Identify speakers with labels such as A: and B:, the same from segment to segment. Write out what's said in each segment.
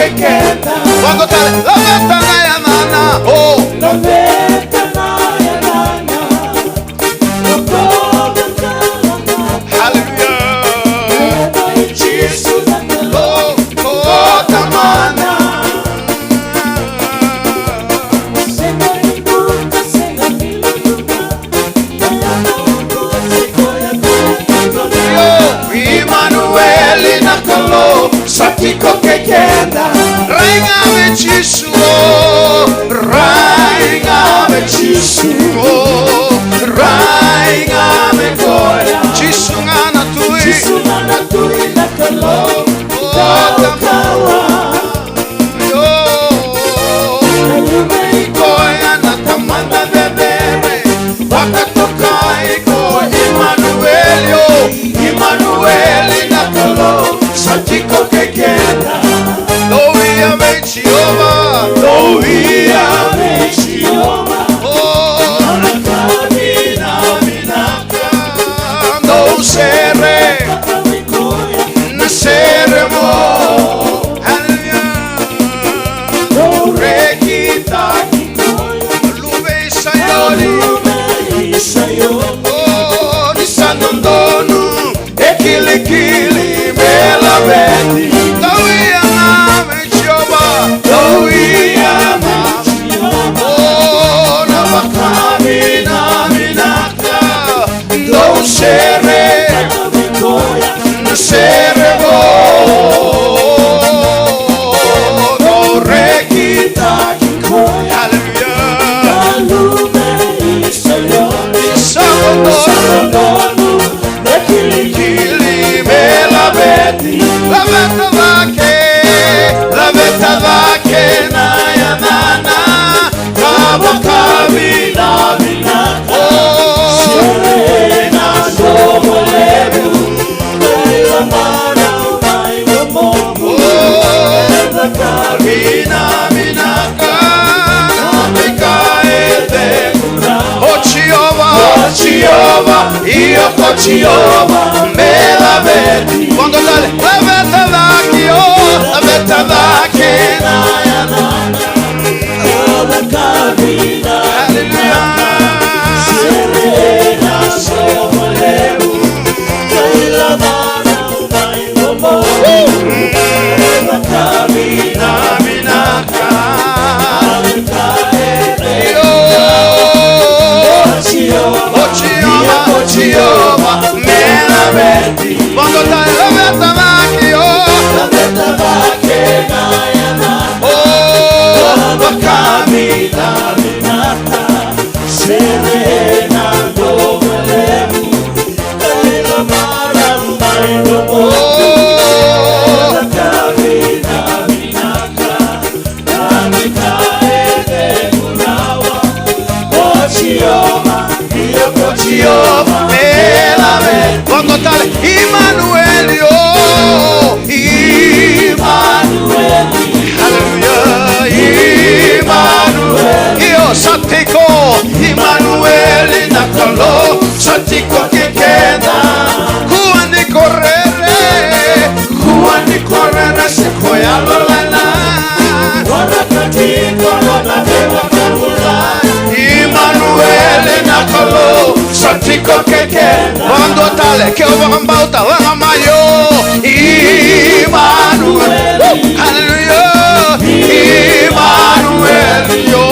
A: kekenda.
B: Quando tá la vetta na yanana. Oh,
A: La vetta na yanana.
B: hallelujah.
A: Jesus
B: Oh, oh, tamana. Emmanuel nakalo satiko kekenda. Rainga mechisu, rainga mechisu, rainga mekoya. Chisu ngana tui
A: nakalo.
B: kawa. Yo, koya natamanda bebebe. Wakatoka iko Emmanuel yo, Emmanuel nakalo satiko kekenda. Louia me Jehovah, louia me Jehovah. Oh, nakamina minaka, no sere, na sere mo. Hallelujah. No rekita, lube sayori. Oh, ni sanondonu, ekilikili mela beti. Louia me Jehovah, louia me Jehovah. Oh, na makamina minaka, no sere, na sere mo. No rekita, hallelujah. Sanondonu, ekilikili mela beti. La vetta vake na yanana, kaba kabina minaka. Oh,
A: Serena domolebu, Leila mana unaimomu, Leila
B: kabina minaka, namikaete. Oh Jehovah, io con Jehovah, me la vedi. Quando tale, la vetta vake, oh, la vetta vake na yanana. Hallelujah.
A: Serena domolebu, Leila mana unaimomu, Leila kabina
B: Minaka. Jehovah, me la vedi. Quando tale la vetta vake, oh,
A: la vetta vake na yanana.
B: oh, la
A: Kamina minaka, Serena domolebu, Leila mana unaimomu, Leila kabina minaka, namikaete kunawa. Oh Jehovah, io con
B: Jehovah, me la vedi. Quando tale Emmanuel, oh,
A: Emmanuel,
B: hallelujah, Emmanuel. Io satiko, Emmanuel nakalo, satiko kekenda. Kuandi correre, sequoia lolana.
A: warakati korona bewa kabula.
B: Emmanuel nakalo, satiko kekenda. Quando tale che ovambauta la mayo. Emmanuel, hallelujah, Emmanuel yo,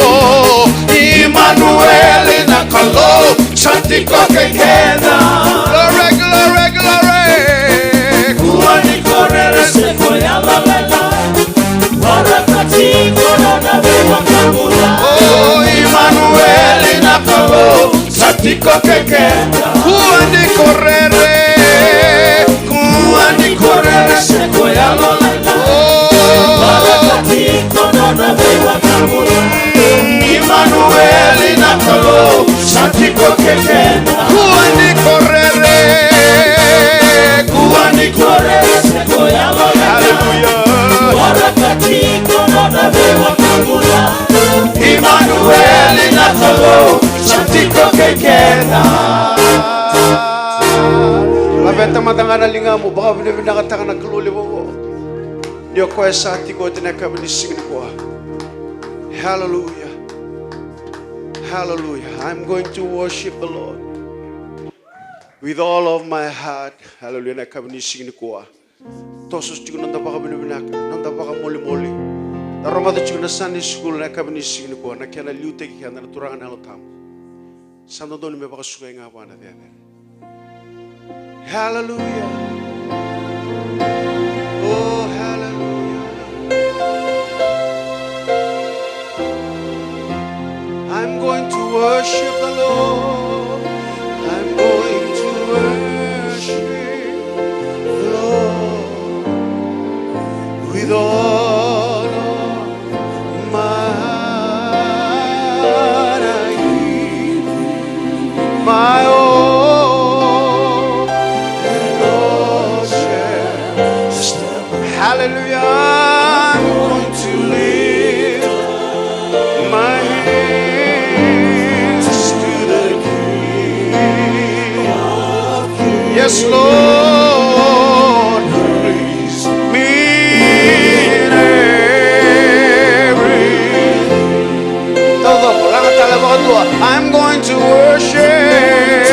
B: Emmanuel nakalo, satiko kekenda. Glory, glory, glory.
A: Kuani korere sequoia lalala, warakati korona bewa kabula.
B: Oh, Emmanuel nakalo, satiko kekenda. Kuandi correre,
A: Sequoia lalala,
B: oh,
A: warakati korona bewa kabula.
B: Emmanuel nakalo, satiko kekenda. Kuandi correre,
A: Sequoia lalala,
B: hallelujah.
A: warakati korona bewa kabula.
B: Emmanuel nakalo, satiko kekenda. La vetta matangana linga mo, baka binibinakataka na kululi mo. Ndio kwa sati ko tena kabini singin ko. Hallelujah. Hallelujah. I'm going to worship the Lord with all of my heart. Hallelujah. Na kabini singin ko. Tosos tigo nanda baka binubinak, nanda baka moli. Daroma da tigo na Sunday school na kabini singin ko. Na kaya na liute ki kaya na turangan halo tam. Santo doni me baka suka nga pa na diyan. Hallelujah. Oh, hallelujah. I'm going to worship the Lord. I'm going to worship the Lord with all of my heart. I give my all, and Lord shall. Hallelujah. I'm going to lift my hands to the King of Kings. Yes, Lord, praise me in everything. I'm going to worship.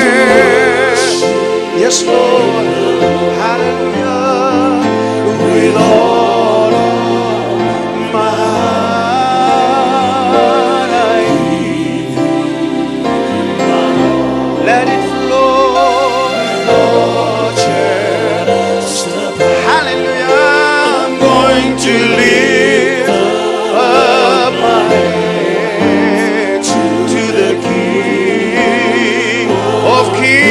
B: Yes, Lord. Hallelujah. With all of my heart, I give let it flow, Lord, hallelujah. I'm going to lift up my hands to the King of Kings.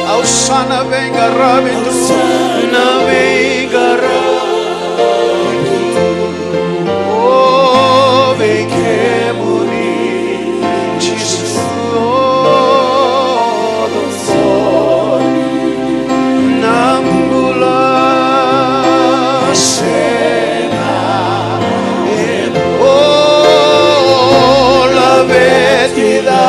B: Ausana venga rabitu, na venga rabitu. Oh, bekemuni, Jesus, Lord of God. Nambula sena, oh, la vetida.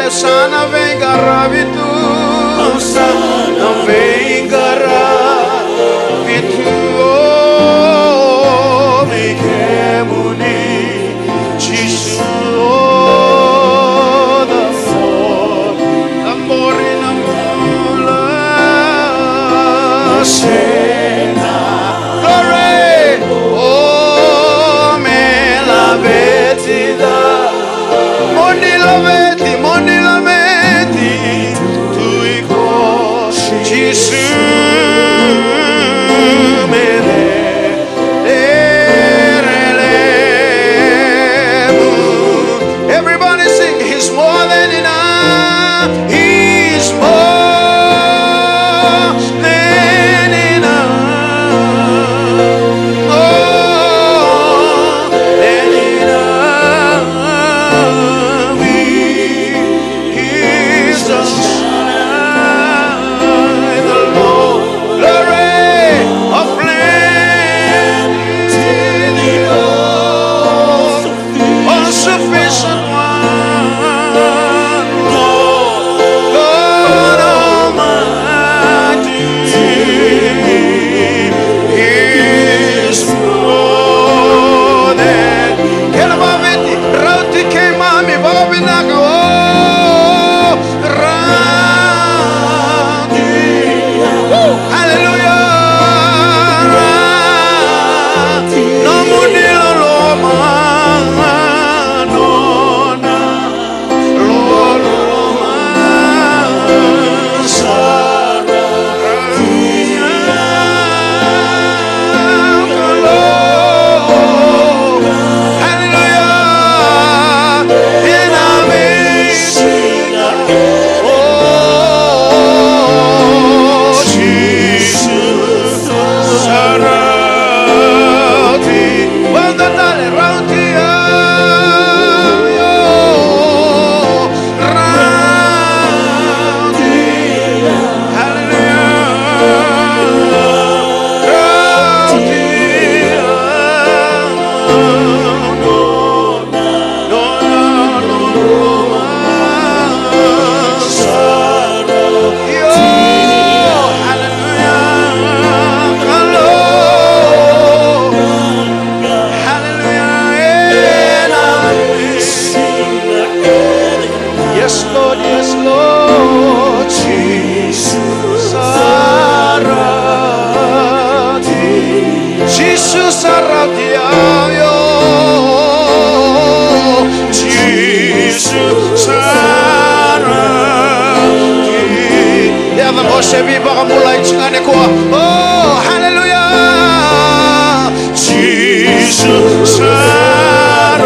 B: Sana venga rabitu, sana venga rabitu, oh, me kemuni, Jesus, oh, the Lord, amore namula, sena, glory, oh, me la vetida, moni la veti, moni la veti, tu iko, Jesus, me everybody sing, He's more than enough, He's more than enough, more than enough. sebi baka mulai chingane ko. Oh, hallelujah. Jesus Sarah.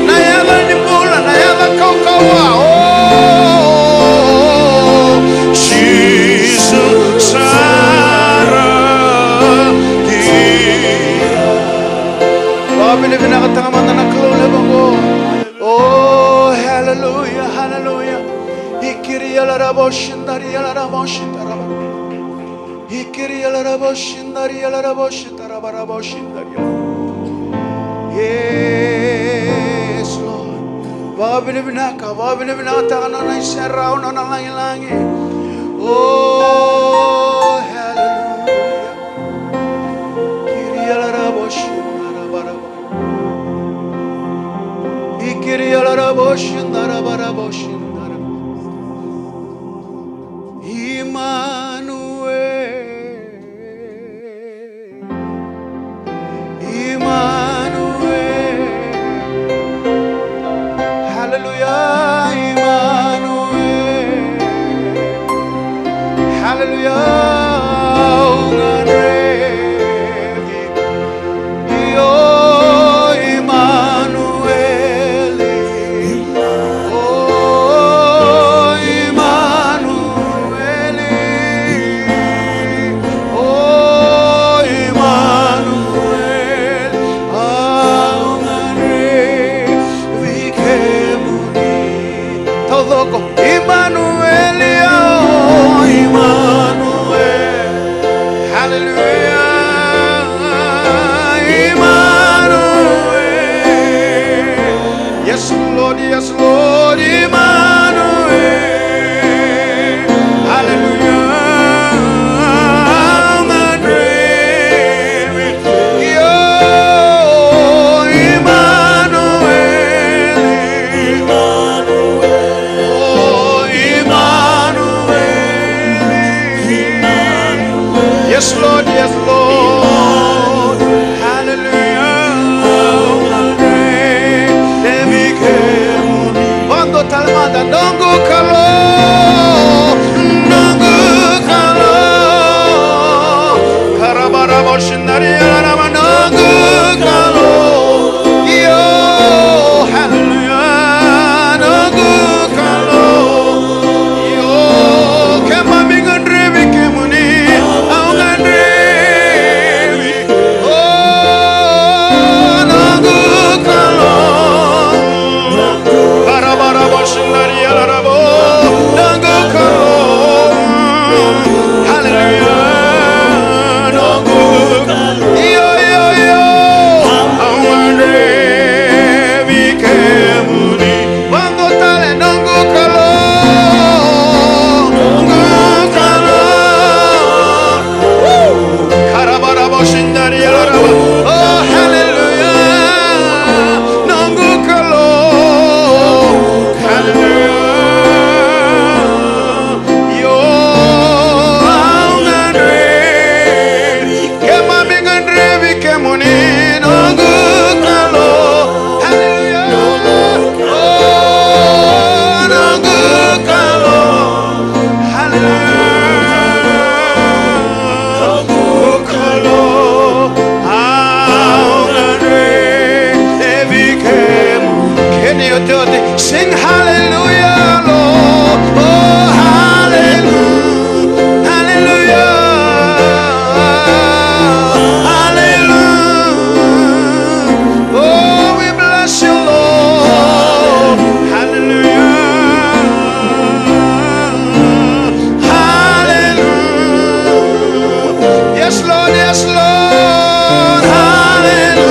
B: Nayaba ni mula, nayaba kaukawa. Oh, Jesus Sarah. Babi ni pinakatangaman na kalulebang ko. Oh, hallelujah, hallelujah. Ikiri alaraboshin, dari alaraboshin, taraba. Ikiri alaraboshin, dari alaraboshin, tarabaraboshin, dari. Yes, Lord. Babi ni binaka na isaraw na nangangilangi. Oh, hallelujah. Ikiri alaraboshin, tarabaraboshin. Ikiri alaraboshin, tarabaraboshin. Yes, Lord, Emmanuel. Hallelujah. My dream. Yo, Emmanuel. Oh, Emmanuel. Yes, Lord, yes, Lord. Hallelujah. Talmada nongu kalo karabara boshindari arama nongu kalo yo hallelujah nongu kalo yo kema mingandrevi kemuni aungandrevi oh nongu kalo sing hallelujah, Lord. Oh, hallelujah, hallelujah, hallelujah. Oh, we bless you, Lord. Hallelujah, hallelujah. Yes, Lord, yes, Lord. Hallelujah.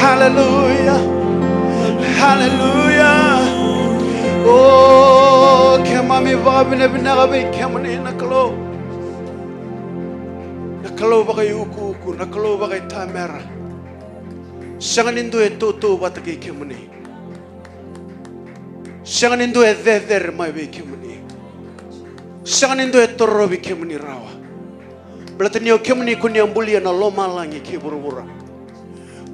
B: Hallelujah, hallelujah. Oh, kemami vabine binagabe kemani naklo. Nakalo ba kay uku-uku, nakalo ba kay tamera. Siyangan nindo toto ba tagay kemuni. Siyangan nindo der may be kemuni. Siyangan nindo toro be kemuni rawa. Belatan yo kemuni kuni ambuli na loma langi ke burubura.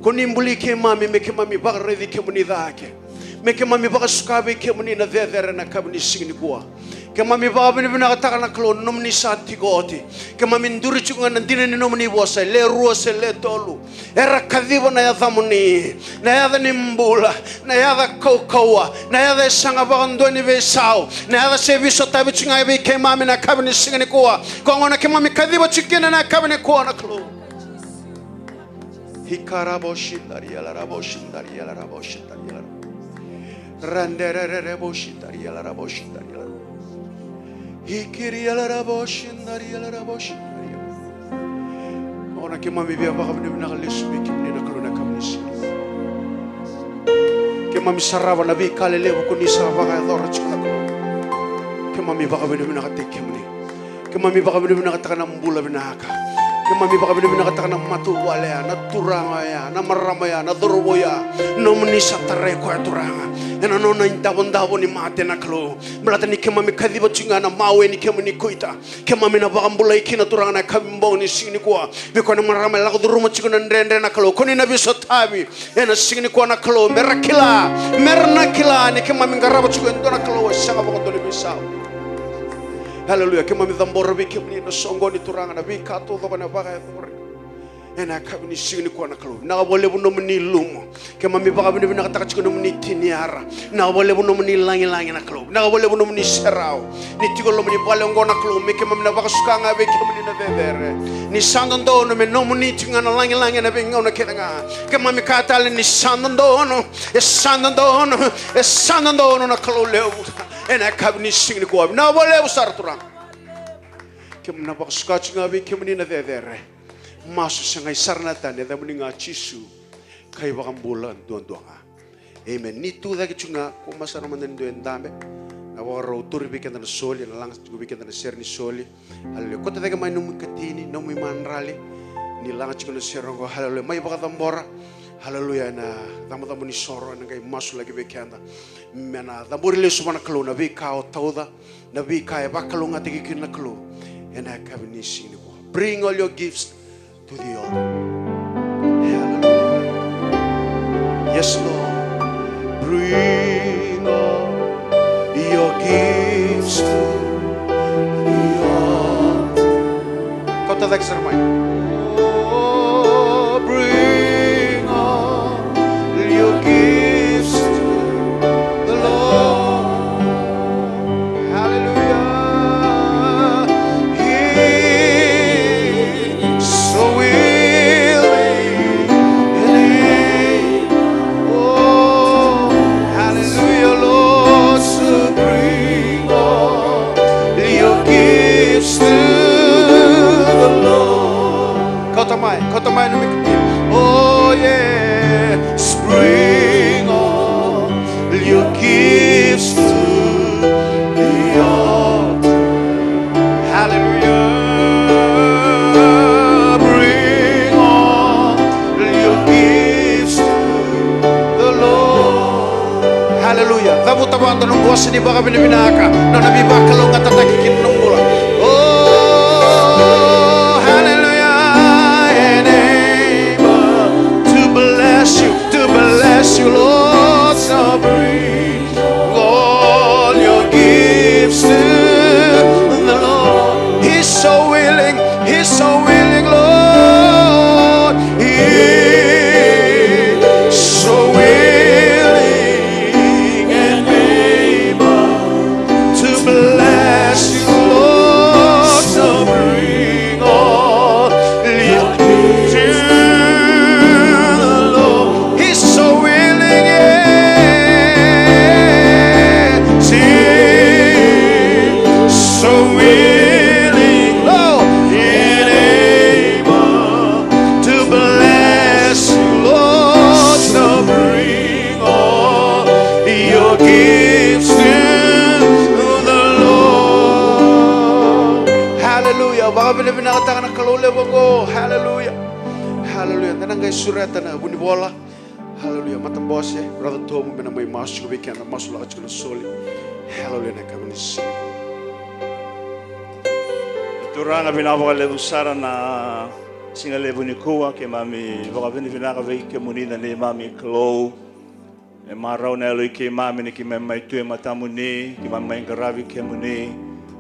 B: Kuni ambuli ke mami me ke mami ba redi kemuni dake. Me ke mami ba sukabe kemuni na der na kabni signi kuwa. Ke mami ba bini bina kata kana klo nomni sati goti. Ke mami nduri chunga nandine ni nomni wasa le ruose le tolu. Era kadhibo na yadhamuni, na yadha nimbula, na yadha kaukaua, na yadha sanga bagandoni vesao, na yadha seviso tabi chunga ibi ke mami na kabini singani kuwa. Kwa ngona ke mami kadhibo chikina na kabini kuwa na klo. Hikarabo shindari yala rabo shindari yala rabo shindari yala. Randere rebo shindari yala rabo shindari yala. Hikiri yala rabo shindari yala rabo shindari yala. Ona ke mami bia baka bini bina kalisu biki bini na kaluna kamnisi. Ke mami sarava na bika lelevo kunisa baka yadora chukala ko. Ke mami baka bini bina kateke mini. Ke mami baka bini bina kataka na mbula bina haka. Ke mami baka bini bina kataka na matu wale ya, na turanga ya, na marama ya, na dorobo ya, no munisa tareko ya turanga. Ena nona indabon ni mate na klo. Belata ni ke mami kadhiba chunga na mawe ni ke mani kuita. Ke mami na bakambula ikina turanga na kabimbong ni singni kuwa. Biko na marama la kuduruma chunga na ndrende na klo. Koni na biso tabi. Ena singni kuwa na klo. Merna kila ni ke mami ngaraba chunga ndo na klo. Sanga bako dole bisao. Hallelujah. Ke mami dhambora bi ke mani na songo ni turanga na bi kato dhaba na baka ya dhore. Ena kabini singni kuwa na klo. Na wale buno mni lumo. Ke mami baka bini bina kataka chukuna mni tiniara. Na wale buno mni langi na klo. Na wale buno mni serao. Ni tigolo mni bale ngo na klo. Meke mami na baka sukanga be ke mni na vedere. Ni sandondo no me no mni tinga na langi na be ngona kenanga. Ke mami katale ni sandondo no. Sandondo no na klo leo. Ena kabini singni kuwa. Na wale usar turang. Ke mna baka sukachinga be ke mni na vedere. Masu sangai sarnatan ya damuni nga chisu kai bakambulan duan-duanga. Amen. Ni tu dagi chunga ko masaraman den doen dame. Na waro turi bikin na soli na lang bikin na serni soli. Haleluya. Kota dagi may numi katini, numi manrali. Ni lang chunga na serongo. Haleluya. May bakatambora. Haleluya na damu ni soro na kay masu lagi bekenda. Mena damburi le sumana klo na bi kao tauda na bi kai bakalunga tigikin na klo. Ena kabini sini ko. Bring all your gifts to the altar. Hallelujah. Yes, Lord. Bring all your gifts to the altar. Kau tak sermai. Oh, bring all your gifts to the Lord. Hallelujah. So willing and able. Oh, hallelujah, Lord, to bring all your gifts to the Lord. Kau tamai no mikti. Oh yeah, bring all your gifts to the altar. Hallelujah. Hallelujah. Kamu tabang tanong buwas ni baka binibinaka. Na nabibak kalong at tatakikin ng mula. Oh, hallelujah. And able to bless you, Lord. So bring all your gifts to the Lord. He's so willing, Lord. He's so willing and able to bless baka binibinakata ka ng kalulebo ko. Hallelujah. Hallelujah. Nanang guys surata na bunibola. Hallelujah. Matambos ya. Brother Tom bina may masu ko weekend na masu lakat ko na soli. Hallelujah na kami ni sini.
C: Turanga binabakalebu sara na singalebu ni kuwa ke mami baka binibinaka vei ke munina ni mami Chloe. E marau na eloi ke mami ni ki mai tue matamuni ki mai garavi ke muni.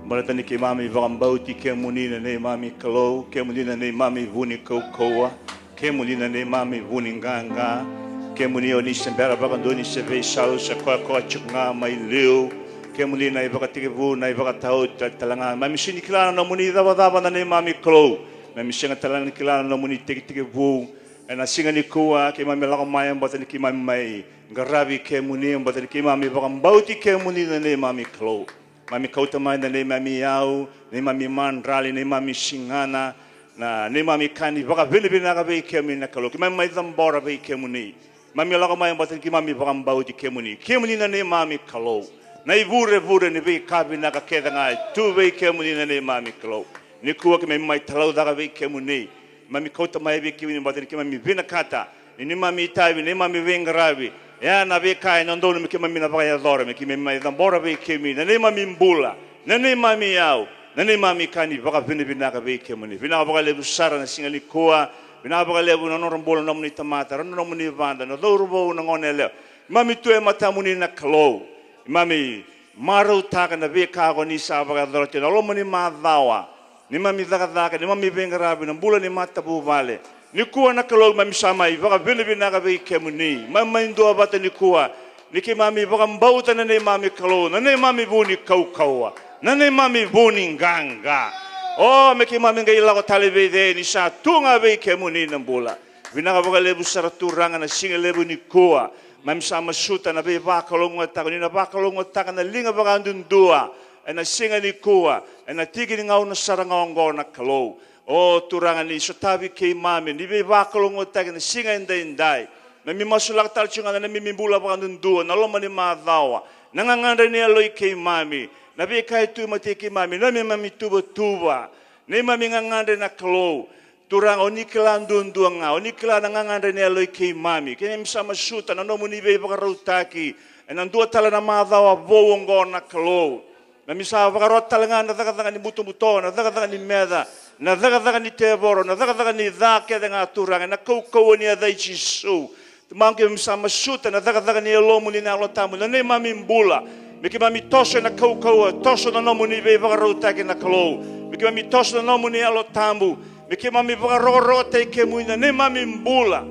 C: Malata ni ke mami vakambauti ke munina ni mami Chloe ke munina ni mami vuni kokoa ke munina ni mami vuni nganga ke muni oni sembera bakandoni se vei sau se koa chunga mai liu. Ke muli na ibaka tikivu na ibaka tau talanga mami sini kilana no muni dava na ne mami Chloe mami singa talanga kilana no muni tikivu na singa ni kuwa ke mami lako mai mbata ni ki mami mai garavi ke muni mbata ni ki mami baka mbauti ke muni na ne mami Chloe mami kauta mai na ne mami yau ne mami mandrali ne mami singana na ne mami kani baka vini na ka ke muni na Chloe ki mami mai zambora be ke muni mami lako mai mbata ni ki mami baka mbauti ke muni na ne mami Chloe na vure ni vei kabi na ka keda ngai tu vei ke muni na ne mami Chloe ni kuwa ke mai talau da vei ke muni mami kota mai vei ke muni batini ke mami vina kata ni mami tai ni mami vengaravi ya na vei kai no ndo ke mami na vai adora me ke mai dambora vei ke muni na ne mami mbula na ne mami yau na ne mami kani baka vina ka vei ke muni vina baka lebu sara na singali kuwa vina baka lebu no rombola no muni tamata no muni vanda no dorbo no ngone le mami tu e mata muni na Chloe mami maru taka na veka ko ni sa baka dorte no lo mani madawa ni mami daga ni mami vengarabi na bula ni mata bu vale ni kuwa na Chloe mami samai baka vini na ka ke muni mami ndo bata ni kuwa ni ki mami baka mbauta na ne mami Chloe na ne mami buni kaukawa na ne mami buni nganga oh me ki mami ngai la ko taleve ni sa tunga ve ke muni na bula vina ka baka lebu saraturanga na singa lebu ni kuwa mami sama suta na be vakalongo taka ni na vakalongo taka na linga vakandundua na singa ni kuwa na tigi ni ngau na sarangongo na Chloe o turanga ni sotavi ke mami ni be vakalongo taka na singa indai mami masulak tal chunga na mimi bula vakandundua na loma ni madawa na nganganda ni aloi ke mami na be kai tu mate ke mami na mami tuba ni mami nganganda na Chloe turang oni klan dunduanga oni klan nganganda ni aloi ke mami ke sama suta na no muni be bakarutaki na dua tala na madawa vowongo na Chloe na misa bakarota ngana daga ni muto na daga ni meda na daga ni teboro na daga ni dake nga turang na kau ni adai chisu mangke misa masuta na daga ni lomu ni na lotamu na ne mami mbula miki mami toso na kau toso na no muni be bakarutaki na Chloe miki mami toso na no muni alotamu Miki mami vakaroro te ke muina ne mami mbula.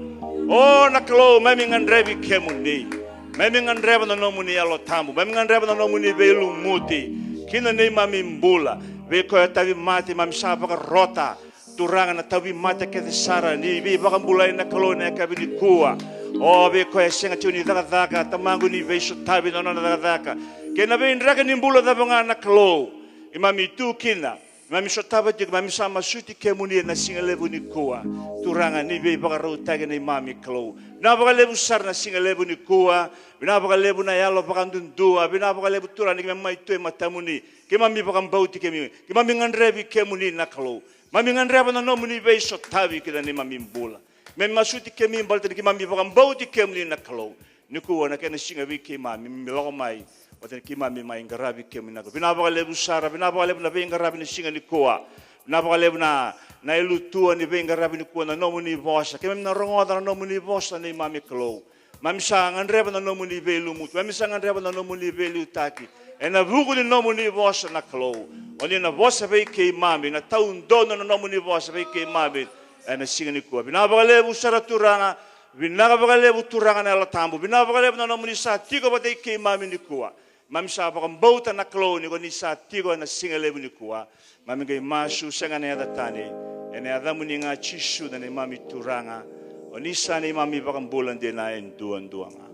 C: Oh na Chloe mami ngandrevi ke muni. Mami ngandreva na no muni alo tamu. Mami ngandreva na no muni velu muti. Kina ne mami mbula. Ve ko tavi mati mami sa vakarota. Turanga na tavi mati ke sara ni ve vakambula na Chloe na ka bini kuwa. Oh ve ko senga tuni daga tamangu ni ve so tavi no daga. Ke na ve ndraka ni mbula da na Chloe. Imami tu kina. Mami sotava dik mami sama suti ke muni na singa lebu ni kuwa turanga ni be baka tagi ni mami Chloe na baka lebu sar na singa lebu ni kuwa bina baka lebu na yalo baka ndundua bina baka lebu turani ke mai tu matamuni ke mami baka mbauti ke mami ngandrevi ke muni na Chloe mami ngandreva na no muni be sotavi ke ni mami mbula mami masuti ke mi balta ke mami baka mbauti ke muni na Chloe ni kuwa na ke na singa vi ke mami miloko mai Watan ki mami mai ngarabi ke mina ko. Binabaka lebu sara, binabaka lebu na be ngarabi ni singa ni kuwa. Binabaka lebu na ilutua ni be ngarabi ni kuwa na nomu ni vosa. Ke mami na rongoda na nomu ni vosa ni mami Chloe. Mami sa ngandreba na nomu ni be lumut. Mami sa ngandreba na nomu ni be lutaki. E na vugu ni nomu ni vosa na Chloe. Oni na vosa be ke mami na taun dono na nomu ni vosa be ke mami. E na singa ni kuwa. Binabaka lebu sara turanga. Binabaka lebu turanga na alatambu. Binabaka lebu na nomu ni sa tigo bate ke mami ni kuwa. Mami sa pakambauta na Chloe ni ko ni sa tigo na singa lebu ni kuwa. Mami kay masu senga na yadatani. Ene adamu ni nga chisu na ni mami turanga. O ni sa ni mami pakambulan din na duan nga.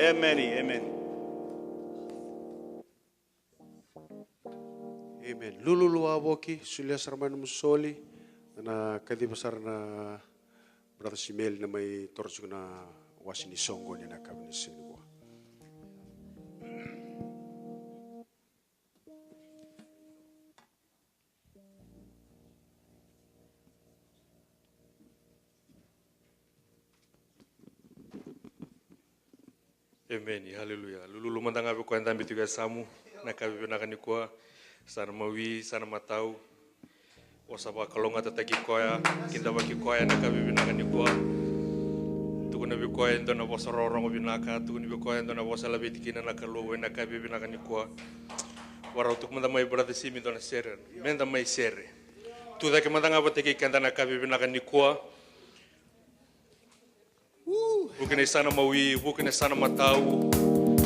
C: Amen. Amen.
B: Amen. Lululuwa boki sulia sarman musoli na kadi besar na brother Simel na may torso na wasini songo ni na kami ni sini.
D: Amen. Hallelujah. Lulu mandanga be kwenda mbituga samu na kabibe na kanikwa sana mawi sana matau wasaba kalonga tataki koya kinda baki koya na kabibe na kanikwa tukuna be koya ndo na bosoro rongo binaka tukuni be koya ndo na bosala betikina na kalo na kabibe na kanikwa warau tuk manda mai brother simi ndo na sere menda mai sere tu da ke mandanga bateki kanda na kabibe na kanikwa bukan sana mawi, bukan sana matau.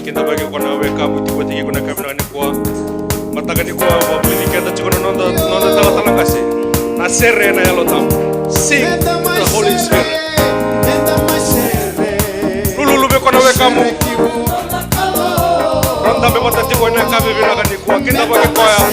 D: Kita bagi kona weka buti buti kona kamera ni kuah. Mata kani kuah wabili kita cuma nonda tala kasih. Nasere na yalo tam. Sing the Holy Spirit. Lulu be kona weka mu. Ronda be mata tiko na kabe bina kani kuah. Kita bagi kuah.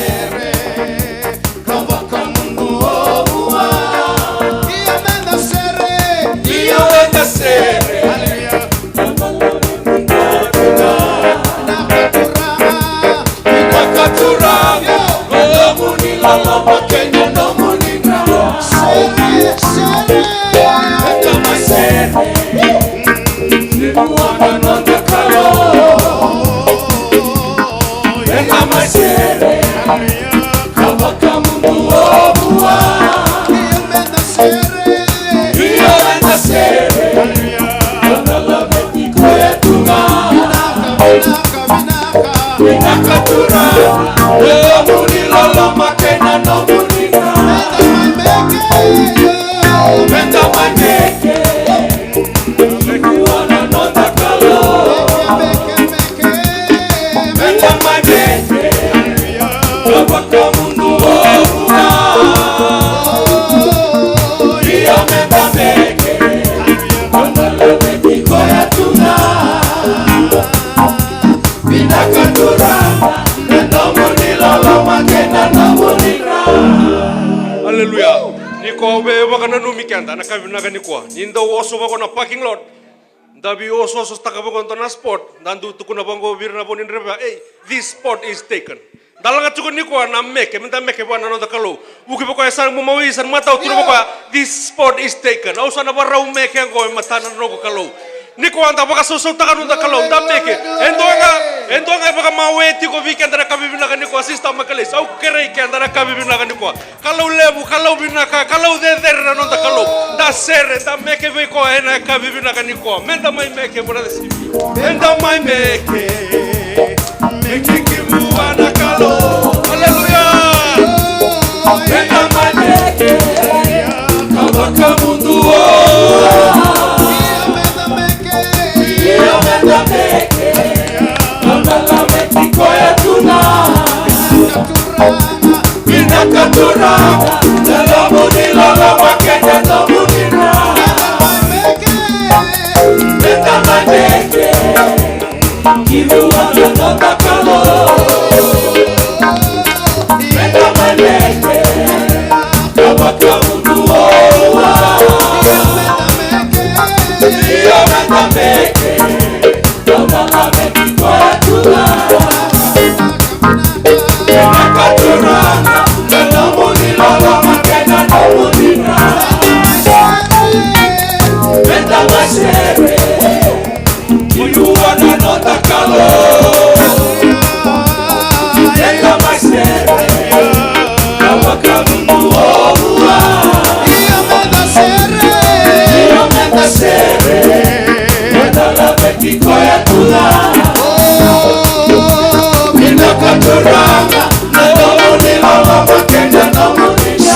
D: Hallelujah. Niko be wakana numi kanda na kabina gani kwa. Ninda oso wako na parking lot. Dabi oso staka wako na spot. Nandu tukuna bango virna bonin reba. Hey, this spot is taken. Dalanga tukun niko na meke. Minta meke bwana nonda kalo. Uki bako esang mumawi san mata uturu bako. This spot is taken. Ausa na barau meke ngo matana noko kalo. Niko anda baka susu taka nonda kalo. Nda meke. Endonga baka mawe tiko weekend na kabibina gani kwa sista makalis. Au kerei kanda na kabibina gani kwa. Kalau lebu, kalau binaka, kalau deder na nonda kalo. Da sere, da meke beko ena kabibina gani kwa. Menda mai meke brother sibi. Menda mai meke. Meke kimuwa na kalo. Hallelujah. Menda mai meke. Kabaka mundu o. Menda meke. Binakaturanga, dalamuni lala makenya namunina. Menda maneke, kivuana nonda kalo. Menda maneke, kabaka mundu owa. Iyo menda meke, kabaka meki kwa tula. Binakaturanga, dalamuni lala makenya namunina. Menda masere, kivuana nonda kalo. Menda masere, kabaka mundu owa. Iyo menda sere, menda la meki kwa tula. Binakaturanga, dalamuni lala makenya namunina.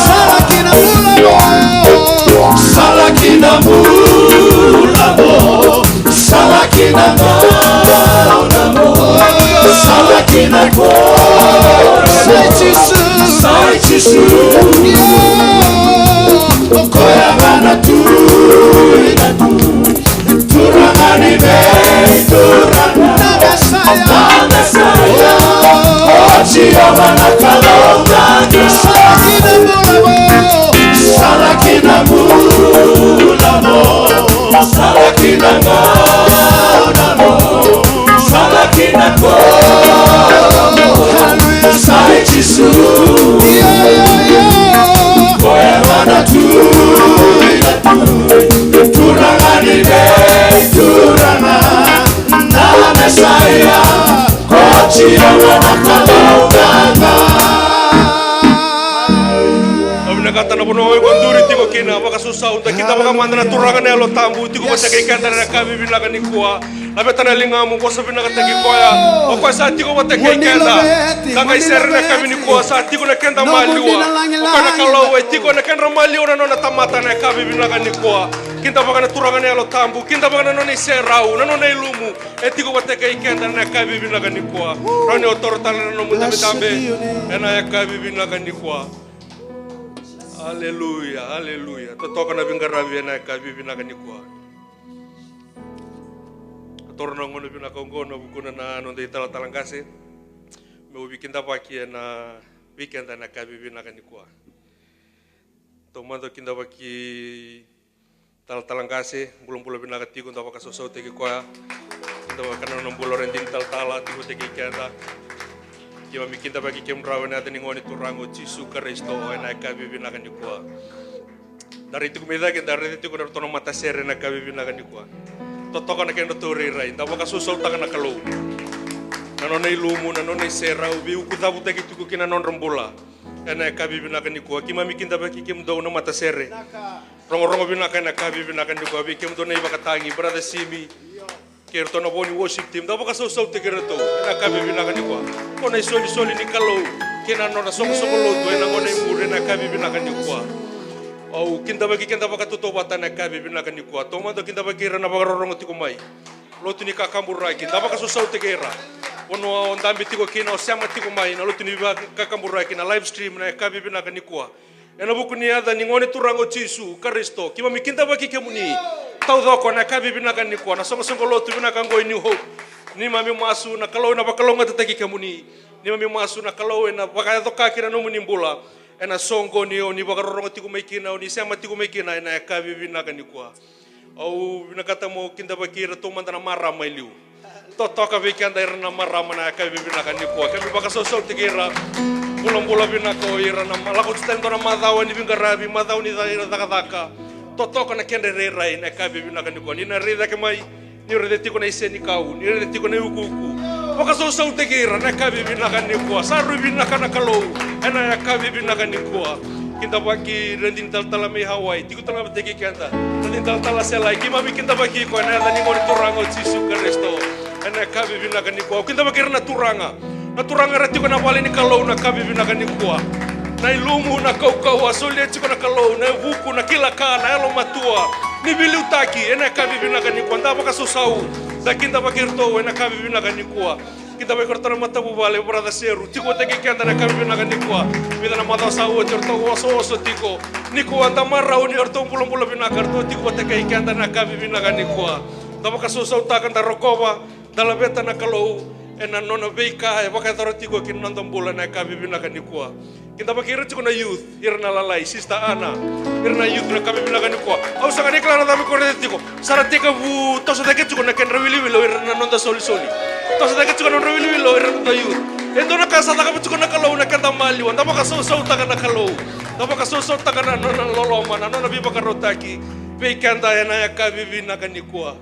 D: Salakina mulamo, salakina mulamo, salakina ko, sai chisu, koya mana tu, turangani be, turangana saya, ochia mana kalonga, salakina mulamo, salakina mulamo, salakina ko, sai chisu, koya mana tu, turangani be, turangana. kata na bono oi gonduri tiko kina baka susau ta kita baka manda na turangan na lo tambu tiko bata kay kanta na kabi binaga ni kuwa labeta na lingamu ko sa binaga tagi koya o ko sa tiko bata kay kanta kagay ser na kabi ni kuwa sa tiko na kanta maliwa o ko na kalau tiko na kanta maliwa na tamata na kabi binaga ni kuwa kinta baka na turangan na lo tambu kinta baka na no ni serau na no na ilumu tiko bata kay kanta na kabi binaga ni kuwa rani otortal na no muta bitambe na kabi binaga ni kuwa. Haleluya, haleluya. Totoka na bingarabi na kabibi na kanikwa. Katorna ngono bina kongo na bukuna na nonde talang kasi. Me ubikin tapaki na weekend na kabibi na kanikwa. Tomando kinda baki talang kasi bulong-bulong bina katigo ndapa kasoso teki kwa. Kinda bakana nombulo rendin tala tigo teki kenda. Kiwa mikinta bagi kem rawan natin ngoni turango Jisu Kristo na kabibi na kanikwa. Dari itu kumida ken dari itu kuna tono mata sere na kabibi na kanikwa. Totoka na ken turi rai ndaba kasusol taka na kalau. Nanone ilumu nanone sera ubi ukutabu teki tuku kina non rombola. Na kabibi na kanikwa kima mikinta bagi kem do na mata sere. Rongo bina kana kabibi na kanikwa bi kem do na ibakatangi brother Simi. Kerto na boni worship team dabo kaso so te kerto na kabe bina kani kwa kona soli ni kalo kena no na soko lo to na ngone mure na kabe bina kani kwa au kinda bagi kinda baka toto bata na kabe bina kani kwa to mando kinda bagi rana baka rongo tiko mai lo tuni ka kamburai kinda baka so te kera ono ndambi tiko kina o sama tiko mai na lo tuni ka kamburai kina live stream na kabe bina kani kwa ena buku ni ada ni ngone turango Jisu Kristo kima mikinda bagi kemuni tau doko na kabi bina kan ni ko na songo lo tu bina kan go New Hope ni mami masu na kalau na bakalo ngata tagi kamuni ni mami masu na kalau na bakaya doka kina no muni mbula ena songo ni oni bakarongo tiku mekina oni sama tiku mekina na kabi bina kan ni ko au bina kata mo kinda bakira to manda na mara mailiu to toka vikanda irna mara na kabi bina kan ni ko kabi bakaso so tigira bulan bina ko irna malako tendo na madawa ni bingarabi madaw ni daka totoka na kende rai na kabe bina kaniko ni na reda ke mai ni reda tiko na iseni kau ni reda tiko na ukuku waka so so tegira na kabe bina kaniko saru bina kana kalo ena ya kabe bina kaniko kinta baki rendin tala me Hawaii tiko tala teki kanta rendin tala selai kima kinta baki ko na ni ngori turango Jisu Kristo ena kabe bina kaniko kinta baki na turanga reti ko na wale ni kalo na kabe bina kaniko na ilumu na kau asoli chiko na kalau na buku na kila ka na elo matua ni bili utaki ena kabibi na kanikwa ndaba kasusau zakinda bakirto ena kabibi na kanikwa kita bakorto na matabu bale brada seru tiko teki kanda na kabibi na kanikwa vida na mata sau torto oso tiko niko anda marau ni orto pulo bina karto tiko teki kanda na kabibi na kanikwa ndaba kasusau takanda rokoba dalabeta na kalau ena nona beika e bakataro tiko kin nandam bola na kabibi na kanikwa kita bakira ciko na youth irna lalai sista Ana irna youth na kami bilang ni ko au sanga deklara dami ko retiko sara teka bu to sa teka ciko na ken rawili wilo irna nonda soli to sa teka ciko na rawili wilo irna nonda youth endo na kasa taka ciko na kalau na kanta mali wanda baka so taka na kalau da baka so taka na nona loloma na nona biba karotaki be kanta ena ya kabibi na kanikuwa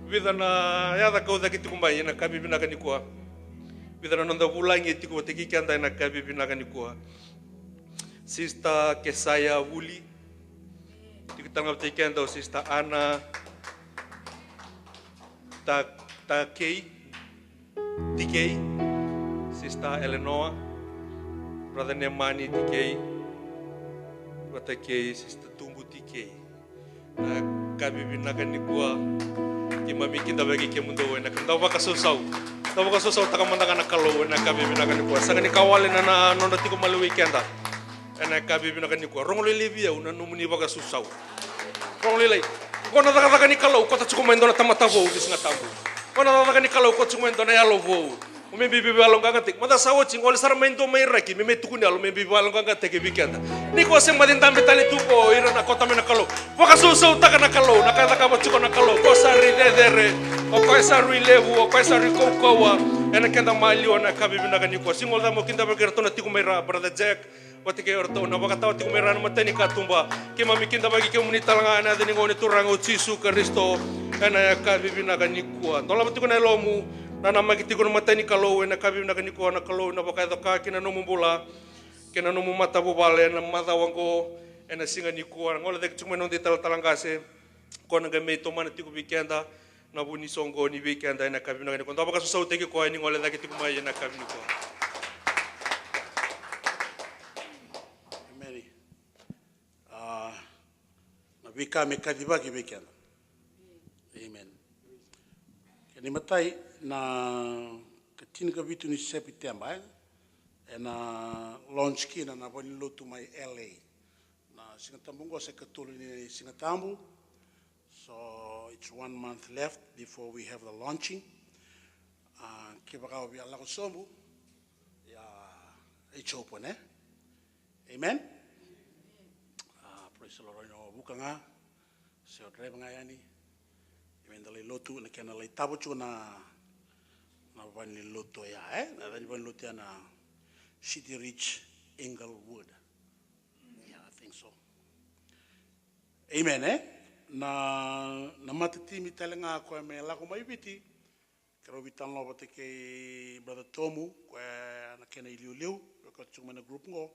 D: vida na ya da kauda kitikumbai na kabibi na kanikuwa vida na nonda bulangi tiko teki kanta na kabibi na kanikuwa Sista Kesaya Wuli, kita ngabtikan do Sista Ana, Takei, Sista Eleanor, Brother Nemani Tikei, Brother Kei, Sista Tumbu Tikei. Na kabibi na kanikwa, kimami kita bagi kemundo na kanda baka susau takamanda kana kalo na kabibi na kanikwa. Sanga ni kawale na nonda tiko malu weekenda. Ena kabibi na kanikwa rongole libia una numuni baga susau rongole lai kona daga ni kalau kota cukup main dona tamata vo di singa tambu kona daga ni kalau kota cukup main dona yalo vo umi bibi balong gangatik mata sawo cingol sar main do mai raki meme tukuni alo meme bibi balong gangatik bikenda ni ko sem badin tambe tali tuko ira na kota mena kalau baga susau taka na kalau na kata ka cukup na kalau ko sari dedere o ko sari levu o ko sari kokowa ena kenda malio na kabibi na kanikwa singol da mo kinda bergerto na tiku mai ra brother Jack Wati ke orto na baka tawa tiku merana matani katumba ke mami kinda bagi ke muni talanga na deni ngone turango Jisu Kristo ana ya kabibi na kanikwa ndola matiku na lomu na nama kitiku na matani kalau na kabibi na kanikwa na kalau na baka doka kina no mumbula kina no mata bobale na mata wango e na singa ni kuara ngola dek tsume non te talangase kona ga me tomana tiku weekenda na buni songo ni weekenda na kabina ga konta baka so teke ko ni ngola dek tiku mai na kabina ko
E: Mary. Na wika me kadiba ki weekend. Amen. Kani matai na katina ka vitu ni September e na launch ki na boni lotu mai LA. Na singatambungo se katulu ni singatambu. So it's 1 month left before we have the launching. Kibakawa bi ala ko sombu ya it's open Amen. Praise the Lord. No bukanga se o drive nga yani. Amen dali lotu na kena lai tabu chu na bani lotu ya na bani lotu na City Reach Englewood. Yeah, I think so. Amen na matiti mi talenga ko me la ko mai biti. Kero bitan lo bate ke brother Tomu ko na kena iliu ko chu mana group ngo.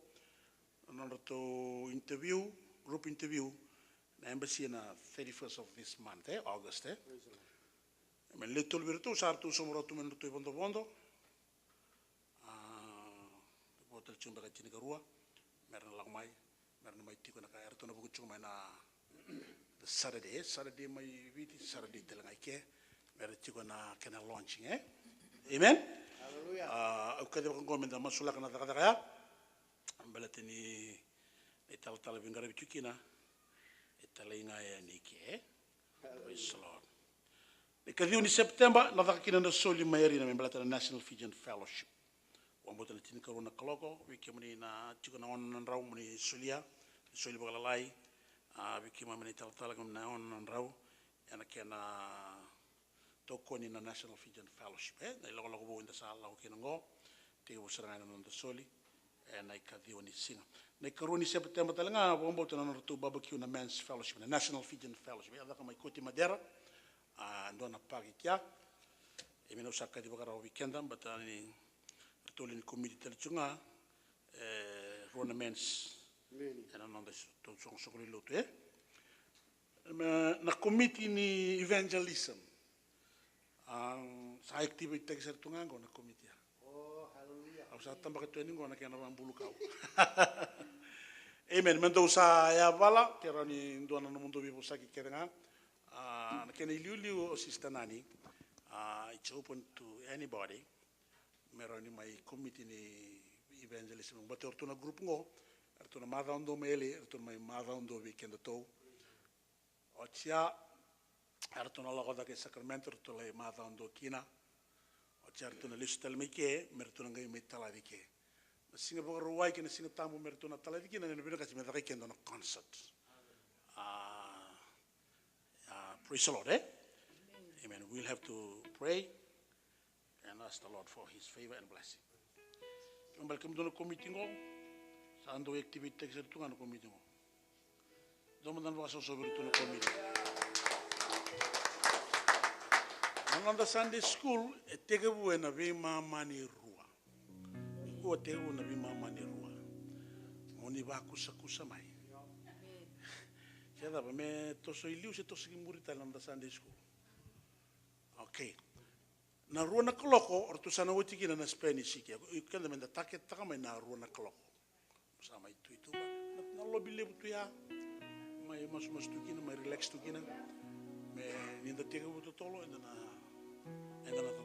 E: Another to interview, group interview, the embassy on 31st of this month, August. I mean, little bit to start to some rotu men to bondo. The bottle chumba chinigarua, Merna Lamai, Merna mai tiko na kaya to na buku chuma na the Saturday my viti Saturday telangake, Merna tiko na kena launching, Amen. Hallelujah. Ukade ko ngomenda masula kana takaya. Ambalatini tala vingara bitukina tala inga ya nike praise the Lord because ni September na dakina na soli mairi na membalata National Fijian Fellowship wambota na tinika rona kaloko wiki muni na chikona on rau muni solia soli bagalai wiki muni tala na on rau yana kena toko ni na National Fijian Fellowship na iloko bo inda sa Allah kinango tiga busaranga na onda soli na ikadhiwa ni singa. Na ikaruni September talanga wambo tuna nortu barbecue na Men's Fellowship, na National Fijian Fellowship. Ya kama ikoti madera, ndo na pagi kia. Emi na usaka di bakara weekenda, but ni tuli ni committee telichunga, rona Men's. Na nanda to sokoli lotu na committee ni evangelism. Sa activity tekser tungango na committee. Sa tambah ketua ini guna kena orang bulu kau. Amen. Mendo sa ya bala kera ni dua nana mundo bibu saki kera na kena iliu asistanani. It's open to anybody. Meroni mai committee ni evangelism. But ortuna group ngo, ortuna madha ondo mele, ortuna mai madha ondo weekend to. Otia ortuna lagoda ke Sacramento, ortuna madha ondo kina. Certo na lista meke merto ngai metala dike na singa bo ruai ke na singa tamu merto na tala dike na ne bino kasi meta kendo na concert praise the Lord amen we'll have to pray and ask the Lord for his favor and blessing kembal kem dono committee ngo sa ando activity exertu ngano committee ngo domo so sobre to no committee Nanda Sunday School, tegebu na bima mani rua. O tegebu na bima mani rua. Moni ba kusa mai. Cheda ba me toso iliu se toso kimurita Nanda Sunday School. Okay. Na rua na koloko ortu sana wotiki na Spanish ki. Kenda menda take takama na rua na koloko. Sama itu ba. Na lobby lebu tu ya. Mai mas tukina mai relax tukina. Me ninda tegebu to tolo na na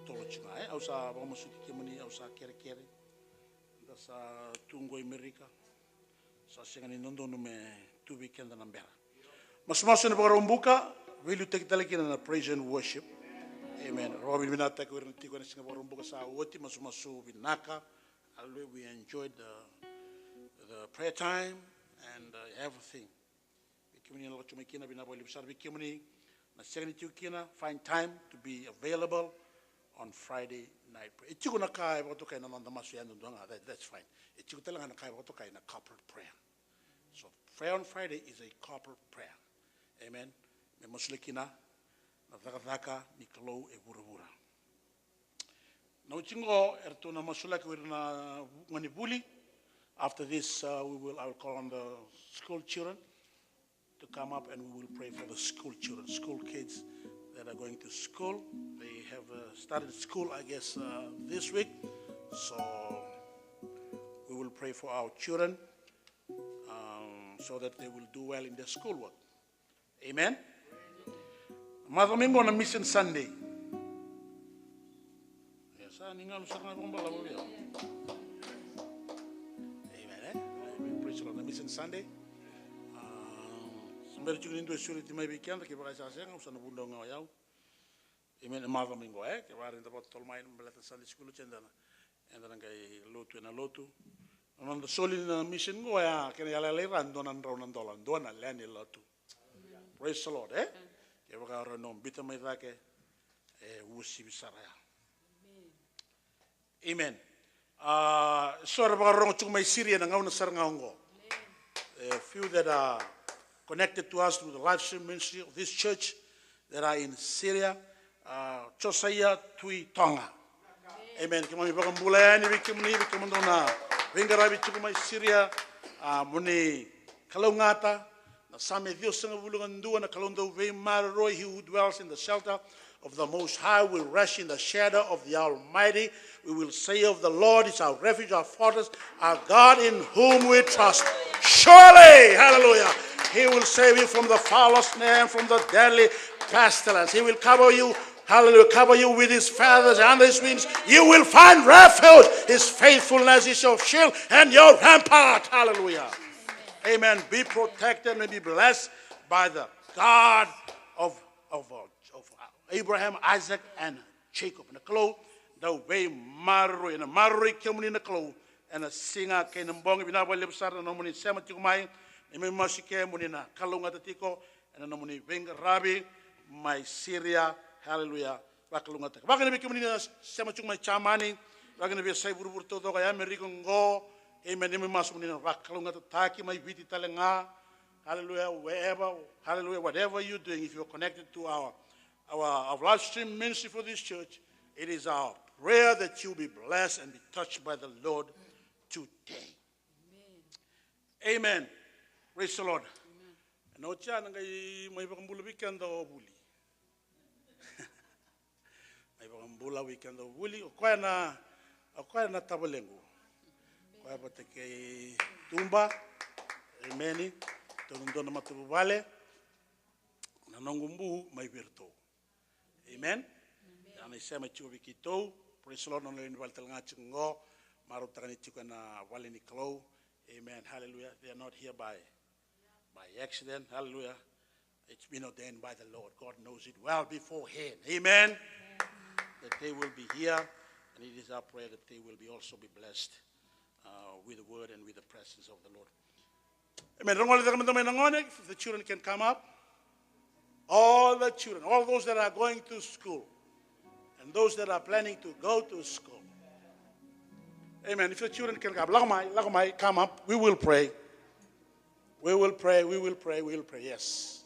E: tolo chinga au sa vamos uti mani au sa kere da sa tungo America sa singani nondo no me tu weekend na mbera mas ne bora umbuka will take talaki na praise and worship amen Robin binata ko rin tiko na singa bora umbuka sa woti mas binaka we enjoyed the prayer time and everything kimini lo chumekina binaboli bisar kimini na singani tukina find time to be available on Friday night. Ichiku na kai bato kai na nanda masu yanu donga. That's fine. Ichiku telanga na kai bato kai na corporate prayer. So prayer on Friday is a corporate prayer. Amen. Me muslikina na dhaka ni klo e burabura. Na uchingo erto na masulaki na ngani buli After this, I will call on the school children to come up, and we will pray for the school children, school kids that are going to school. They have started school, I guess, this week. So we will pray for our children so that they will do well in their schoolwork. Amen. Mother Mingo on a mission Sunday. Yes, amen. Praise the Lord. On a mission Sunday. Somebody you into a surety may be can't keep us saying, son of Bundong. Amen. Mother Mingo, eh? You are in the bottle of my Sunday school and then I lotu and a lotu. And on the soul in the mission, go ya can I run don and round and dollar and don and land a lotu. Praise the Lord, eh? You are no bitter my rake, wussy saraya. Amen. Sort of wrong to my Syrian and on Sarango. A few that are connected to us through the live stream ministry of this church that are in Syria, Josiah Tui Tonga. Amen. Kami bakam bulan ni bikim dona. Vengarabi cukup Syria, muni kalau ngata na same Dios sang bulungan dua na kalondo ve maroi he who dwells in the shelter of the Most High will rest in the shadow of the Almighty. We will say of the Lord is our refuge, our fortress, our God in whom we trust. Surely, hallelujah, He will save you from the foulest snare, from the deadly pestilence. He will cover you. Hallelujah. Cover you with His feathers and His wings. You will find refuge. His faithfulness is your shield and your rampart. Hallelujah. Amen. Be protected and be blessed by the God of Abraham, Isaac, and Jacob. And the clo, the way Maru and a Maru came in the clo, and a singer came and bong binaba lipsar and nomini sematumai, and my masike munina kalunga tatiko, and a nomini venga rabi, my Syria. Hallelujah. Bakalungata. Bakana be community semachung my chamani. Bakana be say burburto do kaya American go. Amen. Me masumuni bakalungata taki my viti talenga. Hallelujah. Wherever, hallelujah, whatever you're doing, if you're connected to our live stream ministry for this church, it is our prayer that you'll be blessed and be touched by the Lord today. Amen. Amen. Praise the Lord. No chana ngai mai bakambulu weekend do buli. Bula weekend of Willie, or na tabalengo. Quite a tumba, a many, Tondona Matubale, Nanongumbu, my virtu. Amen. And I say my chubikito, praise Lord, only in Valtelangachingo, Marutanichukana, Valini Clo. Amen. Hallelujah. They are not here by accident. Hallelujah. It's been ordained by the Lord. God knows it well beforehand. Amen. That they will be here, and it is our prayer that they will also be blessed with the word and with the presence of the Lord. Amen. If the children can come up, all the children, all those that are going to school, and those that are planning to go to school. Amen. If the children can come, Lagamai, come up. We will pray. We will pray. We will pray. We will pray. Yes.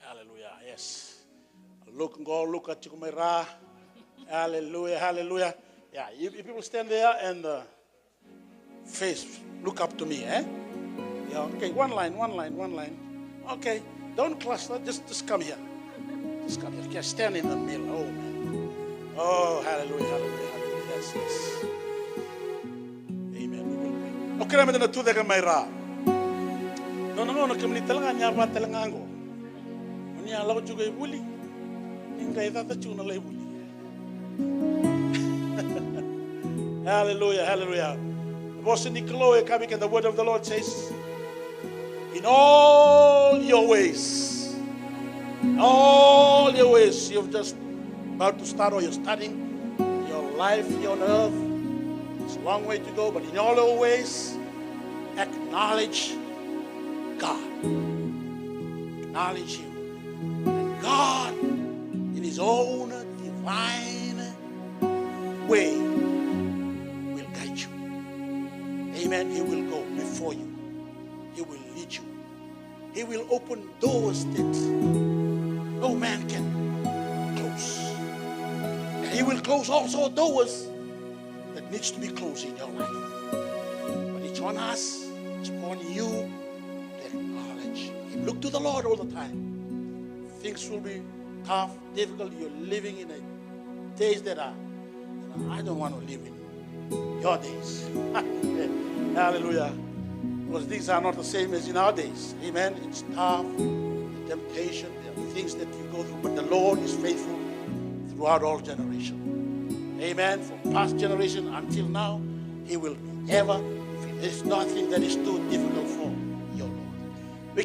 E: Hallelujah. Yes. Look at Chukumera. Hallelujah. Hallelujah. Yeah. You people stand there and face, look up to me, eh? Yeah. Okay. One line. Okay. Don't cluster. Just come here. Just come here. Okay. Stand in the middle. Oh man. Oh, hallelujah. Hallelujah. Hallelujah. Yes. Yes. Amen. We will pray. Okay. I'm going to do that. No. Kami talaga niya ba talaga niya law juga ibuli. Ingay tata chuna la ibuli. Hallelujah, hallelujah. The word of the Lord says, in all your ways, you've just about to start or you're starting your life here on earth. It's a long way to go, but in all your ways, acknowledge God. Acknowledge Him. And God, in His own divine way, will guide you. Amen. He will go before you. He will lead you. He will open doors that no man can close. And He will close also doors needs to be closed in your life. But it's on us, it's on you to acknowledge Him. Look to the Lord all the time. Things will be tough, difficult. You're living in a days that I don't want to live in your days. Hallelujah. Because things are not the same as in our days. Amen. It's tough, temptation, there are things that you go through, but the Lord is faithful throughout all generations. Amen. From past generation until now, He will be ever. There's nothing that is too difficult for your Lord.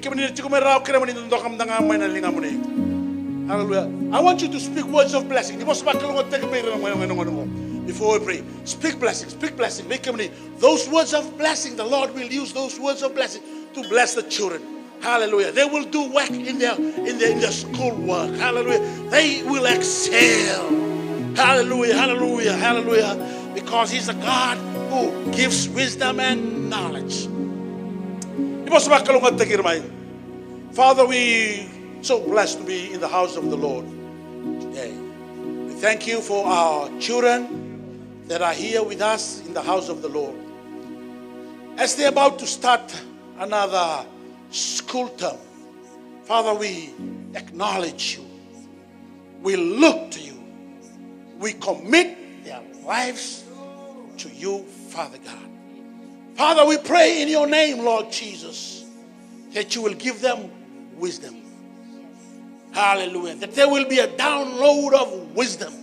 E: Hallelujah. I want you to speak words of blessing. Before we pray, speak blessing, speak blessing. Those words of blessing, the Lord will use those words of blessing to bless the children. Hallelujah. They will do work in their school work. Hallelujah. They will excel. Hallelujah, hallelujah, hallelujah. Because He's a God who gives wisdom and knowledge. Father, we so blessed to be in the house of the Lord today. We thank You for our children that are here with us in the house of the Lord. As they're about to start another school term, Father, we acknowledge You. We look to You. We commit their lives to You, Father God. Father, we pray in Your name, Lord Jesus, that You will give them wisdom. Hallelujah. That there will be a download of wisdom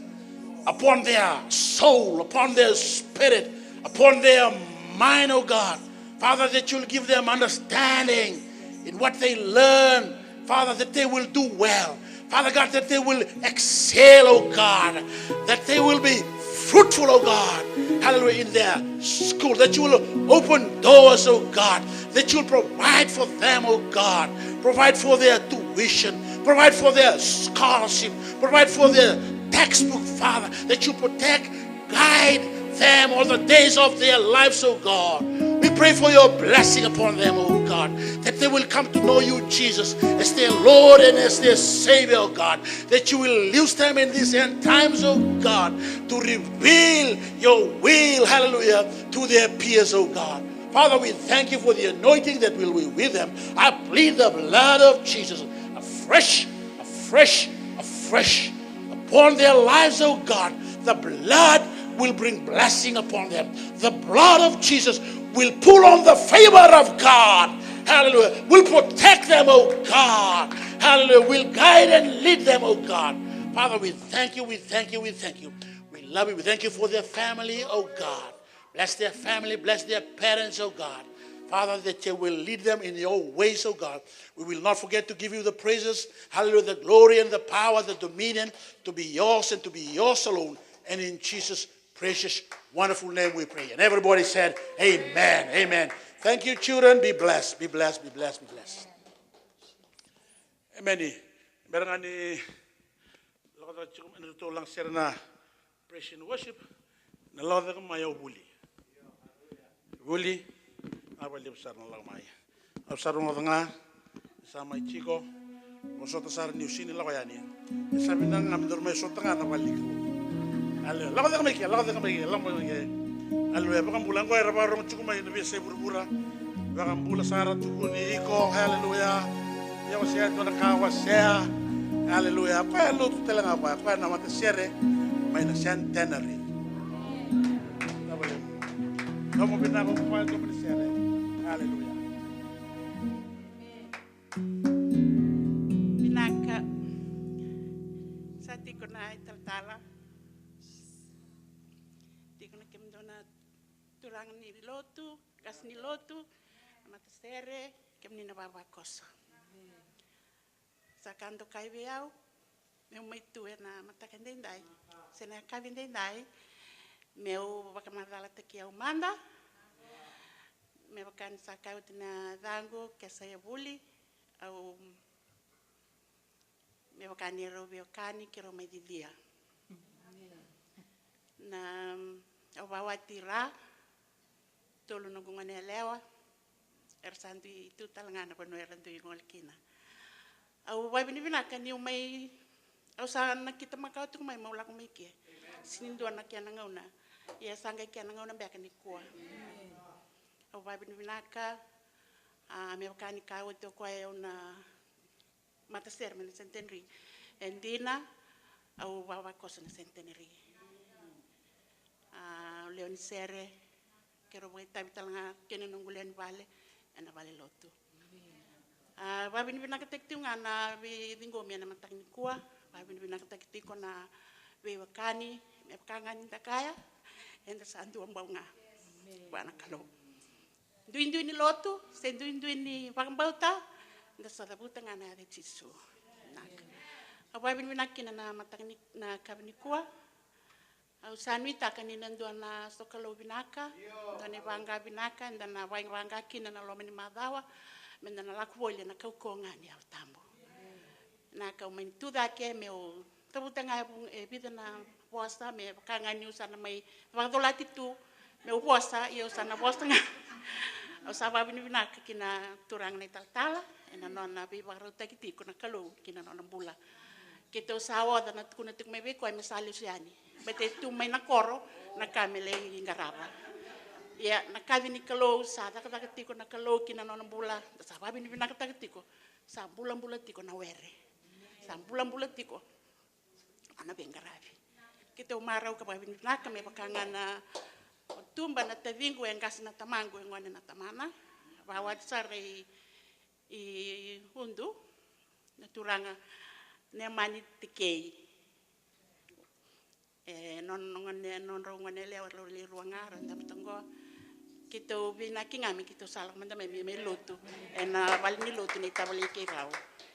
E: upon their soul, upon their spirit, upon their mind, oh God. Father, that You'll give them understanding in what they learn. Father, that they will do well. Father God, that they will excel, oh God. That they will be fruitful, oh God. Hallelujah, in their school. That You will open doors, oh God. That You'll provide for them, oh God. Provide for their tuition. Provide for their scholarship. Provide for their textbook, Father. That You protect, guide them all the days of their lives, oh God. We pray for Your blessing upon them, oh God, that they will come to know You, Jesus, as their Lord and as their Savior, oh God, that You will use them in these end times, oh God, to reveal Your will, hallelujah, to their peers, oh God. Father, we thank You for the anointing that will be with them. I plead the blood of Jesus afresh upon their lives, oh God. The blood will bring blessing upon them. The blood of Jesus will pull on the favor of God. Hallelujah. Will protect them, oh God. Hallelujah. Will guide and lead them, oh God. Father, we thank You, we thank You, we thank You. We love You. We thank You for their family, oh God. Bless their family, bless their parents, oh God. Father, that You will lead them in Your ways, oh God. We will not forget to give You the praises, hallelujah, the glory and the power, the dominion to be Yours and to be Yours alone. And in Jesus' precious, wonderful name we pray. And everybody said, amen, amen. Thank you, children. Be blessed, be blessed, be blessed, be blessed. Amen. Merangani, lakota chikum ito lang share na praise and worship. Nalawda kang mayaw buli. Buli, awal dia besar nalang maya. Besar rumah tengah, sama Chico. Masuk besar New Sini lah kaya ni. Sabi nang ngambil rumah masuk tengah nak balik. Halo, lakota kami kia, lakota kami kia, lakota kami kia. Halo, ya bukan bulan kau era baru cukup main lebih seburu-bura. Bukan bulan syarat cukup ni iko, haleluya. Ya wasya tu nak kawasya, haleluya. Apa yang lu tu telang apa? Apa nama tersiere? Main centenary. Tak boleh. Kamu bina kamu apa tu tersiere? Haleluya.
F: Binaka sa tiko na italtala. Turang ni lotu, gas ni lotu, matasere, kem ni nabawa koso. Sa kanto kai beau, meu mai tu na matakendendai, sena kavendendai, meu bakamadala tekiau manda, meu bakan sa kau tina dango ke saya buli, au meu bakan ni robio kani kiro mai dia. Na au bawa tira tolo no ngone lewa santu itu talangana ko no erantu ngolkina au wai bini bina kan yu mai au sa nakita makau tu mai maula ko mai ke sinindo anak yana ngauna Ia sanga kia nanga una beka ni kua. Au wabini vinaka, me wakani ka o te koa e una matasera me na centenary. E dina, au wawa kosa na centenary. Leoni sere, kero wai tabi talanga kene nungu leoni vale, ena vale lotu. Wabini vinaka tektiunga na vingo mea na mataki ni kua, wabini vinaka tekitiko na wakani, me wakanga ni takaya, enda sa andu ambaunga. Wana kalau. Duin ni lotu, sen duin ni wakambauta, enda sa dabuta ngana de chisu. Wabini vinaka kina na mataki na kabini kua, au sanui taka ni nandua na sokalo binaka, dane wanga binaka, and na wanga kina na lomeni madawa, menda na laku wole na kaukonga ni au tambo. Na kau meni tuda ke me o tabutanga e vida na posta me kanga ni usana mai wangdolati tu me o posta i usana posta nga. Au saba bini binaka kina turang na tala, ena nona bi barota kiti kuna kalau kina nona bula. Kita usawa da na kuna tuk mebe ko ai mesali siani. Bete tu mai na koro na kamele ingaraba. Ya na kavini kalau sa da kata tiko na kalau kina nona bula sa babi ni bina kata tiko sa bulan tiko na were. Sa bulan tiko ana bengarabi. Kita umarau ka babi ni bina ka me bakanga na tumba na tavingu yang kasi na tamango yang wana na tamana. Bawa sare i hundu na turanga ne mani tikei. Non rongone leo li ruangara ndam tongo kito bina kingami kito salah manda me lotu na wali ni lotu ni tabali ke rao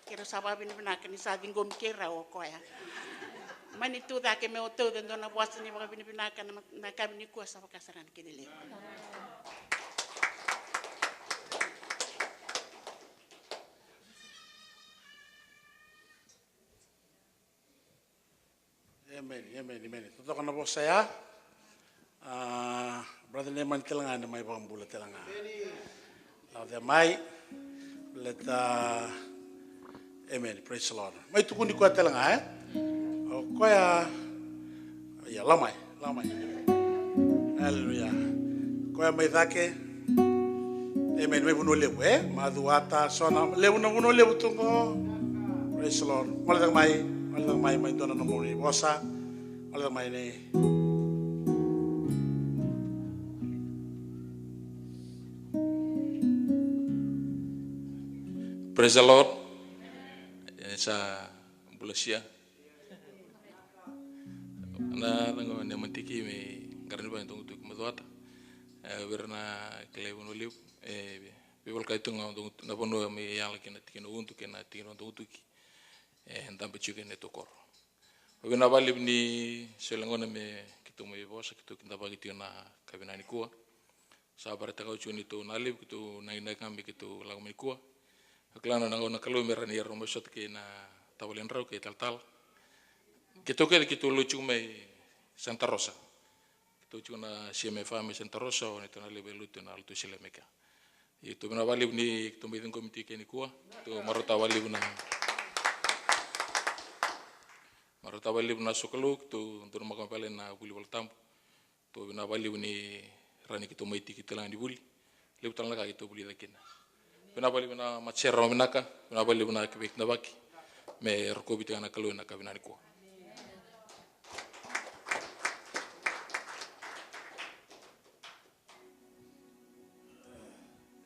F: kero sababu ni bina kani sa dingom ke rao ko ya mani tu da ke me oto den dona boas ni ba bina kana na kabini ko sa kasaran ke dele
E: Amen. Toto kana bosa ya. Brother Leman telanga na may bambula telanga. Laude mai let amen. Praise the Lord. May tukuni ko telanga O koya ya lamai. Hallelujah. Koya may dake. Amen. May buno lebu maduata sona lebu na buno lebu tungo. Praise the Lord. Malatang mai dona na mori bosa. Malatang mai ni.
G: Praise the Lord. Sa bulasia. Na tango ne mantiki me garan ba tung tuk maduata. Verna klevo no liu people kai tunga na bono me yala kina tikino untu kina tino tuki ndambe chuke ne tokor wena bali ni selangona me kitu me bosa kitu kinda bagi tina kabinani kuwa sa barata ka chuni to nalib kitu naina kambi kitu lagu me kuwa klana nangona kalu merani yer no shot ke na tawlen raw ke tal kitu ke kitu lucu me Santa Rosa kitu chuna sieme fami Santa Rosa on itu nalib lutu na altu silemeka itu bena bali ni kitu me komiti ke ni kuwa to marota bali na Marota bali na sokaluk tu untuk makan palen na buli baltam tu bina bali ni rani kita maiti kita lang di buli lebu tang laka kita buli dakin bina bali na macera minaka bina bali na kebek na baki me roko biti na kalu na kabina ni ko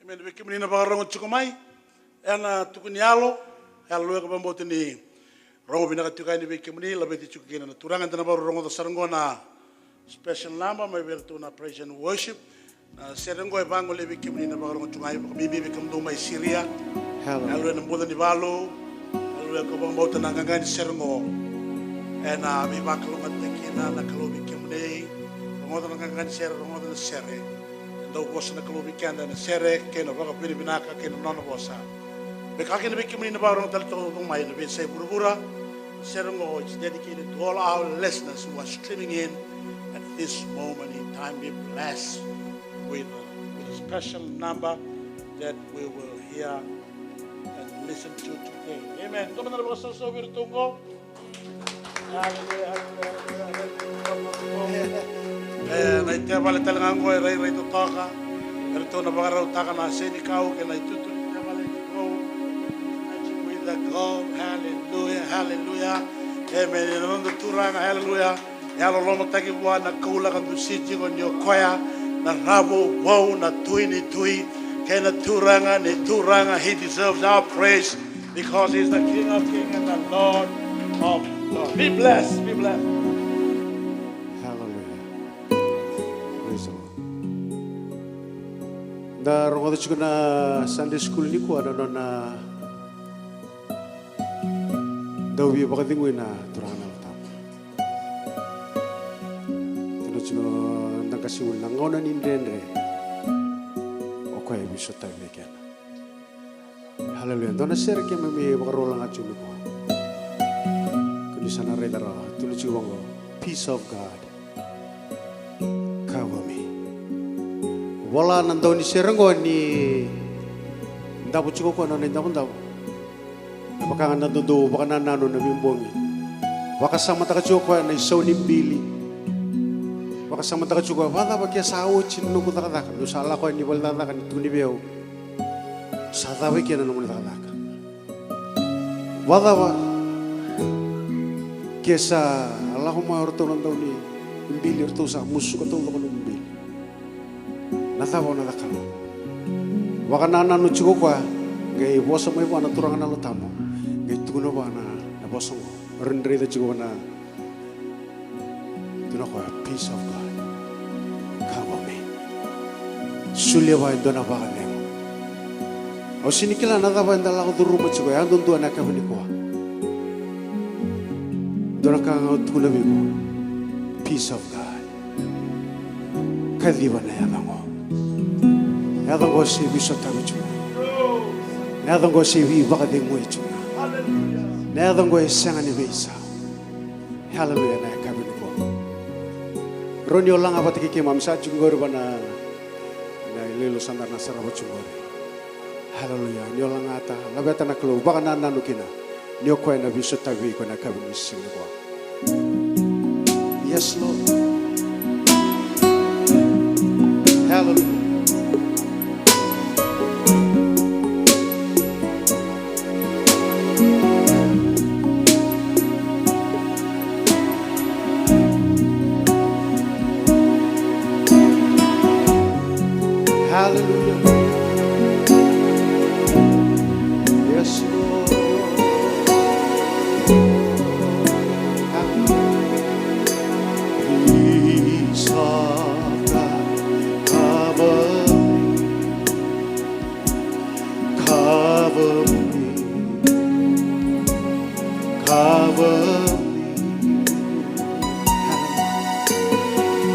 E: Amen beki menina barang cukumai ena tukunialo halo ka bambote ni Rongo bina katukai ni beki meni labe ti chukina na turangan tana baru rongo sarango na special number mai bertu na praise and worship na serengo e bango le beki meni na baru rongo chungai bibi beki mdu mai Syria halo na mboda ni balo halo ka bambo tana ngangani serengo ena mi baklo ngatekina na kalo beki meni rongo tana ngangani sere rongo tana sere ndo kosa na kalo beki anda na sere keno baka bini binaka keno nono bosa Bekaki na beki meni na baru rongo talito mai na besi burubura Serengo is dedicated to all our listeners who are streaming in at this moment in time. Be blessed with a special number that we will hear and listen to today. Amen. Come on, let's so virtual. Hallelujah. na te vale talango e rei to toka. Er to na bagara utaka na seni kau ke na tutu te vale go. With the glow, hallelujah, hallelujah. Amen. No ndo turanga hallelujah. Ya lo lomo taki wa na kula ka tu siti ko nyo koya na rabo wow na tuini tui. Kena turanga ne turanga. He deserves our praise because he's the King of Kings and the Lord of Lords. Be blessed, be blessed.
B: Hallelujah. Praise the Lord. Da rongo chiku na Sunday school ni ko ano na dawi bakadingu na turana ta. Tino chiku nagkasiul na ngona ni ndendre. Okoy biso tayo meken. Hallelujah. Dona share ke mami bakarola nga chulu ko. Kundi sana redara tino chiku wango. Peace of God, cover me. Wala nandaw ni Serango ni ndapo chiko ko ano na ndaw. Baka nga nandodo, baka nanano na bimbongi. Baka sama taka chiko na isaw ni Billy. Baka sama taka chiko, wala ba kaya sao chino ko takataka. No sala ko ni wala taka ni tuni beo. Sa tawi kaya na naman takataka. Wala ba kesa Allah ko mayorto ng daw ni Mbili rito sa musu ko tong ng Mbili. Natawa na nakalo. Waka na nanu chiko kwa gay bosa mo ipo na turangan na lutamo. Gay tuno ba na bosa mo. Rendri da chiko na tuno ko peace of God. Cover me. Sulia ba ndo na ba kaneng. O sinikila na ba ndala ko duru mo chiko ya ndo na ka ni ko. Dorakang tulabi ko, peace of God. Kadiba na yadang ko si bisot tago chuma. Yadang ko si baka dingwe chuma. Yadang ko isang ni bisa. Hallelujah na kabin ko. Ronyo lang apat kikimam sa chungor ba na ililo sandar na sarabo chungor. Hallelujah. Nyo lang ata labeta na klo baka nananukina. Nyo ko na bisot tago ko na kabin ising ko. Yes, Lord. Hallelujah. Hallelujah. Yes, Lord.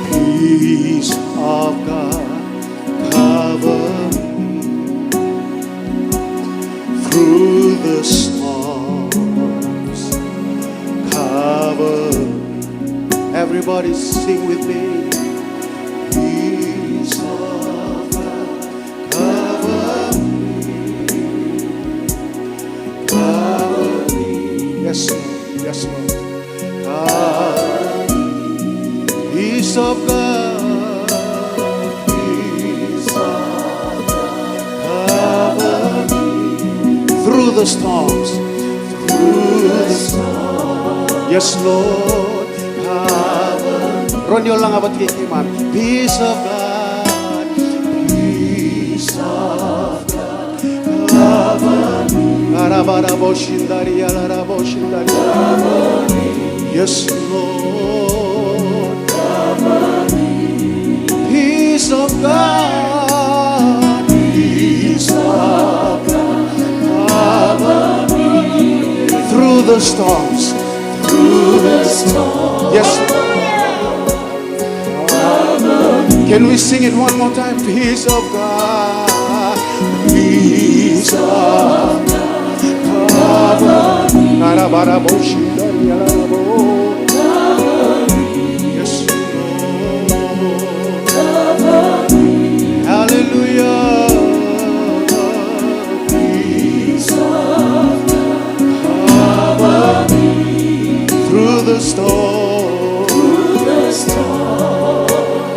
B: Peace of God, cover me through the storms. Cover me. Everybody sing with me. Peace of God, cover me. Cover me. Yes, Lord. Yes, Lord. Peace of God, peace of God, cover me through the storms, Yes, Lord, cover me. Ronyo lang abat kikiman. Peace of God, peace of God, cover me. Arabara boshindari, alara boshindari, cover me. Yes, Lord, cover me. Peace of God, peace of God, cover me through the storms, through the storms. Yes, Lord, cover me. Can we sing it one more time? Peace of God, peace of God, cover me. Arabara boshindari, alara boshindari. Hallelujah. Peace of God, cover me through the storm. Through the storm.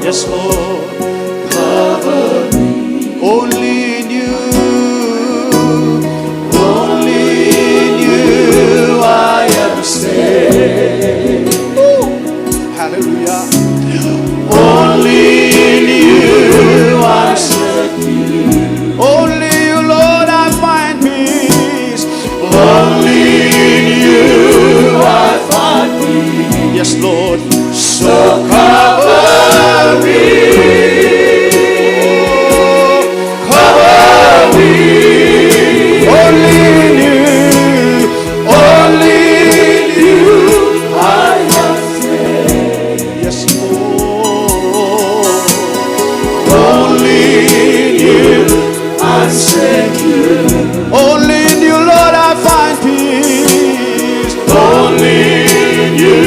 A: am secure.
B: Only in you, Lord, I find peace.
A: Only in you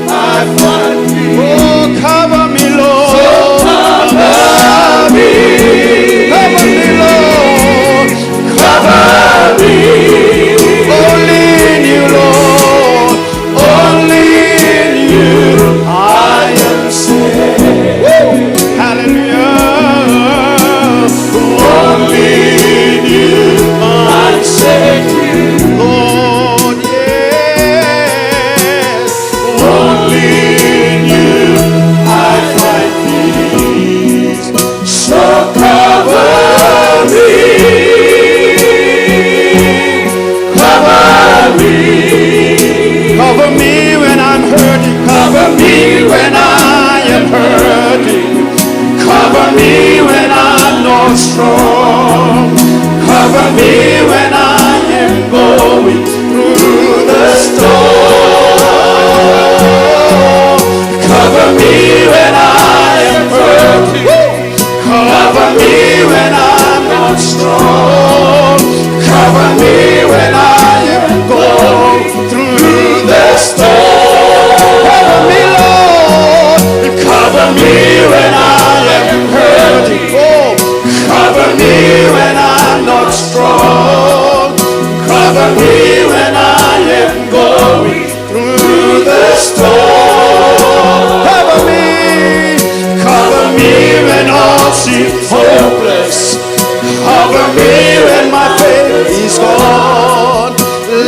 A: I find peace.
B: Oh, cover me, Lord.
A: Cover me.
B: Cover me, Lord.
A: Cover me.
B: Only in you, Lord.
A: Only in you I am saved.
B: Hallelujah.
A: Only in you I'm secure.
B: Lord, yes.
A: Only in you I find peace. So cover me. Cover me.
B: Cover me when I'm hurting.
A: Cover me when I am hurting. Cover me when I'm not strong. Cover me when I am going through the storm. Cover me when I am hurting. Cover me when I'm not strong. Cover me when I am going through the storm.
B: Cover me, Lord.
A: Cover me when I am hurting.
B: Oh,
A: Cover me when I'm not strong. Cover me when I am going through the storm.
B: cover me.
A: Cover me when all seems hopeless. Cover me when my faith is gone.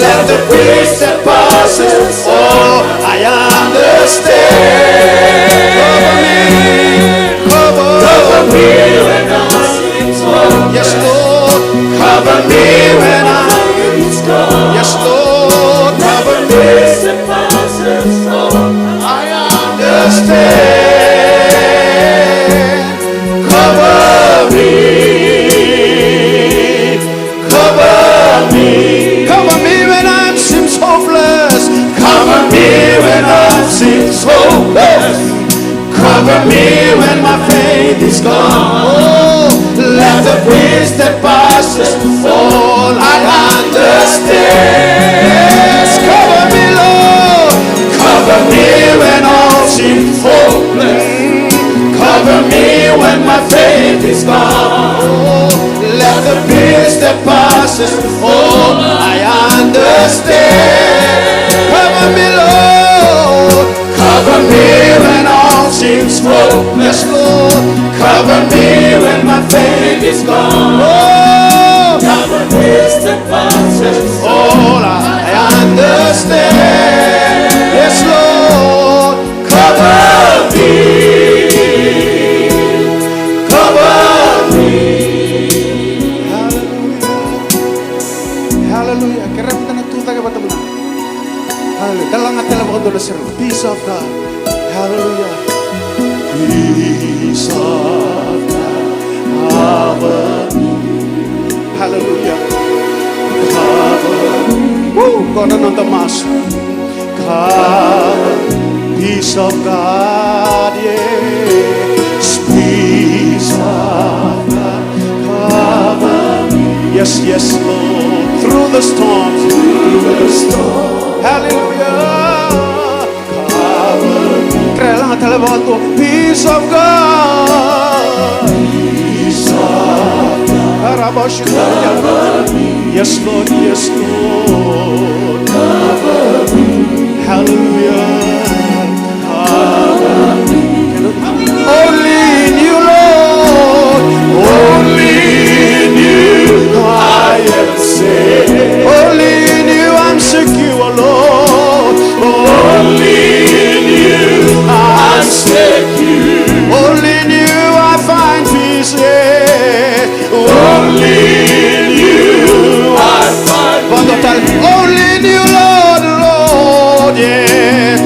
A: Let the peace that passes all I understand. Cover me when all seems hopeless.
B: Yes, Lord.
A: Cover me when I is gone.
B: Yes, Lord.
A: Cover me that passes all I understand. Cover me. Cover me.
B: Cover me when I seems hopeless.
A: Cover me when I seems hopeless. Cover me when my faith is gone. Let the peace that passes all I understand.
B: Cover me, Lord.
A: Cover me when all seems hopeless. Cover me when my faith is gone. Let the peace that passes all I understand.
B: Cover me, Lord.
A: Cover me when all seems hopeless.
B: Lord.
A: Cover me when my faith is gone.
B: Oh,
A: Cover me that passes all I understand.
B: yes, Lord.
A: Cover me. Cover me.
B: Hallelujah. Kerapatan na tuta ka batamna. Hallelujah. Dalang at talaga ko doon sa peace of God. Hallelujah.
A: Peace of God. Cover me.
B: Hallelujah.
A: Cover me.
B: Woo! Kona ng tamas.
A: Cover me.
B: Peace of God, yeah.
A: Peace of God. Cover me.
B: Yes, yes, Lord. Through the storms.
A: Through the storm.
B: Hallelujah.
A: Cover me.
B: Kaya lang at talaga ko. Peace of God.
A: Peace of God.
B: Harabash.
A: Cover me.
B: Yes, Lord. Yes, Lord.
A: Cover me.
B: Hallelujah.
A: Cover me.
B: Only in you, Lord.
A: Only in you I am saved.
B: Only in you I'm secure, Lord.
A: Only in you I'm secure.
B: Only in you I find peace, yeah.
A: Only in you I find
B: Only in you, Lord, Lord, yeah.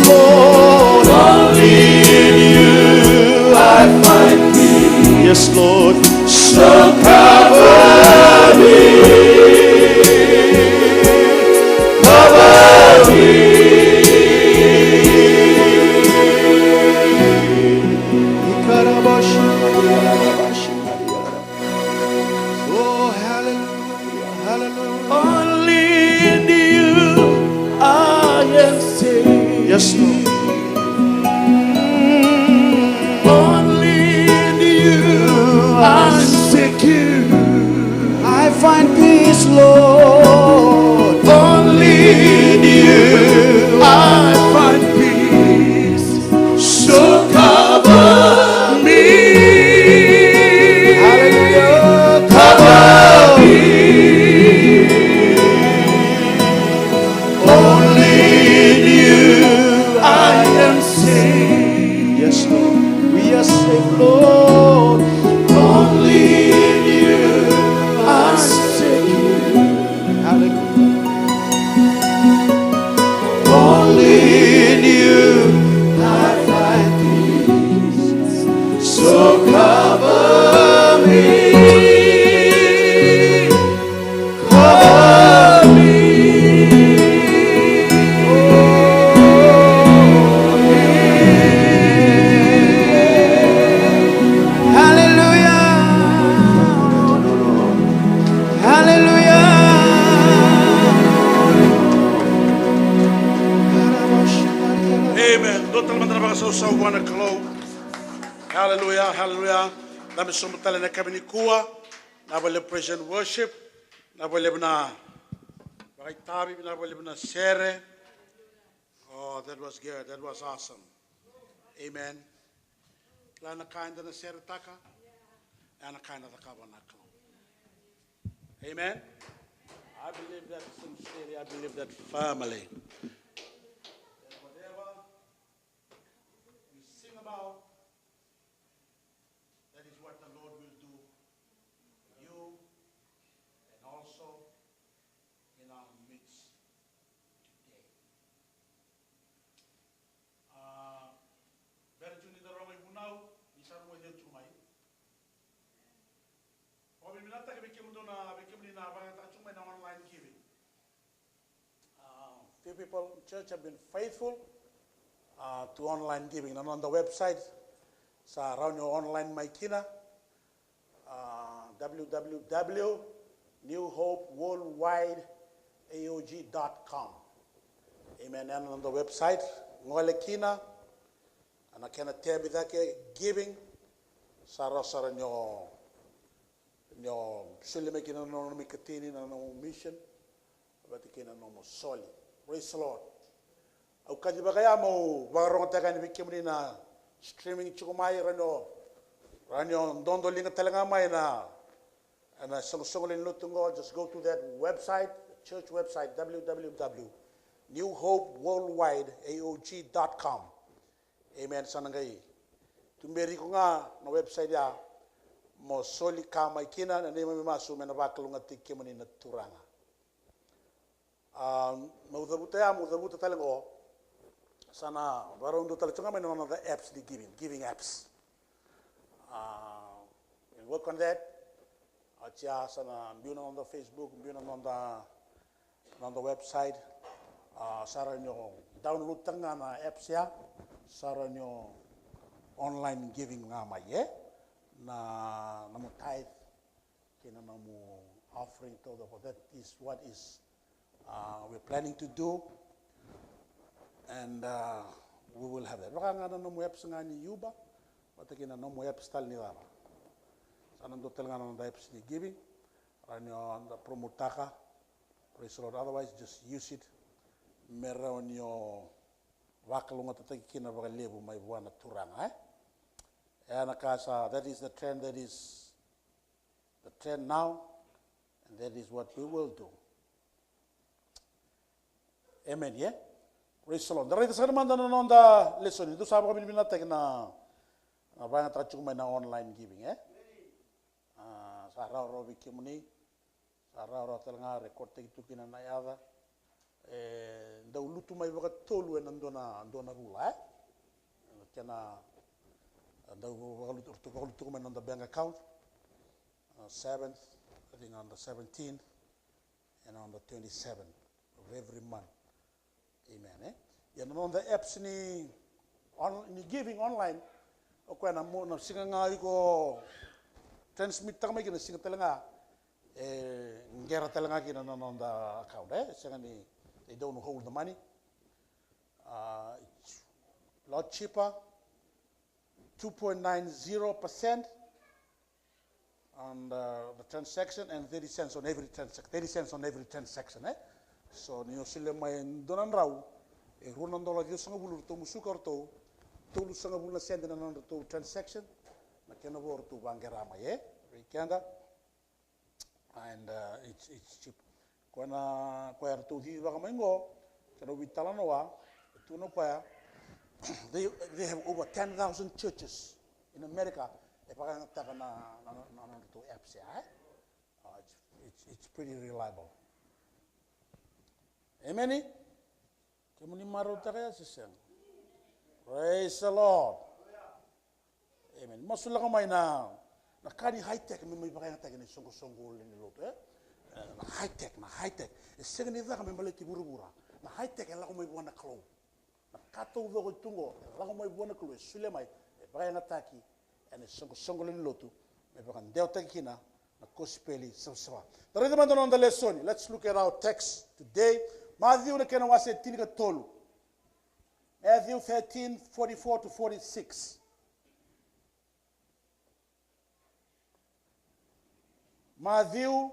B: Lord. Only in you I find peace. Yes, Lord. So cover me. Cover me. Oh, hallelujah, hallelujah. Only in you I am saved. Yes, Lord. Only in you I'm secure. I find peace, Lord. Only in you I find peace. So cover me. Hallelujah. Cover me. Only in you I am saved. Yes, Lord. We are saved, Lord. Only in you I'm secure. Hallelujah. Only in you I find peace. So cover me. Cover me.
E: Amen. Doutor mandar para o seu wana klo. Hallelujah, hallelujah. Dami sumutala na kami ni kuwa. Nabale praise and worship. Nabale na bakitabi, nabale na sere. Oh, that was good. That was awesome. Amen. Lana kinda na sere taka. Ana kinda taka wana klo. Amen. I believe that sincerely. I believe that firmly. Whatever we sing about, that is what the Lord will do for you and also in our midst today. Better to need the wrong way now, is our way to my. Or we not take a became in our online giving. Few people in church have been faithful to online giving. And on the website, sa around your online maikina, www.newhopeworldwideaog.com. Amen. And on the website, ngole kina, and I can tell you that giving, sara nyo sulime kina no mikatini na no mission, but kina no mo soli. Praise the Lord. Au kadi bagaya mo barong tagan bikimni na streaming chukumai ranyo dondo linga talaga mai na ana songolin lutungo. Just go to that website, church website, www.newhopeworldwideaog.com. Amen. Sanangay tumberi ko nga na website ya mo soli kamay kina na nimo masu mena bakalunga tikimni na turanga. Mudabuta talang sana baru untuk talang may one of the apps di giving apps. And work on that. Aja sana biuna on the Facebook, biuna on the website. Sara nyo download tanga na apps ya. Sara nyo online giving nga maye na namu tithe kina namu offering to the. That is what is. We're planning to do, and we will have that. Baka nga na nomo apps nga ni Yuba, pati kina nomo apps tal ni Rara. Sanang dotel nga na apps ni giving, ranyo na promotaka, praise the Lord. Otherwise, just use it. Meron yo wakalunga tatagi kina baka lebu may buwan na turang, And nakasa, that is the trend. That is the trend now, and that is what we will do. Amen, yeah? Praise the Lord. Darito sa naman na lesson. Ito sabi kami natin na bangat rachung may na online giving, Sa araw-araw biki muni, sa araw-araw talaga record ito kinanayada. Daw lutu mai waka tolu e nandona rula, Kena, waka lutu mai nanda bank account, 7th, I think on the 17th, and on the 27th of every month. Amen, Yan on the apps ni giving online, o kwa na mo na singa nga ko transmit ta mai kina singa talanga ngera talanga kina on the account singa ni they don't hold the money. It's a lot cheaper, 2.90% on the transaction and 30 cents on every transaction. So ni osile mai donan rau e runan dola ki sanga bulu to musuka to tolu sanga bulu send na non to transaction na kena bor to bangera mai weekenda and it's cheap kona kwa to di ba mengo kena vitala no wa to no pa they have over 10,000 churches in America e pa ta na to apps it's pretty reliable. Amen. Praise the Lord. Amen. Masula ka mai na kani high tech me mai baka ta ni songo ni loto na high tech. E sega ni ka me maleti burubura. Na high tech la ko mai bona klo. Na kato do tungo la ko mai bona klo sule mai e baka ta ki ene songo ni loto me baka ndeu ta kina na kospeli sawa. The rhythm on the lesson. Let's look at our text today. Matthew na kena wase tinika tolu. Matthew 13:44 to 46. Matthew,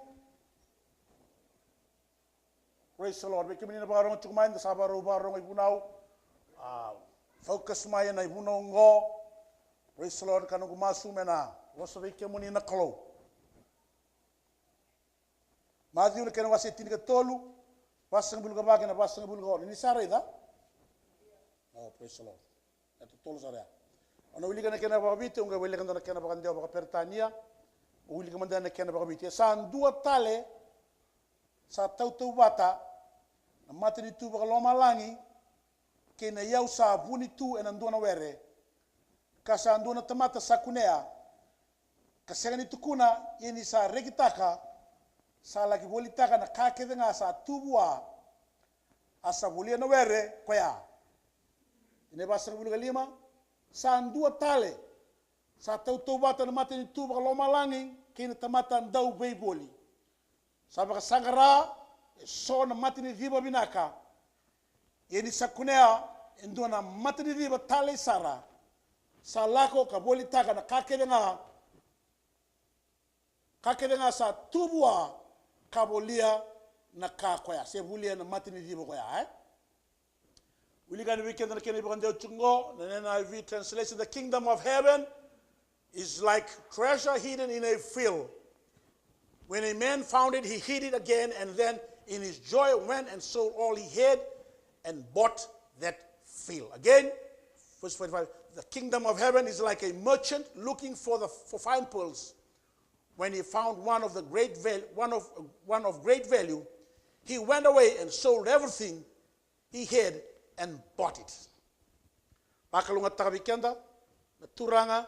E: praise the Lord. Beki menina barong cukumain da sabaru barong ibunau. Focus mai na ibunau ngo. Praise the Lord kanu kumasu mena. Wasa beki menina kalo. Matthew na kena wase tinika tolu. Pasang bulu kabagi na pasang bulu kabagi. Ini sara ida? Oh, praise the Lord. Ito tolo sara. Ano wili ka na kena bakabiti, unga wili ka na kena bakandeo bakapertania, wili ka na kena bakabiti. Saan dua tale, sa tau bata, na mati ni tu bakaloma langi, kena yau sa vuni tu enandua na were, kasa andua na tamata sa kunea, kasega ni tukuna, yeni sa regitaka, sa lagi boli taka na kake denga sa tubua asa boli na were koya ine basa buli lima sa dua tale sa tau bata na mate ni tuba lo malangi kina tamata ndau bei boli sa baka sangara so na mate ni diba binaka yeni sakunea ndo na mate ni diba tale sara sa lako ka boli taka na kake denga sa tubua kabolia na kakoya se bulia na matini dibo koya Wili gani weekend na kene bukande uchungo na NIV translation the kingdom of heaven is like treasure hidden in a field. When a man found it, he hid it again, and then in his joy went and sold all he had and bought that field. Again, verse 45, the kingdom of heaven is like a merchant looking for fine pearls. When he found one of great value, he went away and sold everything he had and bought it. Pakalunga takabikenda, na turanga,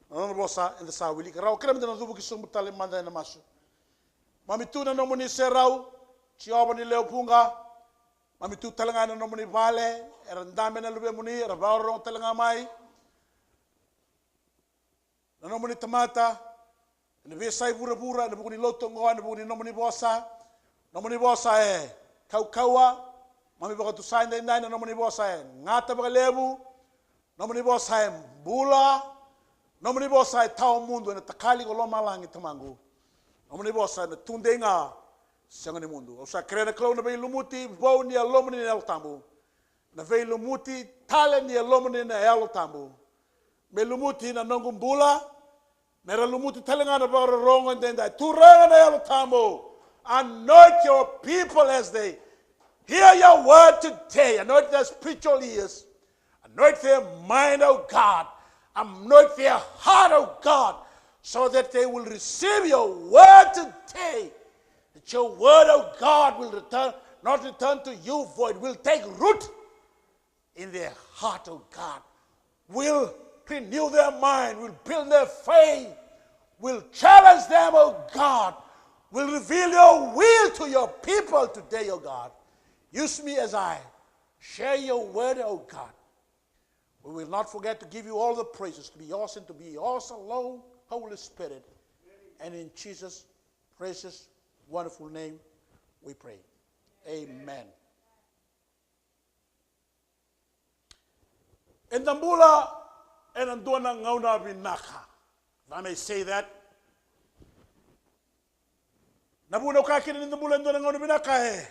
E: na bosa and the sawili. Rau krem de na dubu kisum tale manda na masu. Mami tu na nomoni serau, chioba ni leopunga. Mami tu talanga na nomoni vale, erandame na lube muni, rabauro talanga mai. Na nomoni tamata. Na ve sai bura na bukuni loto ngoa na bukuni nomoni bosa kaua mami baka tu sai ndai na nomoni bosa ngata baka lebu nomoni bosa bula nomoni bosa tau mundo na takali ko loma langi tamangu nomoni bosa na tundenga sangani mundo o sa krena klau na ve lumuti bau ni alomoni na tambu na ve lumuti tale ni alomoni na elo tambu me lumuti na nongum bula Mera lumuti telengana bara rongo and then that. Turanga na yalo tamo. Anoint your people as they hear your word today. Anoint their spiritual ears. Anoint their mind, oh God. Anoint their heart, oh God. So that they will receive your word today. That your word, oh God, will not return to you void, will take root in their heart, oh God. Will renew their mind, will build their faith, will challenge them, oh God. Will reveal your will to your people today, oh God. Use me as I share your word, oh God. We will not forget to give you all the praises, to be yours and to be yours alone, Holy Spirit. And in Jesus' precious, wonderful name, we pray. Amen. In the mula and andona ngauna binaka. If I may say that. Nabuna kakin in the mula and andona ngauna binaka.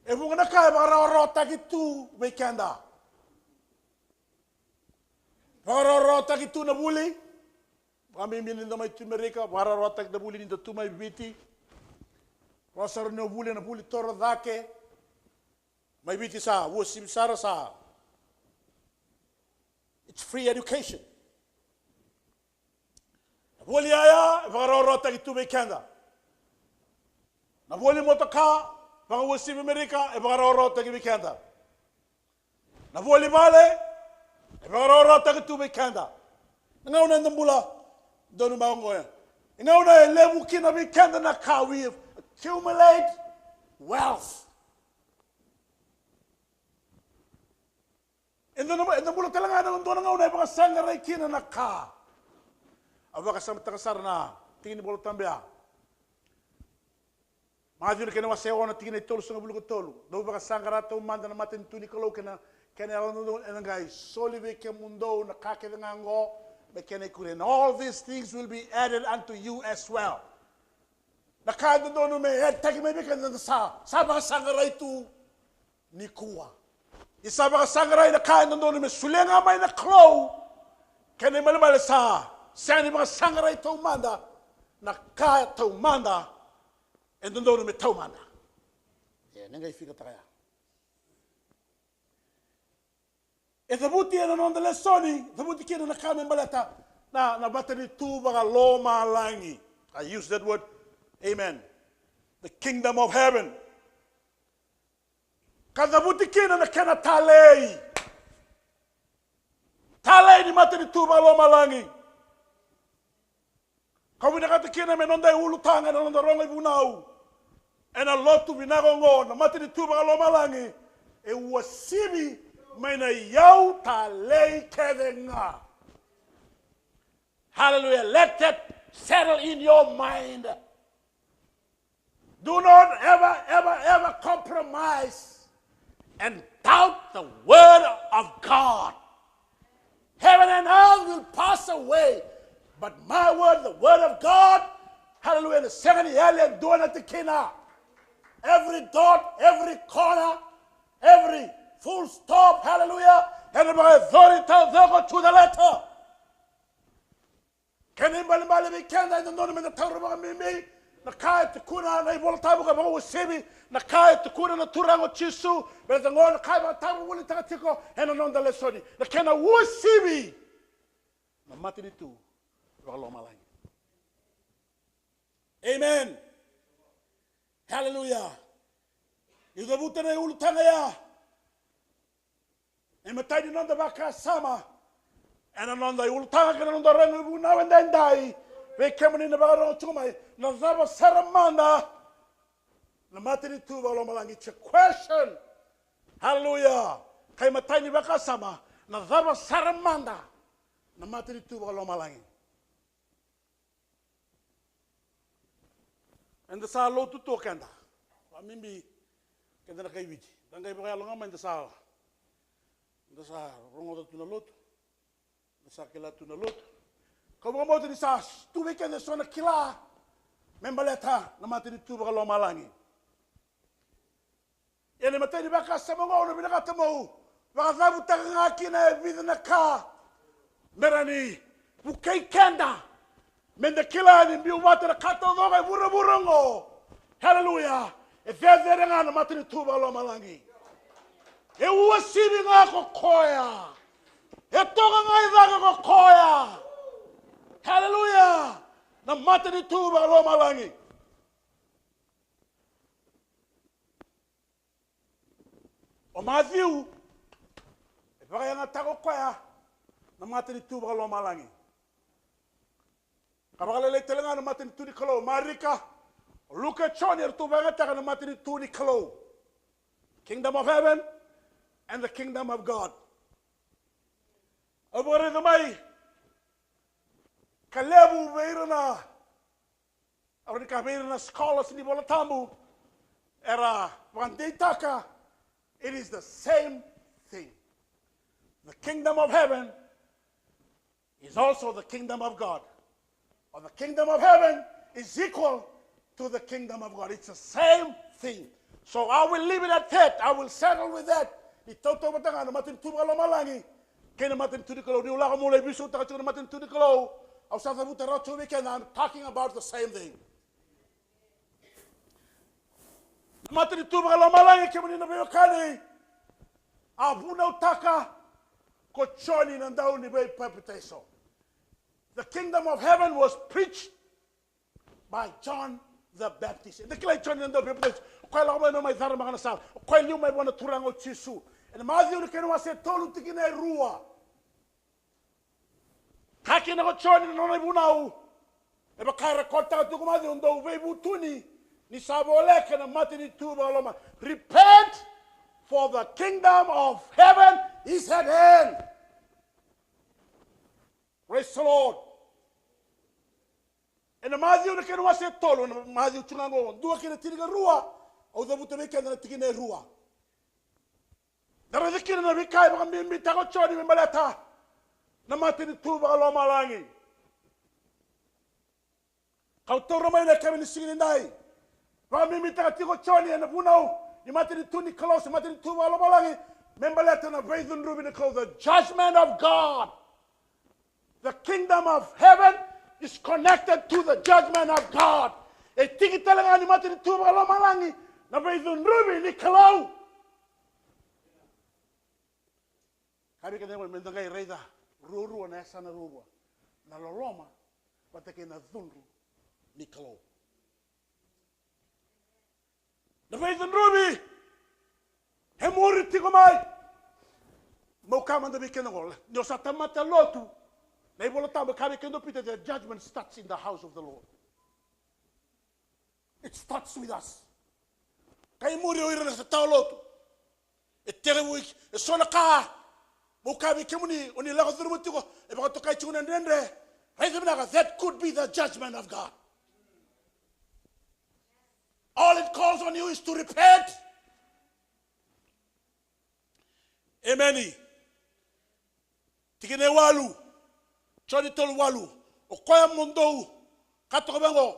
E: If we're going to kai rota gitu weekenda. Rota gitu nabuli. Kami min in the mighty America, rota nabuli in the tu my biti. Rosar no buli na buli toro dake. My biti sa wosim sarasa. It's free education. Nabuli aya rota gitu weekenda. Nabuli motoka. Mga wosim America, rota gitu weekenda. Nabuli bale. Rota gitu weekenda. Ngauna ndambula. Donu maungoya. Ngauna lebu kina weekenda na kawi. Accumulate wealth. In the mula talaga ng doon ngauna baka sangaray kina na ka. Abaka sa takasar na tingin bolo tambia. Majur kena wasewa na tingin itolo sa bulu tolo. Do baka sangara to manda na matin tuni kalo kena ano enangai solive ke mundo na kake ngango be kena kuren. All these things will be added unto you as well. Nakado doon me head tagi me kena sa baka sangara itu ni kuwa. Isa baka sangara na kado doon me sulenga may na klo. Kena malmal sa sani baka sangara itu manda na kaya to manda. And then don't tell man. Yeah, nengay fika tayo. The buti na non the lesoni, the buti kina na kami balata na battery tu baga loma langi. I use that word. Amen. The kingdom of heaven. Kada buti kina na kana talei. Talei ni battery tu baga loma langi. Kau nak kina menondai ulu tangan na nonda rongai bunau. And a lot to be nagongo na mati tu ba lo malangi e wasibi mena yau ta lei kedenga. Hallelujah. Let that settle in your mind. Do not ever compromise and doubt the word of God. Heaven and earth will pass away, but my word, the word of God, hallelujah, the second alien doing at the kina. Every dot, every corner, every full stop, hallelujah, and by authority to the letter. Can anybody be candid? I don't know the Torah me. Nakai to Kuna, and I will tell you about Sebi, Nakai to Kuna, and Turango Chisu, but the Lord Kaiba Tamu will Tatiko, and on the lesson. The Kana was Sebi. Matini too. Amen. Hallelujah. Ito buta na ulutanga ya. E matay di nanda baka sama. And ananda ulutanga ka nanda rengu na wendendai. We kemani na baka rongo chumay. Na zaba saramanda. Na matini tu ba lo malangi. It's a question. Hallelujah. Kay matay ni baka sama. Na zaba saramanda. Na matini tu ba lo malangi. And the sa lo tuto kanda. Mimbi kanda na kay wiji. Dangay pa kaya lang naman sa rongo tu na lot. Sa kila tu na lot. Kamo mo din sa tuwi kanda so na kila. Membaleta na mati tu ba lo malangi. Yan matay di ba ka sa mga ono binakata mo. Baka sabu nga kina vida na ka. Merani bukay kanda. Menda kila ni biumata na kato do kay buro-burongo. Hallelujah. If there's a nga na matini tuba lo malangi. E uwasibi nga ko koya. E toga nga izaga ko koya. Hallelujah. Na matini tuba lo malangi. O Matthew, e whakayanga tako koia, na matini tu waka lo malangi. Ka wakalele telenga na matini tu ni kalo, Marika, o Luka Choni, er tu waka taka na matini tu ni kalo. Kingdom of heaven and the kingdom of God. Abore the mai, kalebu veirana, Afrika veirana scholars ni bola tambu, era wandeitaka. It is the same thing. The kingdom of heaven is also the kingdom of God. Or the kingdom of heaven is equal to the kingdom of God. It's the same thing. So I will leave it at that. I will settle with that. Itoto batanga na matin tuba lo malangi. Kena matin tudikalo ni ulaga mulai bisu taka na matin tudikalo. Au sa vuta rotu weekend. I'm talking about the same thing. Matini tuba lo malangi kemani na beyo kani. Abuna utaka ko choni na ndao ni bei perpetuation. The kingdom of heaven was preached by John the Baptist. The kila choni na ndao perpetuation. Kwa la kama mai thara magana sa. Kwa liu mai bona turango chisu. And Matthew ni kenu wase tolu tikine rua. Haki na ko choni na nai bunau. Eba kaira kota tuku Matthew ndo bei butuni. Repent, for the kingdom of heaven is at hand. Praise the Lord. And the Matthew the ken wase tolo na Matthew tunango dua kina tiniga rua au da buta beke na tikine rua. Dara dikina na bikai ba mbi tako choni mbalata na matini tuba lo malangi. Kau toro mai na kami singini ndai. Rami mitaka tiko choni na bunau. Ni matini tuni close, matini tuwa lo malangi. Membaleta na brazen ruby na close. The judgment of God. The kingdom of heaven is connected to the judgment of God. E tiki talanga ni matini tuwa lo malangi. Na brazen ruby ni close. Kabi ka dengo mendangai reida. Ruru na esa na ruru. Na loloma. Patake na dhunru ni close. The faith in Ruby, Hemuri Tigomai, Mokam and the Bikenol, Nosatamata Lotu, Nabolotam, Karikendo Peter, the judgment starts in the house of the Lord. It starts with us. Kaimuri is a Taulotu, a Terewik, a Sonaka, Mokabi Kimuni, Unilago Thurmutigo, about to Kaichun and Rendre, that could be the judgment of God. All it calls on you is to repent. Amen. Tikine walu. Choni tolu walu. O kwaya mundo. Kato kabengo.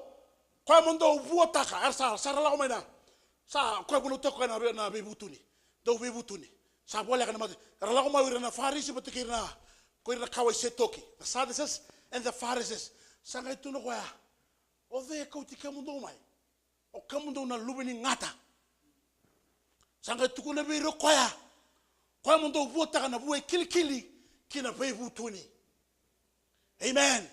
E: Kwaya mundo vuotaka. Arsa sarala komena. Sa kwaya bunu toko na bebutuni. Do bebutuni. Sa bola kana mate. Rala komawira na Farisi batikirna. Koira kawai setoki. The Sadducees and the Pharisees. Sanga itu no kwaya. Ove kau tika mundo mai. O kamundo na lubini ngata. Sanga tukuna biro kwaya. Kwaya mundo vuota na vue kilikili kina bebu tuni. Amen.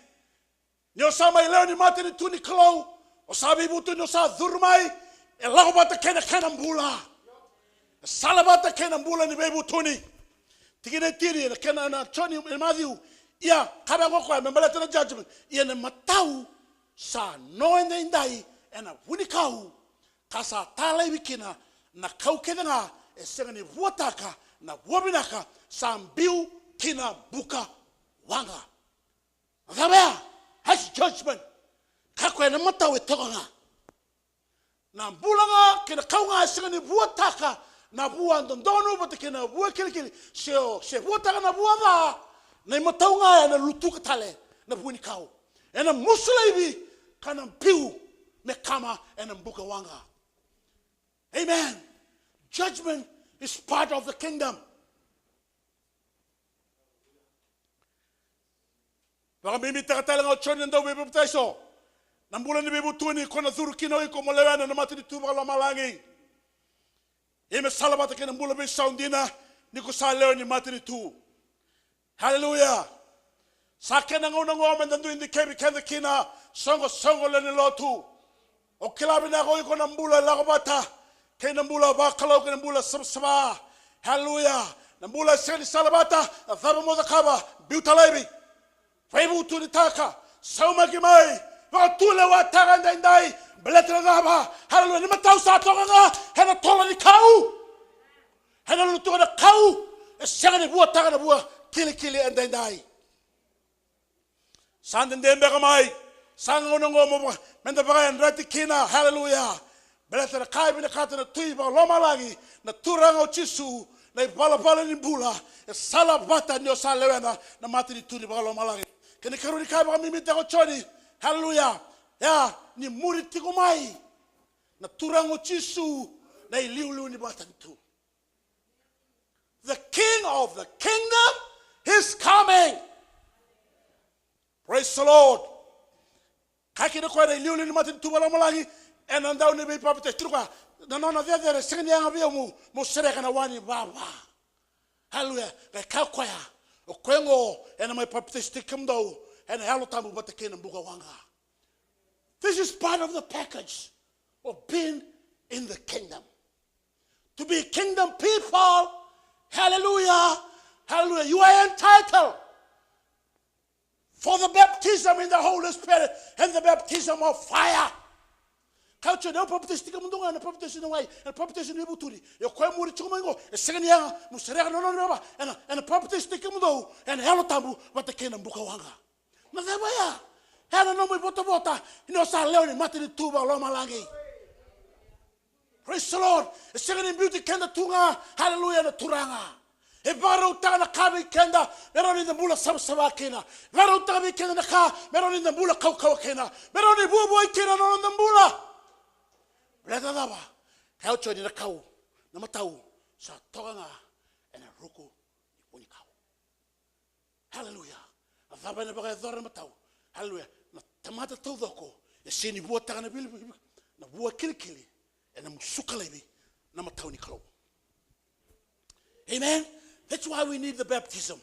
E: Nyo sama ileo ni mati ni tuni klo. O sabi butu nyo sa dhurmai. E lao bata kena mbula. Sala bata kena mbula ni bebu tuni. Tikine tiri na kena na choni Matthew. Ia kaba kwa membala tena judgment. Ia na matau sa noen na indai. Ena wunikau kasa talai wikina na kau kedenga e senga ni vuotaka na wobinaka sambiu kina buka wanga. Gabea has judgment. Kakwe na matau e tokonga. Na bulanga kina kaunga senga ni vuotaka na bua ndondonu bata kina bua kilikili se vuotaka na bua nga na matau nga na lutuka tale na wunikau. Ena musulaibi kana piu Mekama and Mbuka Wanga. Amen. Judgment is part of the kingdom. Baka mimi takatala nga choni ndo bebo ptaiso. Nambula ni bebo tuni kona thuru kino iko molewana na matini tuba la malangi. Ime salabata kena mbula be saundina niko sa leo ni matini tu. Hallelujah. Sakena ngona ngoma ndandu indi kebi kenda kina songo leni lotu. O kilabi na ko iko nambula la bata kay nambula ba kalau kay nambula sabsaba Hallelujah. Nambula seni salabata, thaba mo kaba, biutalaibi. Faibu tu nitaka, sauma kimai, watule wataganda indai, beletra gaba. Hallelujah. Nimatau sa tonga, hena tola ni kau. Hena lutu na kau, esanga ni bua taga na bua, kili indai. Sanden dembe kamai, sanga unongo mo, menda bagai rati kina, hallelujah. Beletra kai bina kata na tui ba loma lagi, na turanga o chisu, na pala ni bula, e sala bata ni o sa lewena, na mati ni tuni ba loma lagi. Kene karuni kai ba mimi te ko choni, hallelujah. Ya, ni muri tiko mai, na turanga o chisu, na iliulu ni bata ni tu. The king of the kingdom is coming. Praise the Lord. Kaki na kwa na iliulu ni mati ni tu ba loma lagi, and andau ni be papa te truka na nona there singing yang avia mo sereka na wani baba. Hallelujah. Ga ka kwaya o kwengo and my papa te stikum do and halo tamu but the buka wanga. This is part of the package of being in the kingdom. To be kingdom people. Hallelujah. Hallelujah. You are entitled for the baptism in the Holy Spirit and the baptism of fire. Kaucho na papatesi ka mundunga na papatesi na wai na papatesi na buturi yo kwa muri chuma ngo esengani ya musere no ba and papatesi ka mundo and hello tabu watakena mbuka wanga na zabaya hela no mo bota ino sa leo ni mati ni tuba lo malangi. Praise the Lord. Esengani beauty kenda tunga hallelujah na turanga e varo tana kabi kenda meroni na mula sabsaba kena varo tabi kenda na ka meroni na mula kau kena meroni bubo kena no na mula. Brother Dava, how to in a cow, Namatau, sa Tonga, and a Ruku, Unikau. Hallelujah. A Vabanaba Zoramatau. Hallelujah. Tamata Todoko, a Sini water and a bill, na Bua Kilikili, and a Musukalevi, Namatoni Klo. Amen. That's why we need the baptism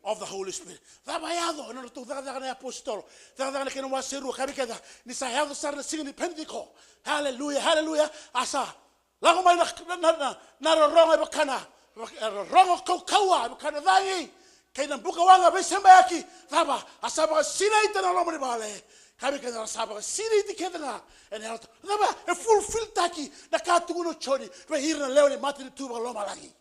E: of the Holy Spirit. Vabayado, and to the apostle, the other can was Seru Karikada, Nisayado started singing the Pentecost. Hallelujah, hallelujah. Asa, Langomai not a wrong Abakana, a wrong Kokawa, Abakana, Kanan Bukawanga, Besambaki, Vaba, Asaba, Sinate and Alomani Valley, Kabika Saba, Sinate Kedana, and a full field taki, the Katuno Chodi, where here and Leone Martin Tuba Lomalagi.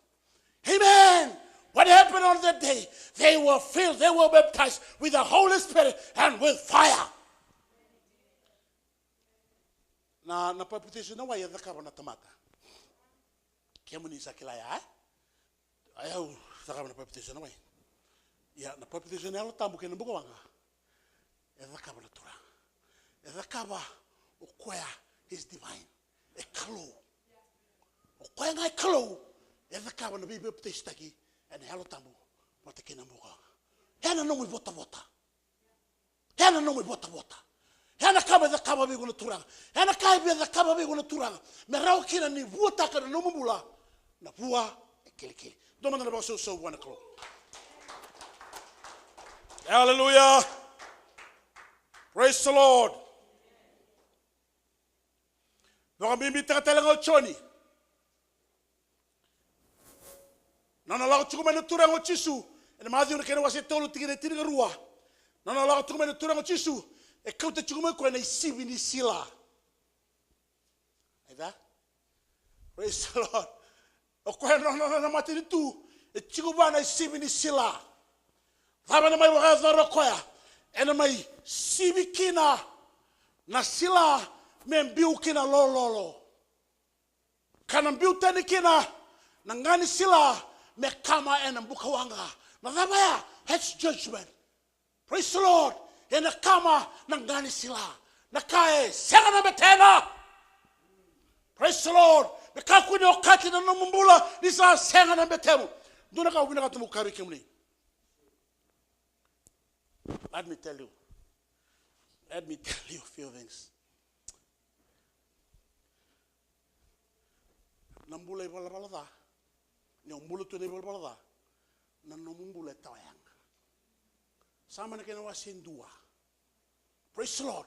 E: Amen. What happened on that day? They were filled, they were baptized with the Holy Spirit and with fire. Na papatesi na wai zakaba na tamata. Kemuni sakilaya ayau zakaba na papatesi na wai. Ya na papatesi na lo tambu ke na buka wanga. Zakaba na tura. Zakaba okwea is divine. E kalo. Okwea ngai kalo. Zakaba na bibi papatesi taki and hello tambu matake na buka. Hena no mo bota. Hena no mo bota. Hana kaba the kaba be gonna turanga. Hana kaba the kaba be gonna turanga. Me rao kina ni bua taka na nomubula. Na bua e kili. Domanda na ba so 1 o'clock. Hallelujah. Praise the Lord. Naka mimi taka choni. Nana lao tukuma na turanga chisu. Ene maadhi una kena wase tolu tigire tiriga rua. Nana lao tukuma na turanga chisu. E kauta chukuma kwa na isibi ni sila. Aida? Praise the Lord. O kwa na mati ni tu. E chukuma na isibi ni sila. Thaba na mai wakaza rokoya. E na mai sibi kina. Na sila me mbiu kina lololo. Kana mbiu tani kina. Na ngani sila me kama e na mbuka wanga. Na thaba ya. That's judgment. Praise the Lord. Ena kama na ngani sila na kae senga na betena. Praise the Lord. Bekaku ni okati na numumbula nisa senga na betemu. Duna ka wina katumu kariki mni. Let me tell you a few things. Nambula ibala da. Ni ombulu tu ibala da. Na numumbula tawayanga. Sama na kena wasindua. Praise the Lord.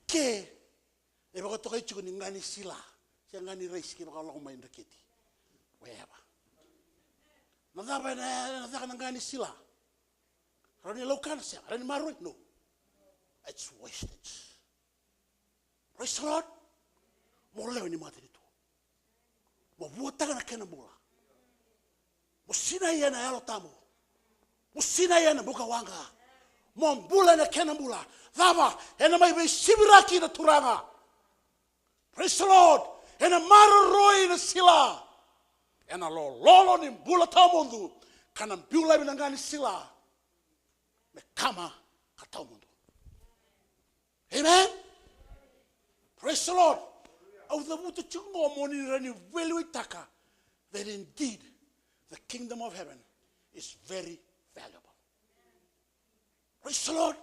E: Ke e baka tokai chiku ni ngani sila. Sia ngani reis ke baka lau mai ndaketi. Weba. Adaba na ngani sila. Rani laukan siya, rani marui no. It's wastage. Praise the Lord. Mo ni mati dito. Mo buta na kena mula. Mo sina yana yalo tamu. Mo sina yana buka wanga. Mo mbula na kena mula. Dava ena mai be sibiraki na turanga. Praise the Lord. Ena maro roi na sila. Ena lolo ni mbula tamundu. Kana mbula binangani sila. Me kama katamundu. Amen. Praise the Lord. Au the buta chungo moni rani velu itaka. That indeed the kingdom of heaven is very valuable. Praise the Lord.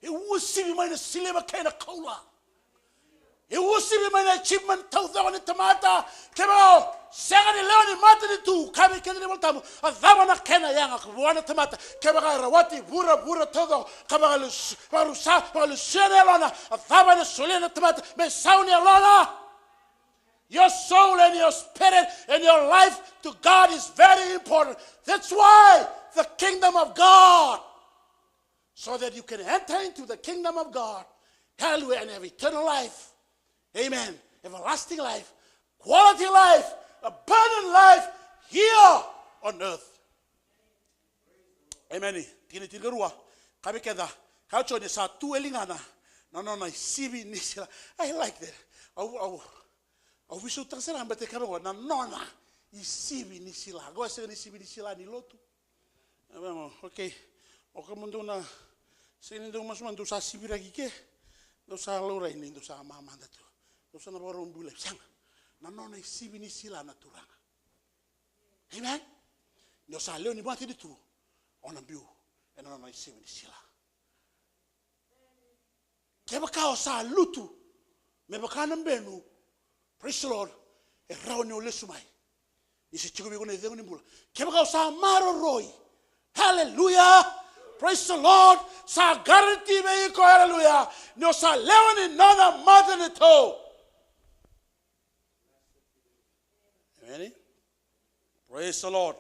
E: It was see my silver kind of cola. It was see my achievement 2000 tamata. Kebao, second learning matter to Kabi Kenable a Zavana Kena Yang, one tamata, Kabaga Rawati, Bura Todo, Kabalus, Parusa, Palusiana, a Zavana Solena tamata, Messaunia Lana. Your soul and your spirit and your life to God is very important. That's why the kingdom of God, so that you can enter into the kingdom of God, hallelujah, and have eternal life. Amen. Everlasting life, quality life, abundant life here on earth. Amen. Tini tigarua. Kabi keda. Kaucho ni sa tu elingana. No, sibi nisila. I like that. I wish you to say, but the camera na nona. Isibi nisila. Go say isibi nisila ni lotu. Okay. Okay, mundo na. Sini do mas mandu sa sibira gike. Do sa lora ini do sa mama datu. Do sa na baro mbule sang. Na nona isibi nisila na turanga. Amen. Do sa leo ni bati ditu. Ona biu. E nona isibi nisila. Keba kao sa lutu. Me bakana mbenu. Praise the Lord. E rao ni ole sumai. Isi chiku bigo ne dego ni mbula. Keba kao sa maro roi. Hallelujah. Praise the Lord. Sa guarantee me iko hallelujah. No sa leo ni nona mother ni to. Amen. Praise the Lord.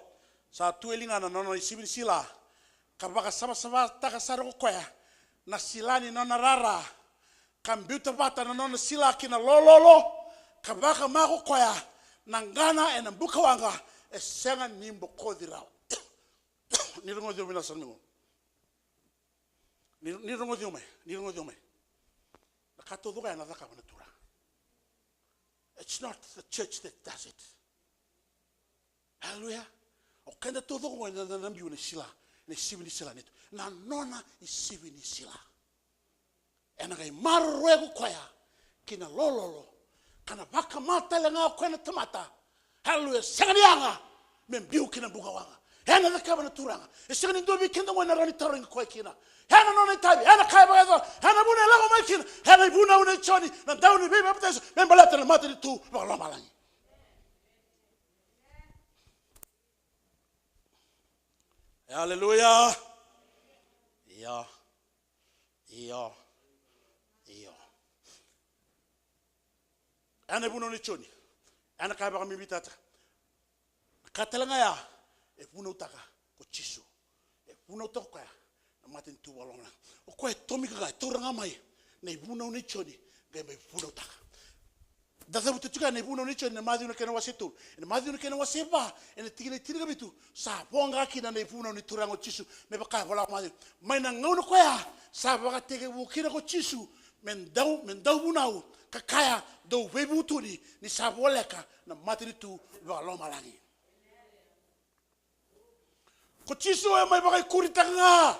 E: Sa tuelinga na nona isibi sila. Kabaka sama takasara ko koya. Na silani nona rara. Kambuta bata na nona sila kina lololo. Kabaka mako koya. Nangana e nambuka wanga. E senga nimbo kodira. Nirungo diyo mina sanmingo. Nirungo diyo me. Nakato duga na daka wanatura. It's not the church that does it. Hallelujah. Okenda todo ko na nambiu ni sila. Ni sibi ni sila nito. Na nona isibi ni sila. Ena kai marwego koya. Kina lololo. Kana baka mata lenga kwena tamata. Hallelujah. Sanganyanga. Membiu kina buka wanga. Hena nakaba na turanga. Isangani dobi kenda wana rani taringa kwa kina. Hena nona tabi. Hena kai bagezo. Hena buna lago makina. Hena buna una choni. Na dauni bibi apteso. Membalata na mata di tu. Baka malangi. Hallelujah. Yeah. Ana buno ni choni. Ana kai baka mibitata. Katalanga ya. E buno utaka. Ko chisu. E buno toka ya. Na matin tu walonga. O koe tomika ka. Toranga mai. Na buno ni choni. Ga me buno utaka. Dasa butu tuka na buno ni choni. Na madhi unakena wasitu. Na madhi unakena wasipa. Na tigile tiriga bitu. Sa bonga kina na buno ni turango chisu. Me baka wala madhi. Mai na ngauno koe ya. Sa baka tege wukira ko chisu. Mendau bunau. Kakaya do webutuni ni saboleka na matri tu walo malangi. Ko chisu e mai bagai kuritanga.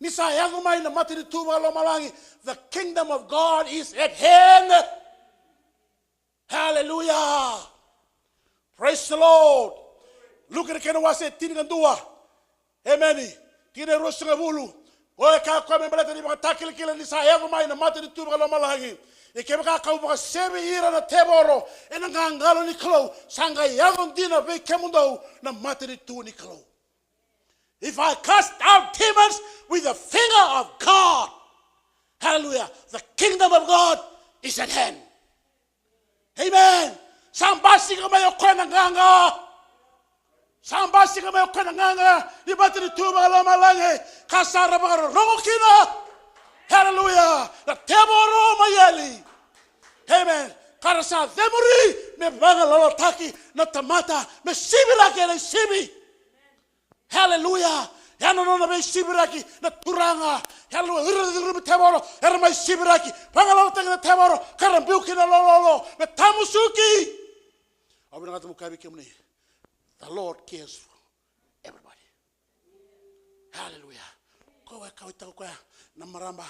E: Ni sa yango mai na matri tu walo malangi. The kingdom of God is at hand. Hallelujah. Praise the Lord. Look at the kena wase tinigandua. Amen. Tine rosinga bulu. Oe ka kwa mbeleta ni baka takili kila ni sa yango mai na mata ni tuba lo malangi. E ke baka ka baka sebe ira na teboro e na ngangalo ni klo sanga yango dina be kemundo na mata ni tu ni klo. If I cast out demons with the finger of God, hallelujah, the kingdom of God is at hand. Amen. Sambasi kama yo kwena nganga. Samba sika me okana nganga ni batini tuba la malange kasara bagaro rongokina. Hallelujah. The teboro mayeli. Amen. Karasa demuri me banga lolo taki na tamata me sibira kele sibi. Hallelujah. Yano no me sibiraki na turanga. Hallelujah. Me teboro era me sibiraki. Banga lolo taki na teboro karambiuki na lolo me tamusuki. Abina kata mukabi kemuni. The Lord cares for everybody. Hallelujah. Kowe kawita kwa na maramba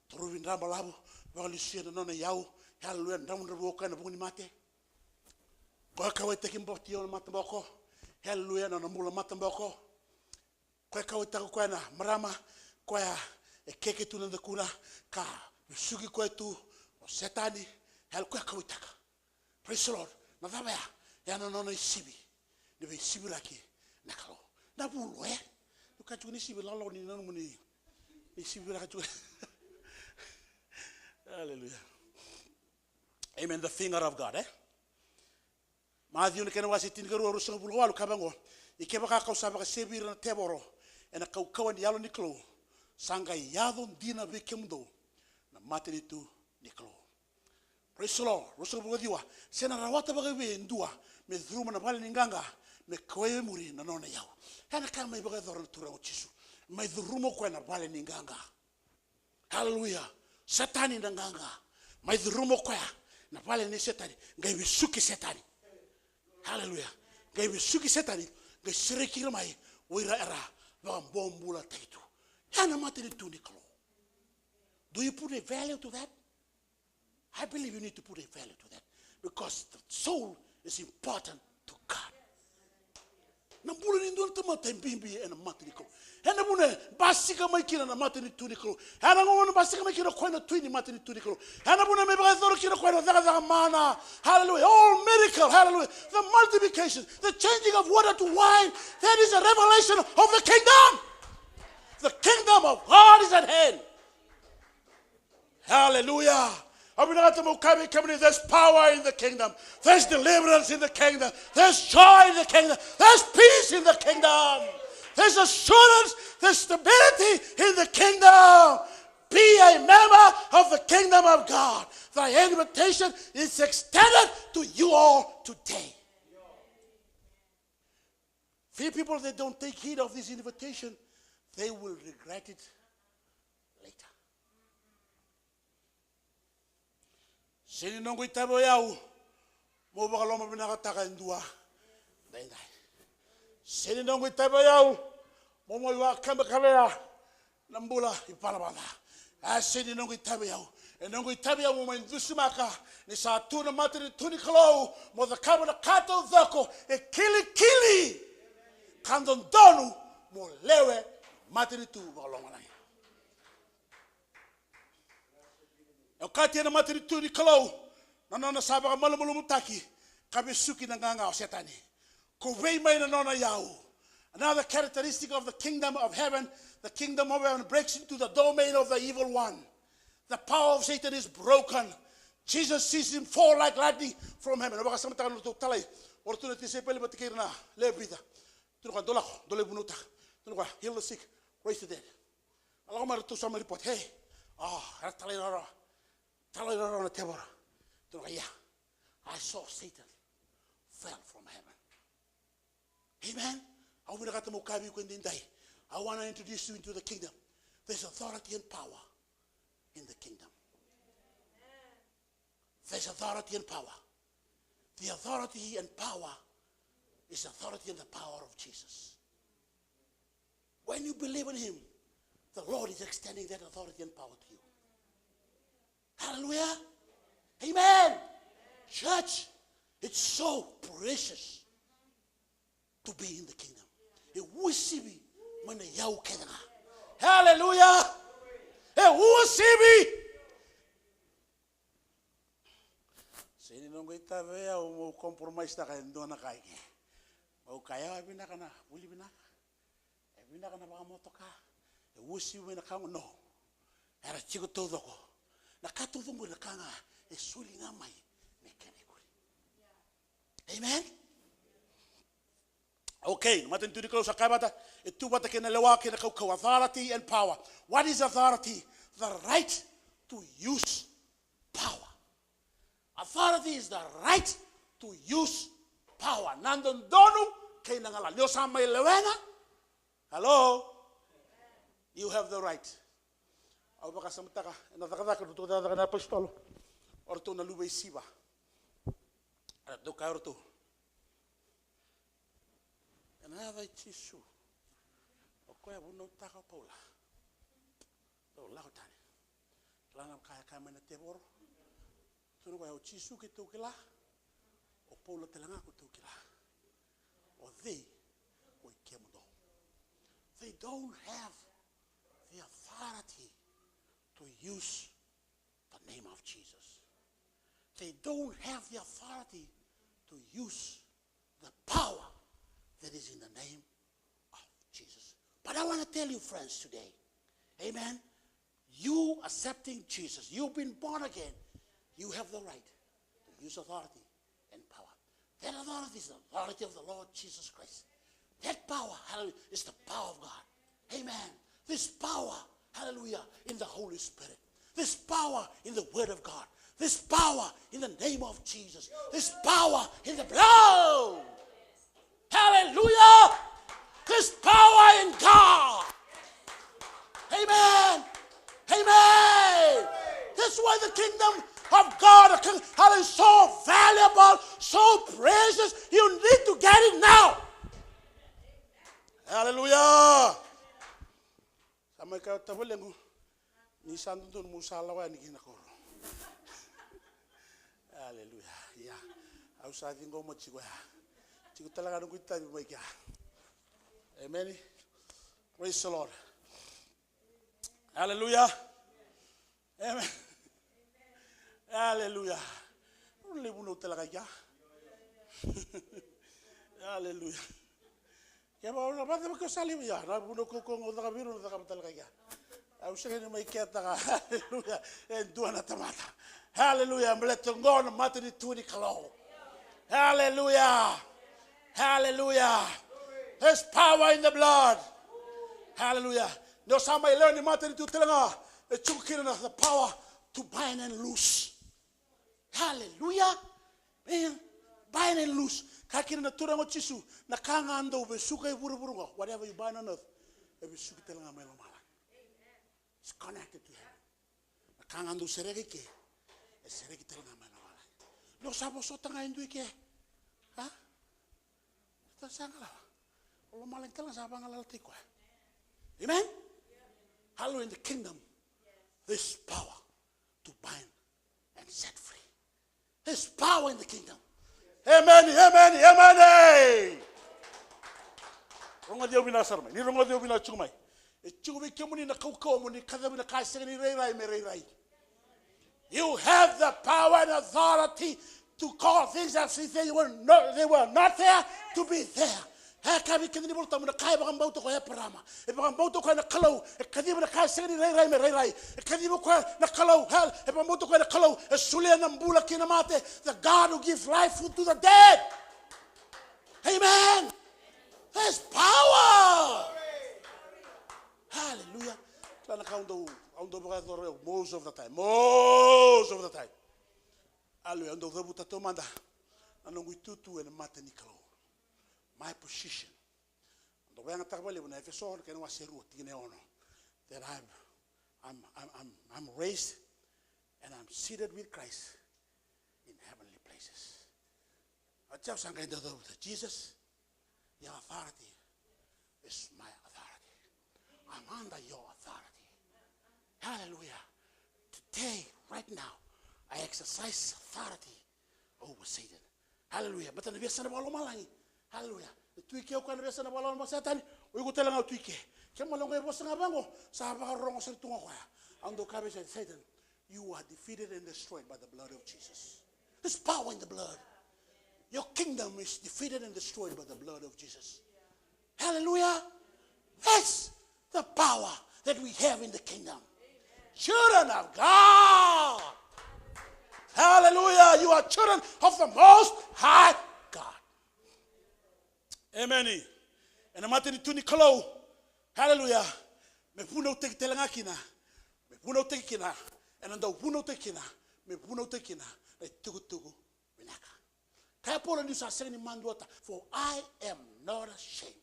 E: turuvi ndamba labu walisuya na nona yau. Hallelujah. Ndamu ndabuoka na bunguni mate. Kowe kawita kimboti na matamboko. Hallelujah. Na nambula matamboko. Kowe kawita kwa na marama kwa keke tu nanda kuna ka sugi kwa tu setani. Hallelujah. Kowe kawita. Praise the Lord. Na dhabaya ya na nona isibi. Nebe sibiraki nakalo na bulu ukachukuni sibila lo ni nanu muni ni sibira chu. Hallelujah. Amen. The finger of God, Matthew ne kana wasi tingaru ruso bulu walu kabango ikeba ka kausa ba sebira na teboro ena kaukawan yalo niklo sanga yado dina bekemdo na matenitu niklo. Praise the Lord. Ruso bulu diwa sena rawata ba be ndua me dhuma na pale ninganga me koe muri na nona yao. Hana kama mai baga dhora tura uchisu. Mai dhurumo kwa na pale ninganga. Hallelujah. Satani nanganga. Mai dhurumo kwa na pale ni setani. Ngai bisuki setani. Hallelujah. Ngai bisuki setani. Ngai sirekira mai wira era baga bombula taitu. Hana materi tu nikalo. Do you put a value to that? I believe you need to put a value to that. Because the soul is important to God. Nambula ni ndo tamata mbimbi ena matriko. Hena bune basika makina na matini tuniko. Hena ngono basika makina kwenda twini matini tuniko. Hena bune mebega zoro kina kwenda zaga mana. Hallelujah. All miracle. Hallelujah. The multiplication, the changing of water to wine, that is a revelation of the kingdom. The kingdom of God is at hand. Hallelujah. There's power in the kingdom. There's deliverance in the kingdom. There's joy in the kingdom. There's peace in the kingdom. There's assurance. There's stability in the kingdom. Be a member of the kingdom of God. The invitation is extended to you all today. Few people that don't take heed of this invitation, they will regret it later. Sini nongo itabo yau mo bakaloma binakataka ndua dai. Sini nongo itabo yau mo mo wa kamba kabela nambula ipalabanda. Sini nongo itabo yau nongo itabo yau mo ndusumaka ni sa tuna matri tuni klo mo the kabela kato zako kili kandon donu mo lewe matri tu bakaloma nai. Wakati na materi tu ni kalau nana sabar malu mutaki kabe suki nanganga o setani ko wei mai na nona yau. Another characteristic of the kingdom of heaven, the kingdom of heaven breaks into the domain of the evil one. The power of Satan is broken. Jesus sees him fall like lightning from heaven. Baka sama takan tu talai ortu ti sepele batikirna le vida. Tu kan dole bunuta. Tu kan heal the sick, raise the dead. Allah mar tu sama report. Hey, talai rara. I saw Satan fell from heaven. Amen. I want to introduce you into the kingdom. There's authority and power in the kingdom. There's authority and power. The authority and power is authority and the power of Jesus. When you believe in him, the Lord is extending that authority and power to you. Hallelujah. Amen. Church, it's so precious to be in the kingdom. Hallelujah. Sini nongo itabe ya umo compromise ta kan dona kai. O kaya bina kana buli bina. Bina kana ba motoka. Wusi bina kan no. Era chico todo ko. Na kato vumbu na kanga esuli ngamai mekane kuri. Amen. Okay, maten tu dikau sakabata, itu bata kena lewa kena kau authority and power. What is authority? The right to use power. Authority is the right to use power. Nandon donu kena ngala leo samai lewena. Hello, you have the right. Au baka samtaka na takataka tu takataka na apostolo. Orto na lubei siba. Ada tu kau orto. Nada chisu. Okoya buno taka paula. Lo lautani. Lana kaya kaya mana tebor. Tunu kaya chisu ke tukila. O paula telanga ku tukila. O they ko kemudo. They don't have the authority to use the name of Jesus. They don't have the authority to use the power that is in the name of Jesus. But I want to tell you, friends, today, amen, you accepting Jesus, you've been born again, you have the right to use authority and power. That authority is the authority of the Lord Jesus Christ. That power, hallelujah, is the power of God. Amen. This power, hallelujah, in the Holy Spirit. This power in the Word of God. This power in the name of Jesus. This power in the blood. Hallelujah! There's power in God. Amen. Amen. That's why the kingdom of God is so valuable, so precious. You need to get it now. Hallelujah. Hallelujah. Yeah. I was saying go much. Amen. Praise the Lord. Hallelujah. Amen. Hallelujah. Hallelujah. Ya ba ba ko salim ya na buno ko ngoda kabiru na kapital kaya. Au sene mai keta hallelujah. En duana tamata. Hallelujah. Mletongona matini tuni kalo. Hallelujah. Hallelujah. There's power in the blood. Hallelujah. No somebody learn the matter to tell the power to bind and loose. Hallelujah. Man, bind and loose. Kakina na turango chisu na kanga ando besuka iburuburungo. Whatever you bind on earth, besuka telanga melo mala. It's connected to heaven. Na kanga ando seregi ke, seregi telanga melo mala. No sabo sotanga indu ke. Ha? Sangala. Lo maling telang sa bangalal tikwa. Amen. Hallelujah, in the kingdom, there's power to bind and set free. There's power in the kingdom. Amen. Amen. Amen. Rongo dio bina sarmai. Ni rongo dio bina chumai. E chumi kemuni na kau muni kada bina kai segani rai me rai. You have the power and authority to call things that they were not there to be there. Hakabi kini bolta muna kai bakang bauto ko parama. E bakang bauto ko na kalau. E kadi muna kai segani rai me rai. E kadi mo ko na kalau hell. E bakang bauto ko na kalau. E sulia na mbula kina mate. The God who gives life to the dead. Amen. There's power. Hallelujah. Kana kaundo baka most of the time. Most of the time. Hallelujah. Ando rebuta tomanda. Anongui tutu and mate nikalo. My position. Ando banga takbali when I saw can wasiru tine ono. That I'm raised and I'm seated with Christ in heavenly places. I tell something Jesus, your authority is my authority. I'm under your authority. Hallelujah. Today, right now, I exercise authority over Satan. Hallelujah. But the best of all malangi. Hallelujah. The tweaky of the best of all Satan, we go tell him how tweaky. Kamalonga was a bango, Saba Rongos and Tunga. And the cabbage and Satan, you are defeated and destroyed by the blood of Jesus. There's power in the blood. Your kingdom is defeated and destroyed by the blood of Jesus. Hallelujah. That's the power that we have in the kingdom. Children of God. Hallelujah. You are children of the Most High God. Amen. And matini tuni kalau. Hallelujah. Me puno te telanga kina. Me puno te kina. And anda puno te kina. Me puno te kina. E tugu minaka. Kaya polo ni sa seni manduata. For I am not ashamed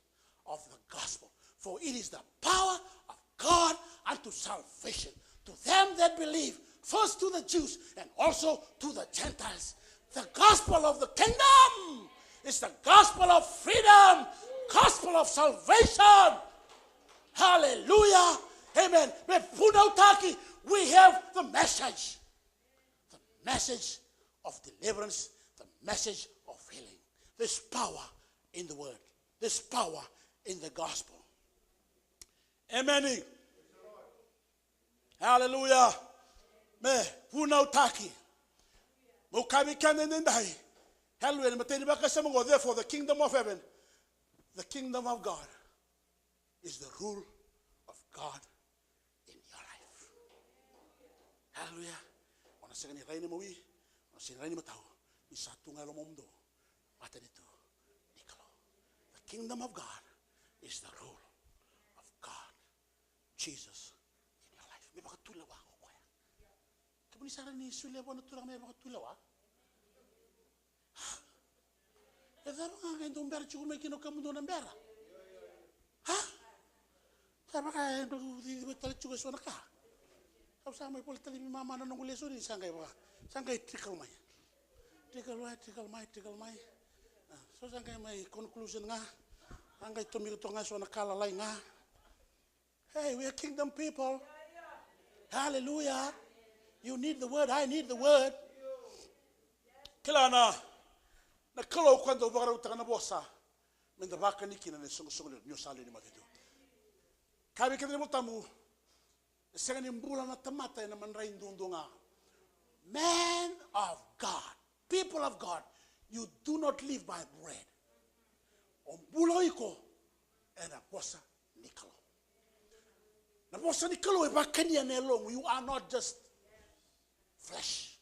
E: of the gospel. For it is the power of God unto salvation to them that believe, first to the Jews and also to the Gentiles. The gospel of the kingdom is the gospel of freedom, gospel of salvation. Hallelujah. Amen. We have the message of deliverance, the message of healing. There's power in the word. There's power in the gospel. Amen. Hallelujah. Me punau taki. Mo kami kanen ndai. Hallelujah. Mateni bakasema go therefore the kingdom of heaven, the kingdom of God is the rule of God in your life. Hallelujah. Ona segani raini mawi, ona segani raini matau. Ni satu ngalo mondo. Mateni tu. Nikalo. The kingdom of God is the rule of God, Jesus in your life. Me bakatula wa ko ya. Kabuni sara ni sule bona tura me bakatula wa. Eda nga ndo mbera chuku me kino kamundo na mbera. Ha? Sama ka ndo di tali chuku so na ka. Kau sama pol tali mi mama na ngule so ni sangai ba. Sangai tikal mai. Tikal mai. So sangai mai conclusion nga. Sangai tomi to nga so na kala lai nga. Hey, we are kingdom people. Hallelujah. You need the word, I need the word. Kila na kalau quando varo utanga bossa, menda baka niki na songo nyo sali ni matetu. Kabi kene mutamu, segani mbula na tamata na manrai ndundunga. Man of God, people of God, you do not live by bread. Ombulo iko and a bossa nikalo. Na bossa nikalo e bakania ne long. You are not just flesh.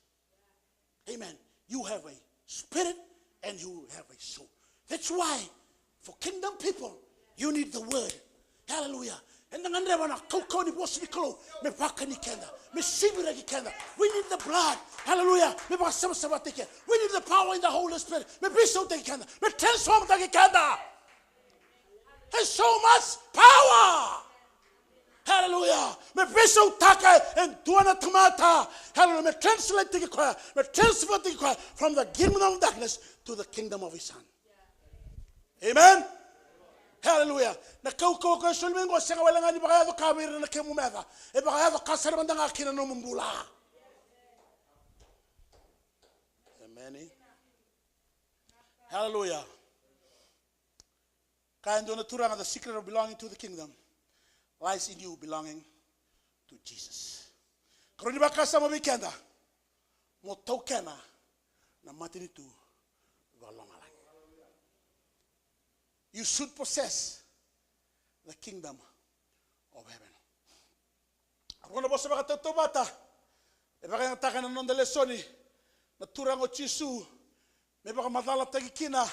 E: Amen. You have a spirit and you have a soul. That's why, for kingdom people, you need the word. Hallelujah. And then we need the blood. Hallelujah. We need the power in the Holy Spirit. There's so much power. Hallelujah. Me peso taka and tuana tamata. Hallelujah. Me translate the choir. Me transfer the choir from the kingdom of darkness to the kingdom of his son. Amen. Hallelujah. Na kau sulmingo senga wala ngani baka yado kabir na kemu meda. E baka yado kasar mandanga kina no mumbula. Amen. Hallelujah. Kaya ndo naturanga the secret of belonging to the kingdom lies in you belonging to Jesus. Karuni bakasa mo bikenda mo tokena na matini tu valongalang. You should possess the kingdom of heaven. Arona bosa baka tobata e baka nataka na nonda lesoni na turango chisu me baka madala tagikina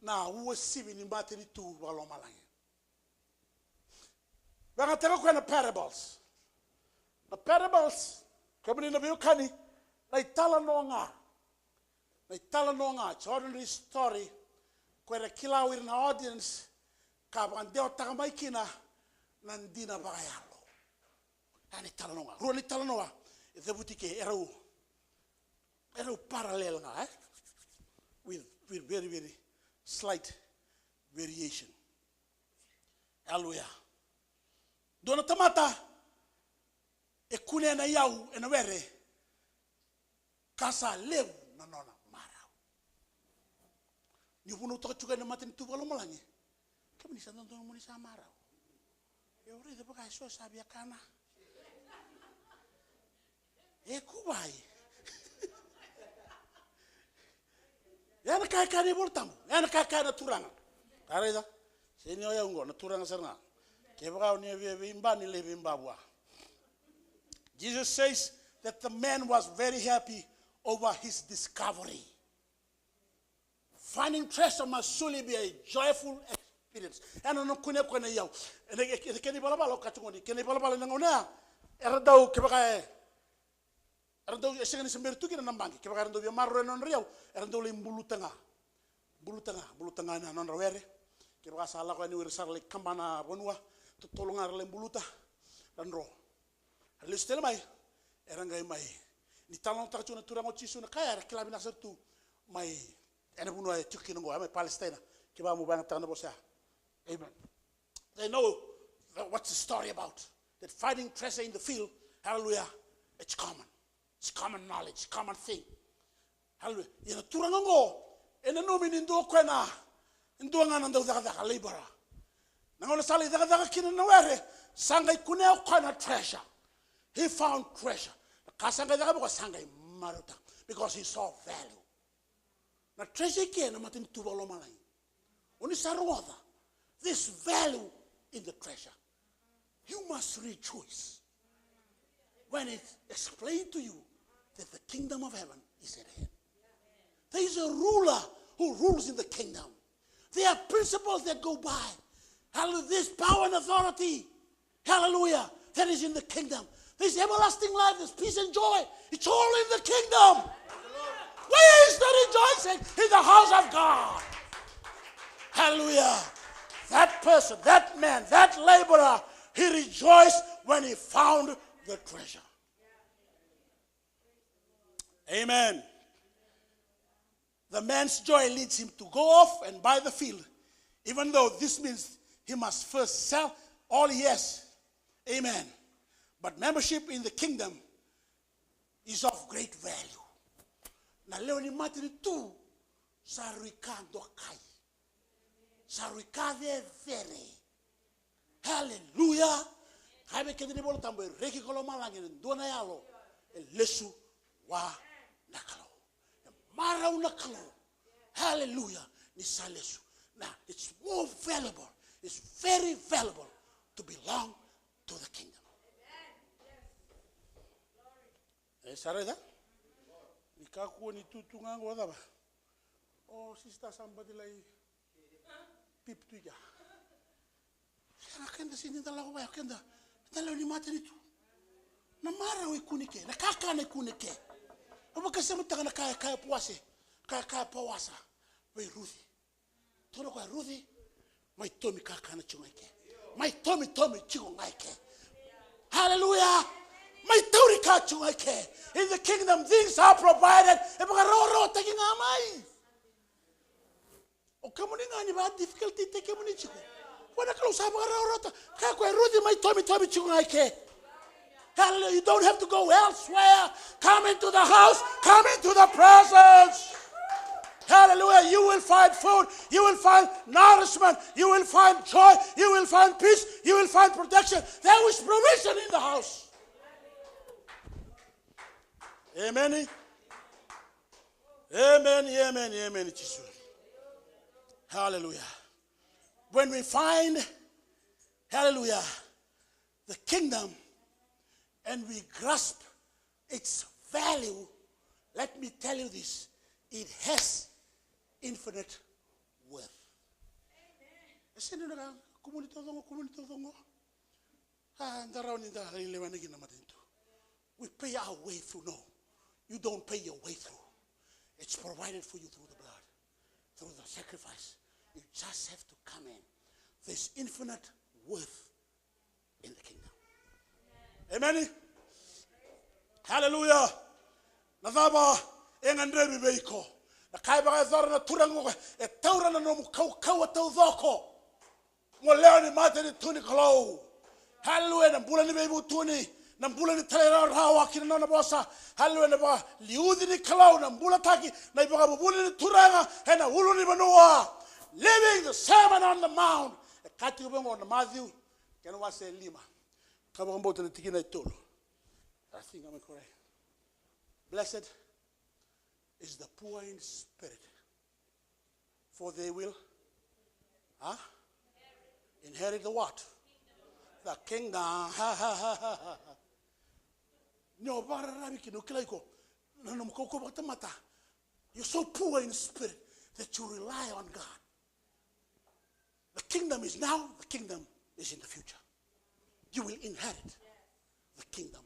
E: na uwesibi ni matini tu valongalang. We're going to take a parables. The parables, coming in the Bukani, like Talanonga. Like Talanonga, it's ordinary story, where a killer in the audience, Kaban Deo Takamaikina, Nandina Bayalo. And it Talanonga. Really Talanoa is the boutique, Eru parallel, with very, very slight variation. Hallelujah. Dona tamata e kune na yau e na were kasa lev na nona marau. Ni puno to chuka na matin tu valo malangi. Kami ni santo no muni sa marau. E ore de baka so sabia kana. E kubai. Yana kai kai voltam. Yana kai kai na turanga. Areza. Senyo ya ungo na turanga sarna. Jesus says that the man was very happy over his discovery. Finding treasure must surely be a joyful experience. Ano no kune kune yau. Ene kene bala bala katungoni. Kene bala bala nangona. Era dau ke bakae. Era dau esengani sember tu kina nambangi. Ke bakae dau ya marro non riau. Era dau le bulu tengah. Bulu tengah na non rawere. Ke bakae sala ko ni ursar le kambana bonua. Tutolongar le buluta. Dan ro. Listel mai. Era ngai mai. Ni talon ta tuna turango chisu na kaya klabi na sertu mai ene buno e tukino go mai Palestina ke ba mu bang tana bosa. Amen. They know what's the story about. That finding treasure in the field, hallelujah, it's common. It's common knowledge, common thing. Hallelujah. Ina turango go ene no min ndo kwena ndo ngana ndo daga labora. Nangola sali daga kina na were sangai kuneo kwana treasure. He found treasure. Because he saw value. Now treasure again, I'm not in this value in the treasure. You must rejoice when it's explained to you that the kingdom of heaven is at hand. There is a ruler who rules in the kingdom. There are principles that go by. Hallelujah. This power and authority, hallelujah, that is in the kingdom. This everlasting life, this peace and joy, it's all in the kingdom. Where is the rejoicing? In the house of God. Hallelujah. That person, that man, that laborer, he rejoiced when he found the treasure. Amen. The man's joy leads him to go off and buy the field, even though this means he must first sell all he has. Amen. But membership in the kingdom is of great value. Na leo ni matri tu sarikando kai. Sarikade vere. Hallelujah. Kaibe kedini bolo tambo reki kolo malangi ndona yalo lesu wa nakalo. Mara unakalo. Hallelujah. Ni salesu. Now it's more valuable. It's very valuable to belong to the kingdom. Sarada? Ikaku ni tutungang wala ba? Oh, sister somebody like pip tu ya. Sana kenda sini dalawa ba kenda. Dalawa ni mata ni tu. Na mara we kunike, na kaka na kunike. Oba kasema taka na kaya puase. Kaya pawasa. We Ruthi. Tono kwa Ruthi. Mai tomi kaka na chungake. Mai tomi chungake. Hallelujah. In the kingdom, things are provided. Difficulty hallelujah. You don't have to go elsewhere. Come into the house. Come into the presence. Hallelujah. You will find food. You will find nourishment. You will find joy. You will find peace. You will find protection. There is provision in the house. Amen. Amen. Hallelujah. When we find, hallelujah, the kingdom and we grasp its value, let me tell you this, it has infinite worth. We pay our way through. No, you don't pay your way through. It's provided for you through the blood, through the sacrifice. You just have to come in. There's infinite worth in the kingdom. Amen. Hallelujah. Nazaba engandrebi beiko. Na kaiba zara na turango e taura na no kau tauzoko. Mo leo ni mate ni tuni kalo. Hallelujah. Na bula ni bebu tuni. Na bula ni talera rawa kina na bosa. Hallelujah. Na ba liudi ni kalo na bula taki na ibaga bula ni turanga he na ulu ni manua. Living the Sermon on the Mount. E kati ubengo na Matthew kena wase lima. Kaba mbote ni tikina itolo. I think I'm correct. Blessed is the poor in spirit, for they will inherit the what? The kingdom. No, you're so poor in spirit that you rely on God. The kingdom is now, the kingdom is in the future. You will inherit the kingdom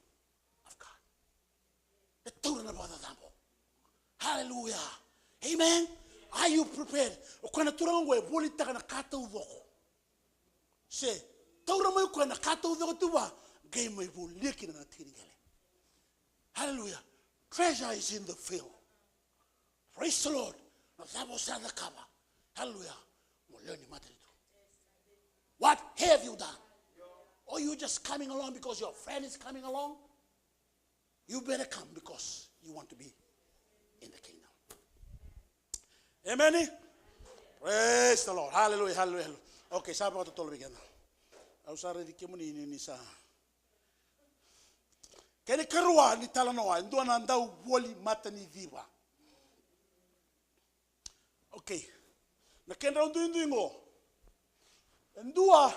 E: of God. The Torah of the Tambo. Hallelujah. Amen. Are you prepared? Okwana Torah ngwe boli taka na kata uvoko. Say, Torah mo kwa na kata uvoko tuwa, game mo leki na tinigele. Hallelujah. Treasure is in the field. Praise the Lord. Na zabo sa the cover. Hallelujah. Mo learn materi. What have you done? Or you just coming along because your friend is coming along? You better come because you want to be in the kingdom. Amen? Praise the Lord. Hallelujah, hallelujah. Okay, sabi ko totoo bigyan na. Ausara di kimuni ni sa. Kani karua ni talanoa, ndo na ndau woli mata ni viva. Okay. Na kenda undu ingo. Ndua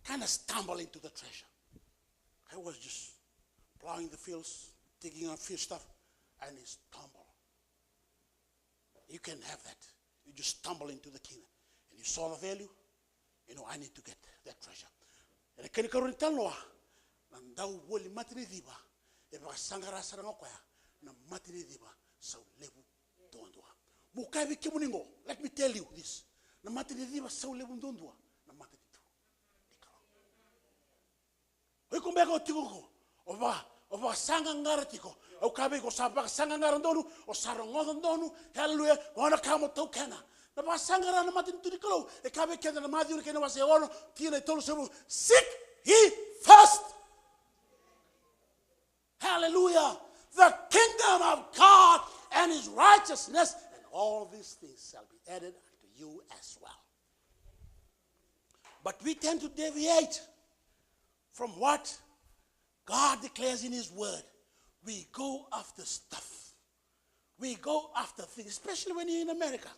E: kind of stumbled into the treasure. I was just plowing the fields, digging up fish stuff, and he stumbled. You can have that. You just stumble into the kingdom. And you saw the value. You know, I need to get that treasure. And I can't go and tell Noah, Nandau woli matini diba, eba sangara saranga kwaya, na matini diba, so lebu dondua. Mukavi kimuningo, let me tell you this. Na matini diba, so lebu dondua, na matini tu. Oi kumbeka otiko, ova sanga ngara tiko. O kabe ko sabak sanga ngara ndonu, o sarongo ndonu, hallelujah, wana kamo tokena. Na ba sanga na matini tu dikalo, e kabe kenda na madiu kena wase ono, tina tolu sebu, seek ye first. Hallelujah. The kingdom of God and his righteousness, and all these things shall be added unto you as well. But we tend to deviate from what God declares in his word. We go after stuff. We go after things, especially when you're in America.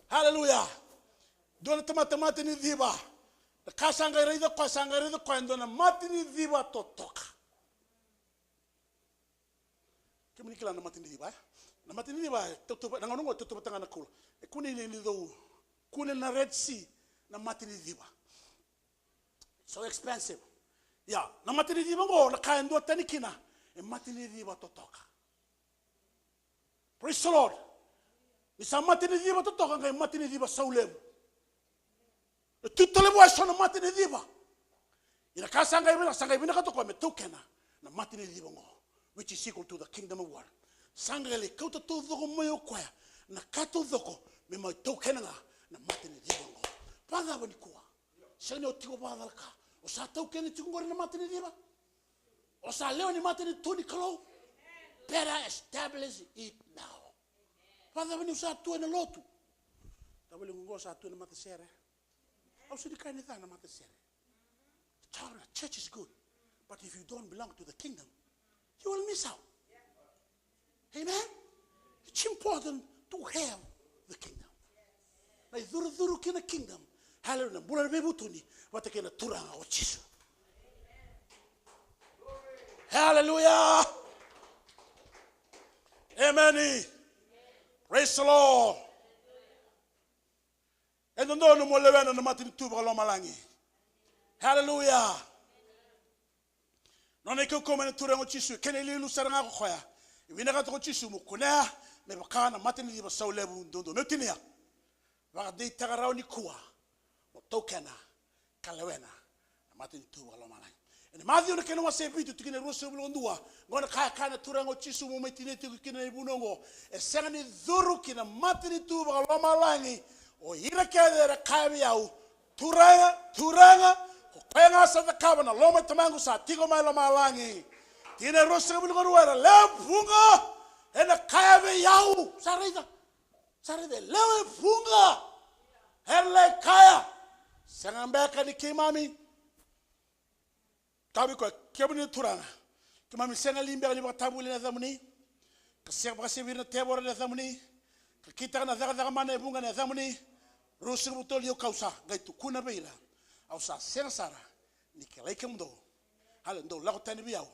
E: Hallelujah. Dona tamata ni diba. The kasanga rida kwa ndona mati ni diba totoka. Kimini kila na mati ni diba. Na mati ni diba totoba na ngongo totoba tanga na kula. E kuni ni do kuni na Red Sea na mati ni diba. So expensive. Yeah, na mati ni diba ngo na kaya ndo tanikina. E mati ni diba totoka. Praise the Lord. Ni sa mati ni diba totoka ngai mati ni diba saulebu. Tutale boy sona matini diba. Ina kasanga ibina katoko me tokena na matini diba ngo, which is equal to the kingdom of God. Sangale kauta to doko moyo kwaya na kato doko me mai tokena na matini diba ngo. Pada bani kuwa. Sene otiko pada ka. O sa tokena tikungori na matini diba. O sa leo ni matini tuni kalo. Better establish it now. Pada bani usa tu na lotu. Tabali ngo sa tu na matasere. Church is good, but if you don't belong to the kingdom, you will miss out. Amen? It's important to have the kingdom. Like duru kina kingdom. Hallelujah. Bula bebutuni wata kina turanga o chisu. Hallelujah. Amen. Praise the Lord. And the no more level and the Martin Tubralomalangi. Hallelujah. Non è che come ne turano cisu, che ne lu saranga khoya. Vi naga to cisu mu kuna, me bakana Martin di basaulebu dondo notinia. Va de tagarao ni kuwa. Mo tokena kalawena. Martin Tubralomalangi. And Matthew ne keno wase bitu tikine roso bulondua. Ngona kana turano cisu mu metine tikine bunongo. E sangani zuru kina Martin Tubralomalangi. O ira kaya kabi au turanga kwenga sa kaba na loma tamangu sa tigo mai loma langi tine rosa bulu gorwara le funga ena kabi au sarida le funga hele kaya sangambe ka ni kimami tabi ko kebuni turanga kimami senga limbe ni batabuli na zamuni kasek basivir na tebor na zamuni kita na zaga mana bunga na zamuni Rusik butol yo kausa gaitu kuna beila au sa sensara ni kelai kemdo halendo lago tani biao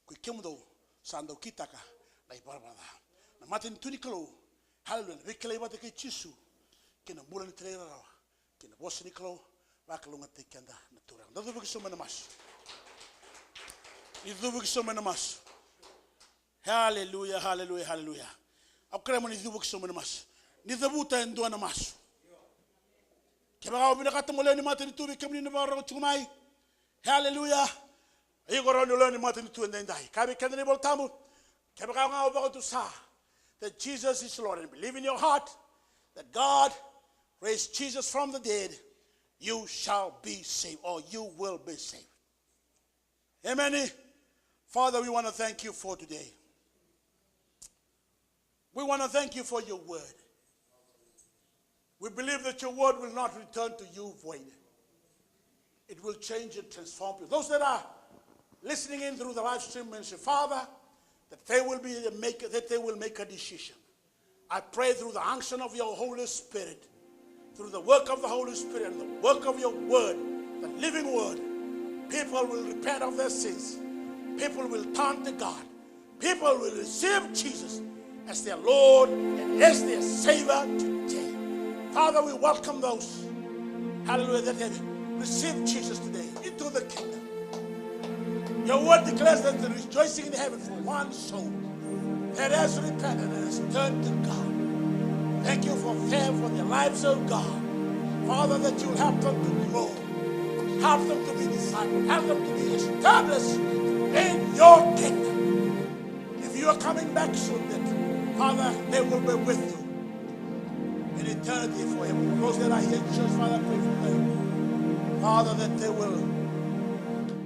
E: ku kemdo sando kitaka lai barbada na matin tuni kalo. Hallelujah. Vikale ba te ke chisu. Kena bulan tele rawa. Kena bos ni kalo. Ba kalunga te kanda na turang. Dado bagi so mas. Itu bagi so mas. Hallelujah, hallelujah, hallelujah. Aku kira mani itu bagi so mas. Ni zabuta endua na mas. Keba kau bina kata mulai ni matin itu bikam ni barang cumai. Hallelujah. Iyo korang ni ni matin itu endai. Kabi kanda ni bol tamu. Keba kau ngau bago tu sah. That Jesus is Lord, and believe in your heart that God raised Jesus from the dead, you shall be saved, or you will be saved. Amen. Father, we want to thank you for today. We want to thank you for your word. We believe that your word will not return to you void. It will change and transform people. Those that are listening in through the live stream mention, Father, that they will make a decision. I pray through the unction of your Holy Spirit, through the work of the Holy Spirit and the work of your word, the living word, people will repent of their sins. People will turn to God. People will receive Jesus as their Lord and as their Savior today. Father, we welcome those, hallelujah, that have received Jesus today into the kingdom. Your word declares that the rejoicing in heaven for one soul that has repented and has turned to God. Thank you for their lives, oh God. Father, that you will help them to grow, help them to be discipled, help them to be established in your kingdom. If you are coming back soon, that Father, they will be with you in eternity forever. Those that are here in church, Father, I pray for them. Father, that they will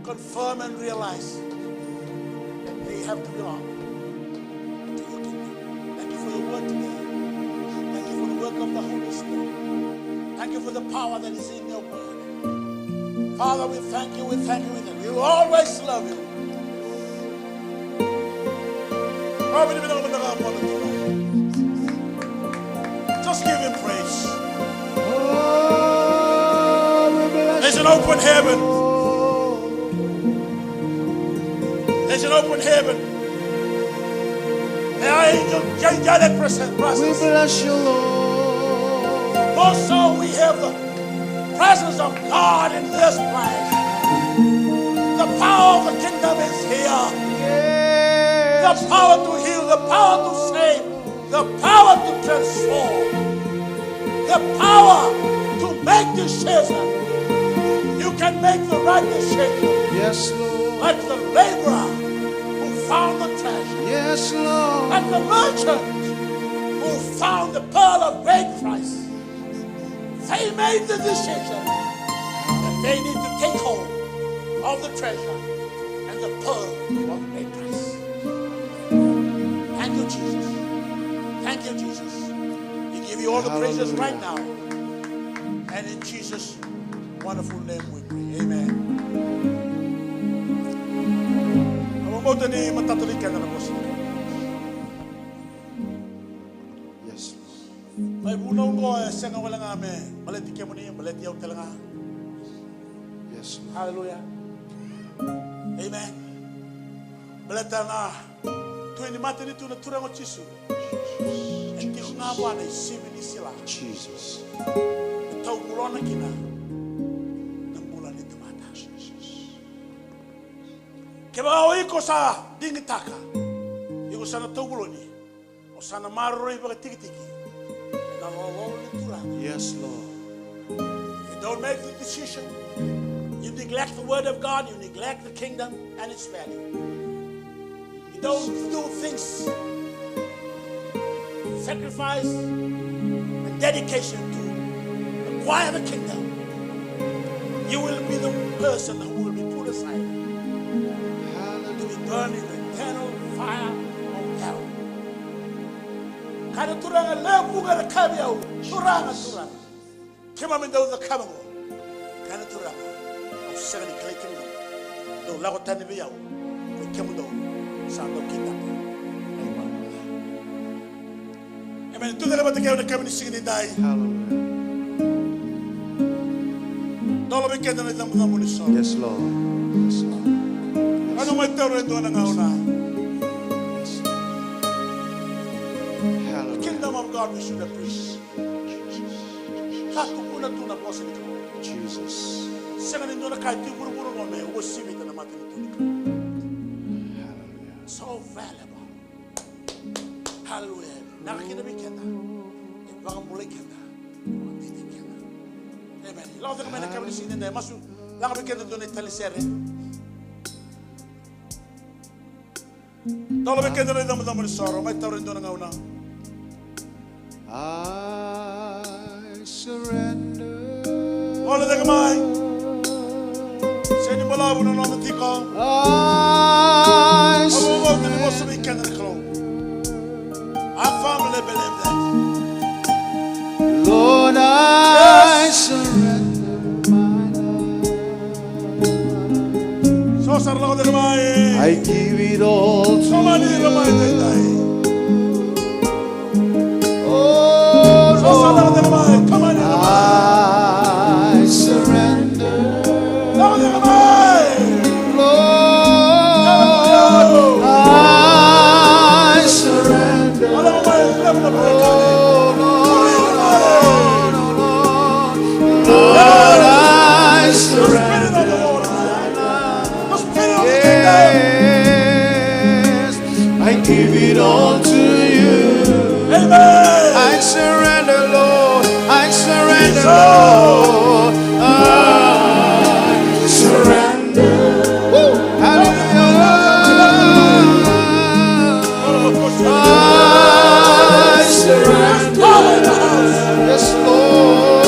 E: confirm and realize that they have to belong to your kingdom. Thank you for your word today. Thank you for the work of the Holy Spirit. Thank you for the power that is in your word. Father, we thank you, we thank you, we thank you. We will always love you. Just give him praise. There's an open heaven. There's an open heaven. There are angels, angelic presence.
A: We bless you, Lord.
E: Also, we have the presence of God in this place. The power of the kingdom is here.
A: Yes.
E: The power to heal, the power to save, the power to transform, the power to make decisions. You can make the right decision.
A: Yes, Lord.
E: Like the laborer who found the treasure.
A: Yes, Lord.
E: Like the merchant who found the pearl of great price. They made the decision that they need to take hold of the treasure and the pearl of great price. Thank you, Jesus. Thank you, Jesus. We give you all the praises right now. And in Jesus' wonderful name we pray. Amen.
A: Yes,
E: May bunong ko senga wala nga me maleti ke muni maleti yaw talaga.
A: yes, Lord.
E: Hallelujah. Amen. Maleta nga tuini matini tu na turang o chisu. Enti nga ba na isimi ni sila.
A: Jesus.
E: Tau mulona kina. Nang bulan ni tumata. Keba o iko sa dingitaka. Iko sa na tau buloni. O sa na maroi baga tiki-tiki.
A: Yes, Lord.
E: You don't make the decision. You neglect the word of God. You neglect the kingdom and its value. You don't do things, sacrifice and dedication to acquire the kingdom. You will be the person who will be put aside to be burned in the eternal fire of hell. Kada turanga lebuga na kabiyaw, turanga. Kima min daw na kabango. Kada turanga. Ang sagani klikin do. Do lago tani biyaw. Ko kimo do. Sa do kita. Amen. Tu dala batakaw na kami ni sigini dai.
A: Hallelujah.
E: Dolo bi kenda na damu damu ni so.
A: Yes, Lord. Yes, Lord.
E: Ano may tawre do na ngauna.
B: Hallelujah.
E: Kingdom of God we should appreciate. Katukuna tuna bosi ni kamo.
B: Jesus.
E: Senga ni ndona kai tu buru ngome wosibi tana mati ni tuni. So valuable. Hallelujah. Nakakita bikenda. Baka mulai kenda. Titi kenda. Amen. Lawa teka mena kami ni sinende masu. Laka bikenda tuni talisere. Tolo bikenda ni damu soro. May tawrin doon nga una.
B: I surrender.
E: Wala teka may. Seni malabo na naman tika.
B: I
E: Abo mo tani mo sa bikenda na kalo. Our family believe that.
B: Lord, I surrender my life.
E: So sarla ko teka may.
B: I give it all to
E: Somani ramay day.
B: Oh,
E: So sarla ko teka may. Come on.
B: I surrender.
E: Lawa teka may.
B: Lord, I surrender.
E: Wala ko may. Love na break.
B: Lord, I surrender.
E: Spirit of the Lord. The Spirit of the Kingdom.
B: Yes, I give it all to you.
E: Amen.
B: I surrender, Lord. I surrender,
E: Jesus.
B: Lord. I surrender. Woo. Hallelujah. I surrender.
E: Power in the house.
B: Yes, Lord.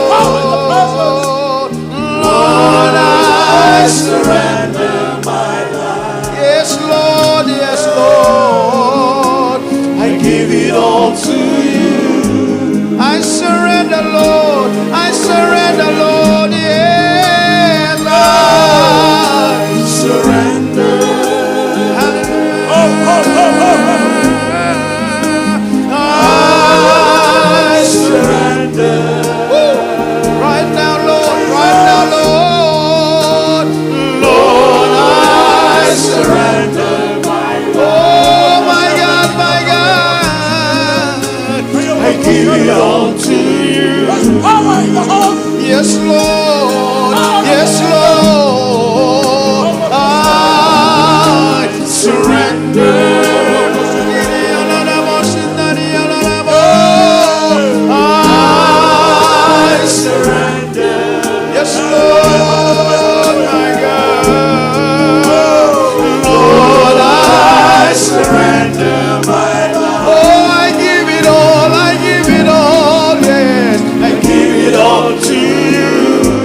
E: Power in the presence.
B: Lord, I surrender my life. Yes, Lord. Yes, Lord. I give it all to you. I surrender, Lord. I surrender, Lord. Yes, I surrender. Hallelujah. I surrender. Woo. Right now, Lord. Right now, Lord. Lord, I surrender. Oh, my God, my God. I give it all to you.
E: Power in the house.
B: Yes, Lord. Yes, Lord. I surrender. I surrender. Yes, Lord, my God. Lord, I surrender my life. Oh, I give it all. I give it all. Yes, I give it all to you.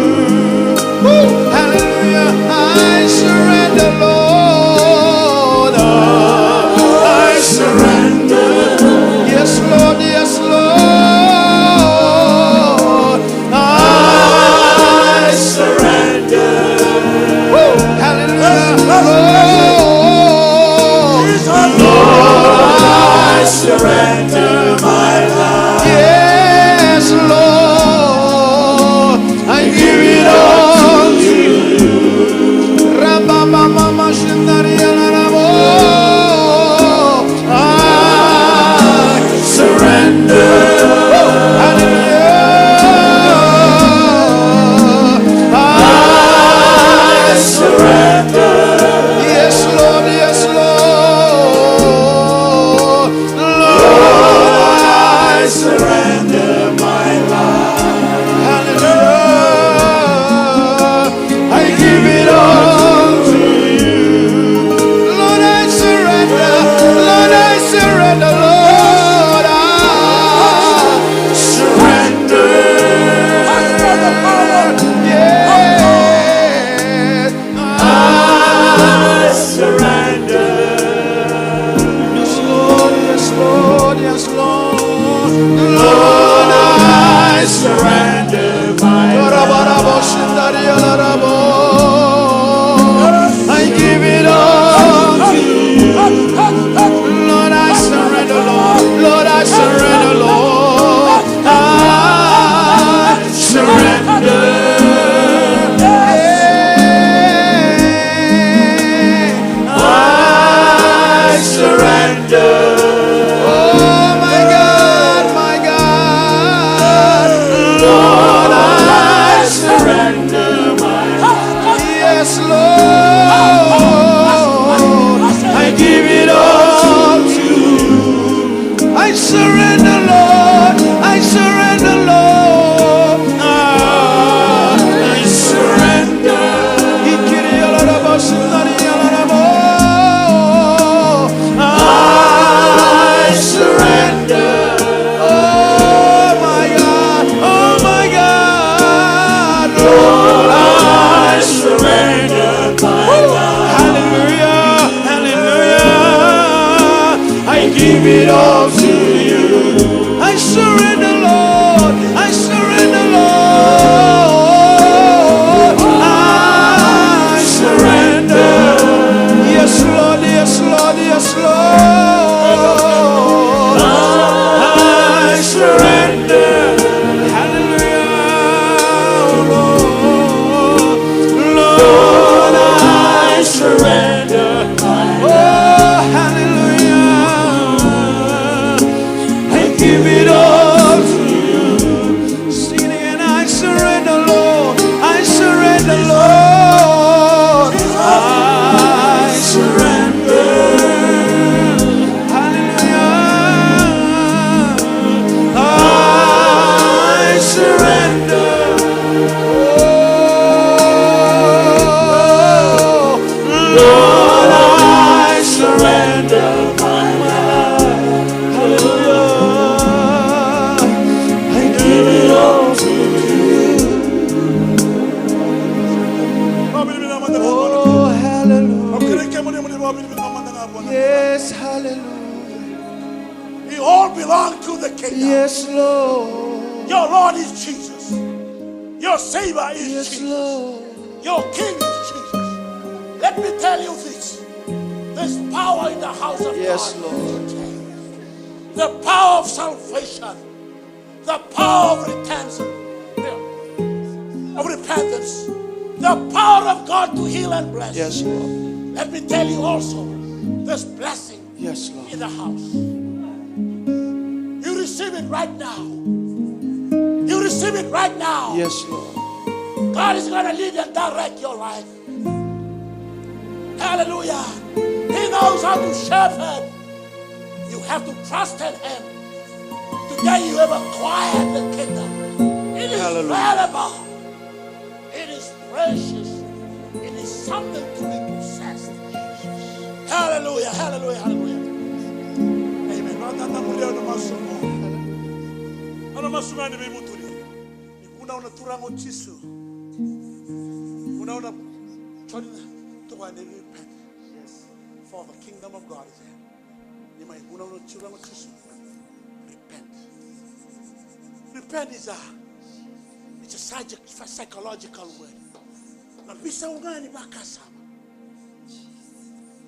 B: surrender, Lord. I surrender, Lord. I surrender. I surrender. Oh my God. Oh my God. Lord, I surrender my life. Hallelujah. Hallelujah. I give it all to you. I surrender, Lord. I surrender, Lord. I surrender. Yes, Lord. Yes, Lord. Yes, Lord. I surrender. Hallelujah. Lord. Lord, I surrender. Oh, hallelujah. I give it all to you. Sing it again. I surrender, Lord. I surrender, Lord. I surrender. Hallelujah. I surrender. Oh, Lord, I surrender my life. Hallelujah. I give it all to you. Oh, hallelujah. Yes, hallelujah.
E: We all belong to the kingdom.
B: Yes, Lord.
E: Your Lord is Jesus. Your Savior is
B: Yes,
E: Jesus.
B: Lord.
E: Your King is Jesus. Let me tell you this. There's power in the house of
B: Yes,
E: God.
B: Lord.
E: The power of salvation. The power of repentance. The power of God to heal and bless.
B: Yes, Lord.
E: Let me tell you also, there's blessing
B: Yes, Lord.
E: in the house. You receive it right now. You receive it right now.
B: Yes, Lord.
E: God is going to lead and direct your life. Hallelujah. He knows how to shepherd. You have to trust in Him. Today you have acquired the kingdom. It is valuable. It is precious. It is something to be possessed. Hallelujah. Hallelujah. Hallelujah. Amen. Unaona turango chisu. Unaona choni to one repent. Yes. For the kingdom of God is here. You might unaona turango chisu. Repent. Repent is it's a psychological word. Na bisa ungani bakasama.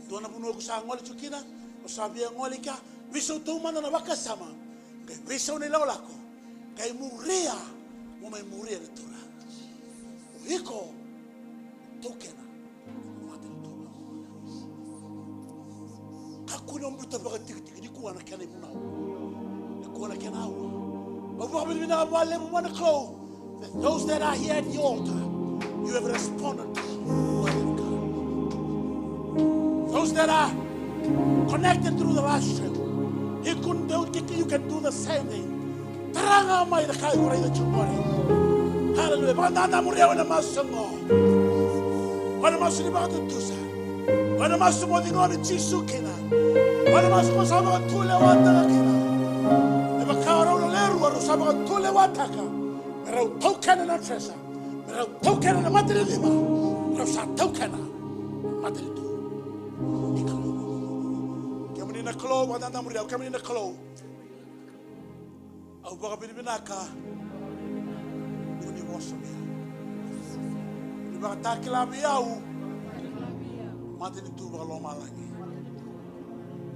E: Dona buno kusangoli chukina, usabia ngolika, bisa utumana na bakasama. Kay bisa unilolako. Kay muria. Muria de Torah. Uhiko tokena. Hakuna mtu atakayetikiti ni kuwa na kana ibuna. Ni kuwa na kana hawa. Babu bina wale mwana ko. Those that are here at the altar, you have responded to the word of God. Those that are connected through the live stream, you can do the same thing. Hallelujah. Bandana muria wana masungo. Wana masuni bakatutusa. Wana masumo dingoni chisukina. Wana masumo sabaka tule wataka kina. Eba kaora ulo leru waru sabaka tule wataka. Merau tokena na tresa. Merau tokena na materi lima. Merau sa tokena materi tu. Ikalo. Kami na klo bandana muria. Kami na klo. Au baka binaka. Di baka takilabi au mati ni tu baka loma lagi.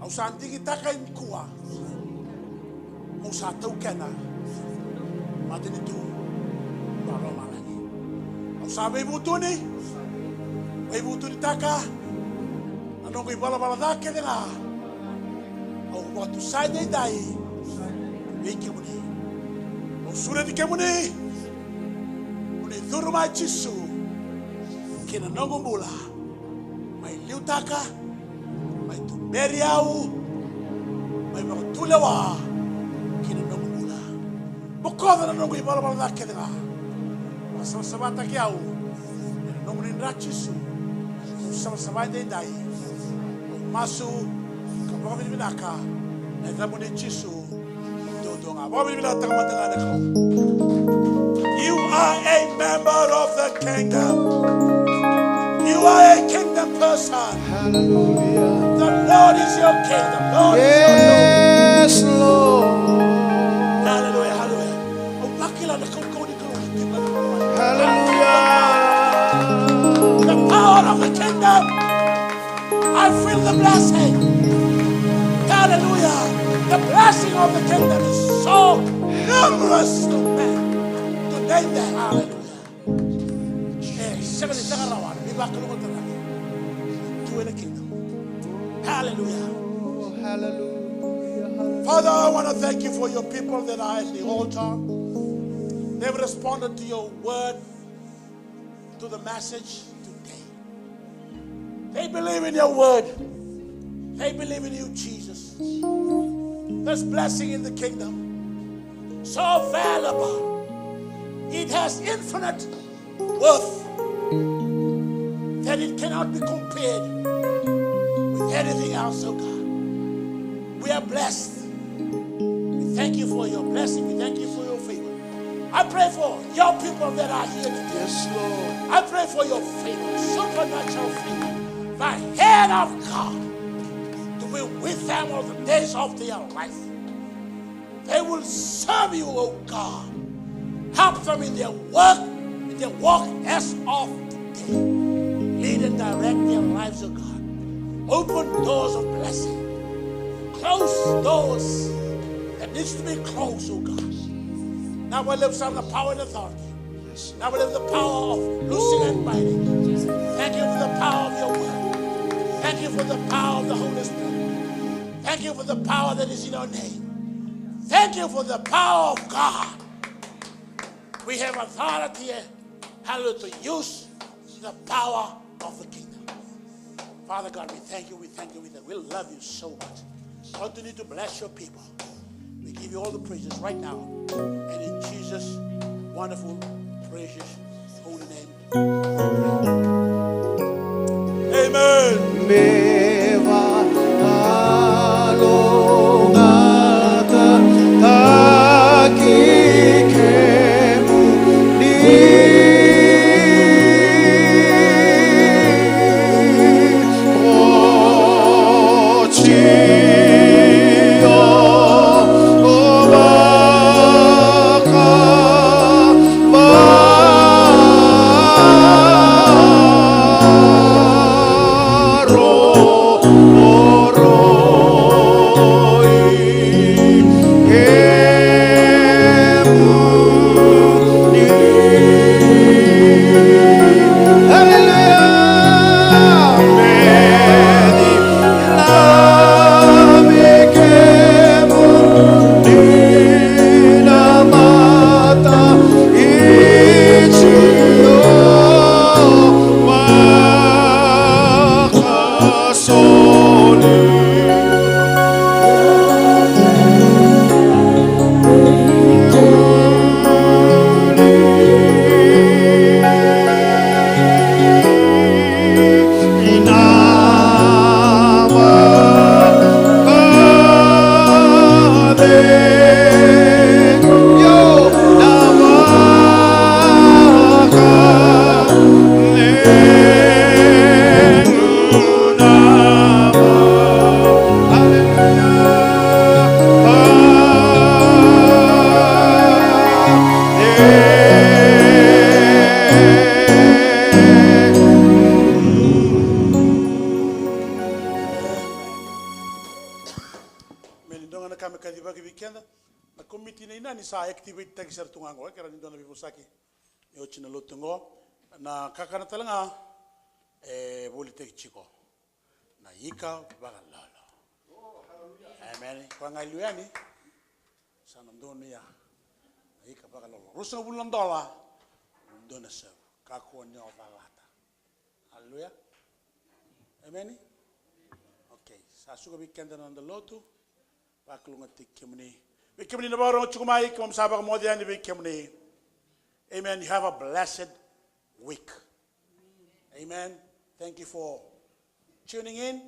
E: Au santi kita kain kuah. Mau satu kena mati ni tu baka loma lagi. Au sabi butu ni taka. Anong ko ibala dake nga. Au waktu saja dai. Iki muni. Au sudah di kemuni. Thuruma chisu kina nongumbula mai liutaka mai tumberiau mai makutulewa koda na nongo ibala bala da kedra. Masa sabata kiau. Nongo ni rachisu. Sama dai dai. Masu kapag binaka. Na mo ni chisu. Dodonga. Babi binaka takamata na ko. You are a member of the kingdom. You are a kingdom person.
B: Hallelujah.
E: The Lord is your king. The Lord is your Lord.
B: Yes, Lord.
E: Hallelujah, hallelujah.
B: Hallelujah.
E: The power of the kingdom. I feel the blessing. Hallelujah. The blessing of the kingdom is so numerous to men. To name that. Hallelujah. To in the kingdom. Hallelujah.
B: Hallelujah.
E: Father, I want to thank you for your people that are at the altar. They've responded to your word, to the message today. They believe in your word. They believe in you, Jesus. There's blessing in the kingdom. So valuable. It has infinite worth that it cannot be compared with anything else, oh God. We are blessed. We thank you for your blessing. We thank you for your favor. I pray for your people that are here today.
B: Yes, Lord.
E: I pray for your favor, supernatural favor. The hand of God to be with them all the days of their life. They will serve you, oh God. Help them in their work, in their walk as of today. Lead and direct their lives, oh God. Open doors of blessing. Close doors that needs to be closed, oh God. Now we live some of the power and authority.
B: Yes,
E: Now we live the power of loosing and binding. Thank you for the power of your word. Thank you for the power of the Holy Spirit. Thank you for the power that is in your name. Thank you for the power of God. We have authority, hallelujah, to use the power of the kingdom. Father God, we thank you, we thank you, we thank you. We love you so much. Continue to bless your people. We give you all the praises right now. And in Jesus' wonderful, precious, holy name. Amen.
B: Meva alongata takikemu ni
E: Na kakana talanga boli tek chiko na yika baga lalo. Amen. Kwa ngaliani sana ndoni ya yika baga lalo. Rusa bulan dola ndona sa kako nyo valata. Hallelujah. Amen. Okay. Sa suka bikenda na ndalotu baklunga tikimni We come in the bar on Chukumai, come Sabak Modian, we come in. Amen. You have a blessed week. Amen. Thank you for tuning in.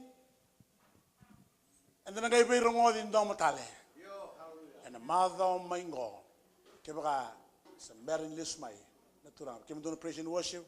E: And then I gave you more than Domatale. And the mother of Mango. Kebaka, some Marin Lismai. Natural. Kim do praise and worship.